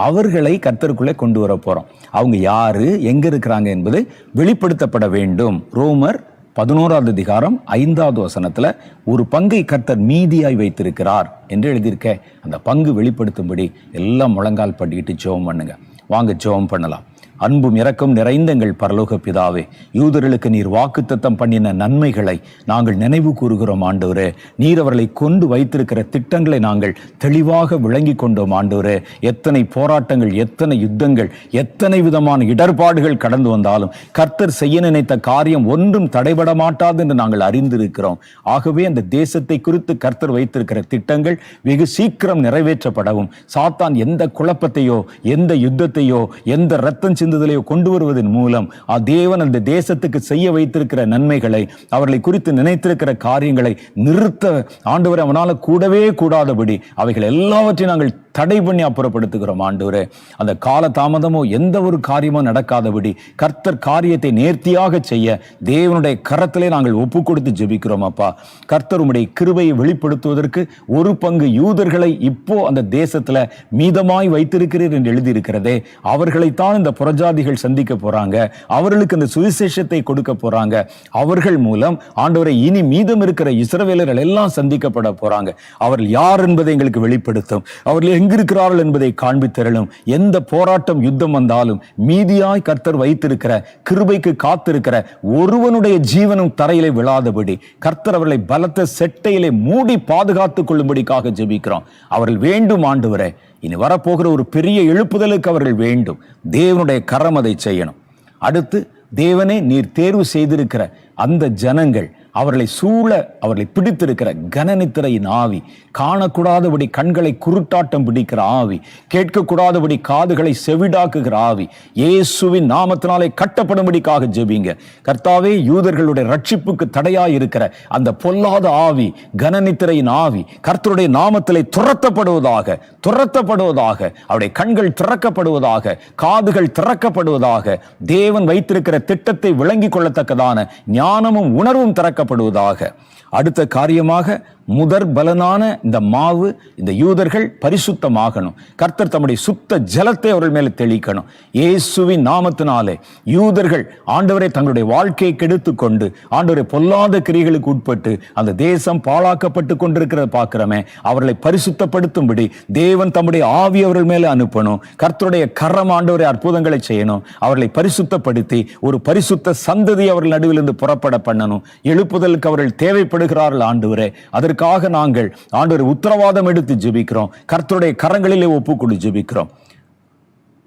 அவர்களை கர்த்தருக்குள்ளே கொண்டு வர போறோம். அவங்க யாரு, எங்க இருக்கிறாங்க என்பது வெளிப்படுத்தப்பட வேண்டும். ரோமர் 11வது அதிகாரம் 5வது வசனத்துல ஒரு பங்கை கர்த்தர் மீதியாய் வைத்திருக்கிறார் என்று எழுதியிருக்க. அந்த பங்கு வெளிப்படுத்தும்படி எல்லாம் முழங்கால் படிட்டு ஜெபம் பண்ணுங்க. வாங்க ஜெபம் பண்ணலாம். அன்பும் இரக்கம் நிறைந்த எங்கள் பரலோக பிதாவே, யூதர்களுக்கு நீர் வாக்குத்தத்தம் பண்ணின நன்மைகளை நாங்கள் நினைவு கூறுகிறோம் ஆண்டவரே. நீர் அவர்களை கொண்டு வைத்திருக்கிற திட்டங்களை நாங்கள் தெளிவாக விளங்கி கொண்டோம் ஆண்டவரே. எத்தனை போராட்டங்கள், எத்தனை யுத்தங்கள், எத்தனை விதமான இடர்பாடுகள் கடந்து வந்தாலும் கர்த்தர் செய்ய நினைத்த காரியம் ஒன்றும் தடைபட மாட்டாது என்று நாங்கள் அறிந்திருக்கிறோம். ஆகவே அந்த தேசத்தை குறித்து கர்த்தர் வைத்திருக்கிற திட்டங்கள் வெகு சீக்கிரம் நிறைவேற்றப்படவும், சாத்தான் எந்த குழப்பத்தையோ எந்த யுத்தத்தையோ எந்த இரத்தம் சிந்துதலையோ கொண்டு வருவதன் மூலம் தேவன் அந்த தேசத்துக்கு செய்ய வைத்திருக்கிற நன்மைகளை, அவர்களை குறித்து நினைத்திருக்கிற காரியங்களை நிறுத்த ஆண்டவரே அவனால கூடவே கூடாதபடி அவைகள் எல்லாவற்றையும் நாங்கள் தடை பண்ணி அப்புறப்படுத்துகிறோம் ஆண்டவரே. அந்த கால தாமதமோ எந்த ஒரு காரியமோ நடக்காதபடி கர்த்தர் காரியத்தை நேர்த்தியாக செய்ய தேவனுடைய கரத்திலே நாங்கள் ஒப்பு கொடுத்து ஜெபிக்கிறோம் அப்பா. கர்த்தர் உம்முடைய கிருபையை வெளிப்படுத்துவதற்கு ஒரு பங்கு யூதர்களை இப்போ அந்த தேசத்துல மீதமாய் வைத்திருக்கிறீர் என்று எழுதியிருக்கிறதே, அவர்களைத்தான் இந்த புறஜாதிகள் சந்திக்க போறாங்க. அவர்களுக்கு இந்த சுவிசேஷத்தை கொடுக்க போறாங்க. அவர்கள் மூலம் ஆண்டவரை இனி மீதம் இருக்கிற இஸ்ரவேலர்கள் எல்லாம் சந்திக்கப்பட போறாங்க. அவர்கள் யார் என்பதை எங்களுக்கு வெளிப்படுத்தும். அவர்கள் எங்கிருக்கிறார்கள் என்பதை காண்பித்தரலும். எந்த போராட்டம் யுத்தம் வந்தாலும் மீதியாய் கர்த்தர் வைத்திருக்கிற கிருபைக்கு காத்திருக்கிற ஒருவனுடைய ஜீவனும் தரையிலே விழாதபடி கர்த்தர் அவர்களை பலத்த செட்டையிலே மூடி பாதுகாத்துக் கொள்ளும்படிக்காக ஜெபிக்கிறோம். அவர்கள் வேண்டும் ஆண்டவரே, இனி வரப்போகிற ஒரு பெரிய எழுப்புதலுக்கு அவர்கள் வேண்டும். தேவனுடைய கரம் அதை செய்யணும். அடுத்து, தேவனே நீர் தேர்வு செய்திருக்கிற அந்த ஜனங்கள், அவர்களை சூழ அவர்களை பிடித்திருக்கிற கனநித்திரையின் ஆவி, காணக்கூடாதபடி கண்களை குருட்டாட்டம் பிடிக்கிற ஆவி, கேட்கக்கூடாதபடி காதுகளை செவிடாக்குகிற ஆவி இயேசுவின் நாமத்தினாலே கட்டப்படும்படிக்காக ஜெபிங்க. கர்த்தாவே, யூதர்களுடைய ரட்சிப்புக்கு தடையாய் இருக்கிற அந்த பொல்லாத ஆவி, கனநித்திரையின் ஆவி கர்த்தருடைய நாமத்திலே துரத்தப்படுவதாக, அவருடைய கண்கள் திறக்கப்படுவதாக, காதுகள் திறக்கப்படுவதாக, தேவன் வைத்திருக்கிற திட்டத்தை விளங்கிக் கொள்ளத்தக்கதான ஞானமும் உணர்வும் திறக்க பண்ணப்படுவதாக. அடுத்த காரியமாக முதற் பலனான இந்த மாவு, இந்த யூதர்கள் பரிசுத்தமாகணும். கர்த்தர் தம்முடைய சுத்த ஜலத்தை அவர்கள் மேலே தெளிக்கணும். இயேசுவின் நாமத்தினாலே யூதர்கள் ஆண்டவரை தங்களுடைய வாழ்க்கையை கெடுத்து கொண்டு ஆண்டவரை பொல்லாத கிரியைகளுக்கு உட்பட்டு அந்த தேசம் பாழாக்கப்பட்டு கொண்டிருக்கிறத பார்க்கிறோமே, அவர்களை பரிசுத்தப்படுத்தும்படி தேவன் தம்முடைய ஆவி அவர்கள் மேலே அனுப்பணும். கர்த்தருடைய கரம் ஆண்டவரை அற்புதங்களை செய்யணும். அவர்களை பரிசுத்தப்படுத்தி ஒரு பரிசுத்த சந்ததி அவர்கள் நடுவிலிருந்து புறப்பட பண்ணணும். எழுப்புதலுக்கு அவர்கள் தேவைப்படுகிறார்கள் ஆண்டவரே. அதற்காக நாங்கள் ஆண்டவரை உத்தரவாதம் எடுத்து ஜெபிக்கிறோம். கர்த்தருடைய கரங்களிலே ஒப்புக்கொண்டு ஜெபிக்கிறோம்.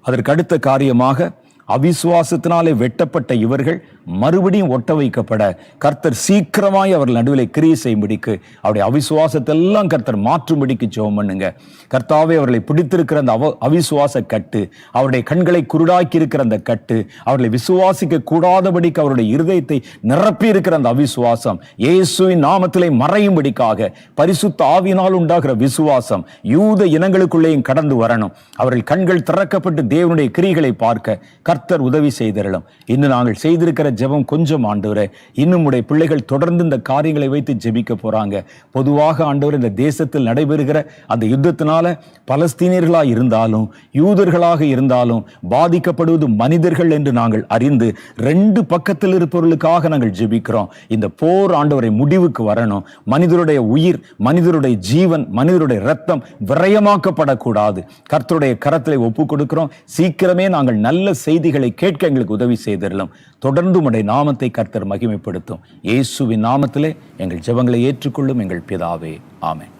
அதற்கு அடுத்த காரியமாக அவிசுவாசத்தினாலே வெட்டப்பட்ட இவர்கள் மறுபடியும் ஒட்ட வைக்கப்பட கர்த்தர் சீக்கிரமாய் அவர்கள் நடுவிலே கிரியை செய்யும்படிக்கு அவருடைய அவிசுவாசத்தெல்லாம் கர்த்தர் மாற்றும்படிக்கு ஜெபம் பண்ணுங்க. கர்த்தாவே, அவர்களை பிடித்திருக்கிற அந்த அவிசுவாச கட்டு, அவருடைய கண்களை குருடாக்கி இருக்கிற அந்த கட்டு, அவர்களை விசுவாசிக்க கூடாதபடிக்கு அவருடைய இருதயத்தை நிரப்பி இருக்கிற அந்த அவிசுவாசம் இயேசுவின் நாமத்திலே மறையும்படிக்காக பரிசுத்த ஆவியினால் உண்டாகிற விசுவாசம் யூத இனங்களுக்குள்ளேயும் கடந்து வரணும். அவர்கள் கண்கள் திறக்கப்பட்டு தேவனுடைய கிரியைகளை பார்க்க கர்த்தர் உதவி செய்திரலும். இன்னும் நாங்கள் செய்திருக்கிற ஜெபம் கொஞ்சம் ஆண்டவரே, இன்னும் உடைய பிள்ளைகள் தொடர்ந்து இந்த காரியங்களை வைத்து ஜெபிக்க போறாங்க. பொதுவாக ஆண்டவர் இந்த தேசத்தில் நடைபெறுகிற அந்த யுத்தத்தினால பலஸ்தீனியர்களாக இருந்தாலும் யூதர்களாக இருந்தாலும் பாதிக்கப்படுவது மனிதர்கள் என்று நாங்கள் அறிந்து ரெண்டு பக்கத்தில் இருப்பவர்களுக்காக நாங்கள் ஜெபிக்கிறோம். இந்த போர் ஆண்டவரை முடிவுக்கு வரணும். மனிதருடைய உயிர், மனிதருடைய ஜீவன், மனிதருடைய ரத்தம் விரயமாக்கப்படக்கூடாது. கர்த்தருடைய கரத்திலே ஒப்பு கொடுக்கிறோம். சீக்கிரமே நாங்கள் நல்ல செய்திகளை கேட்க எங்களுக்கு உதவி செய்திடலாம். தொடர்ந்து உம்முடைய நாமத்தை கர்த்தர் மகிமைப்படுத்தும். இயேசுவின் நாமத்திலே எங்கள் ஜெபங்களை ஏற்றுக்கொள்ளும் எங்கள் பிதாவே, ஆமென்.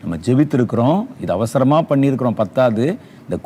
நம்ம ஜெபித்திருக்கிறோம். இது அவசரமா பண்ணியிருக்கிறோம், பத்தாது. இந்த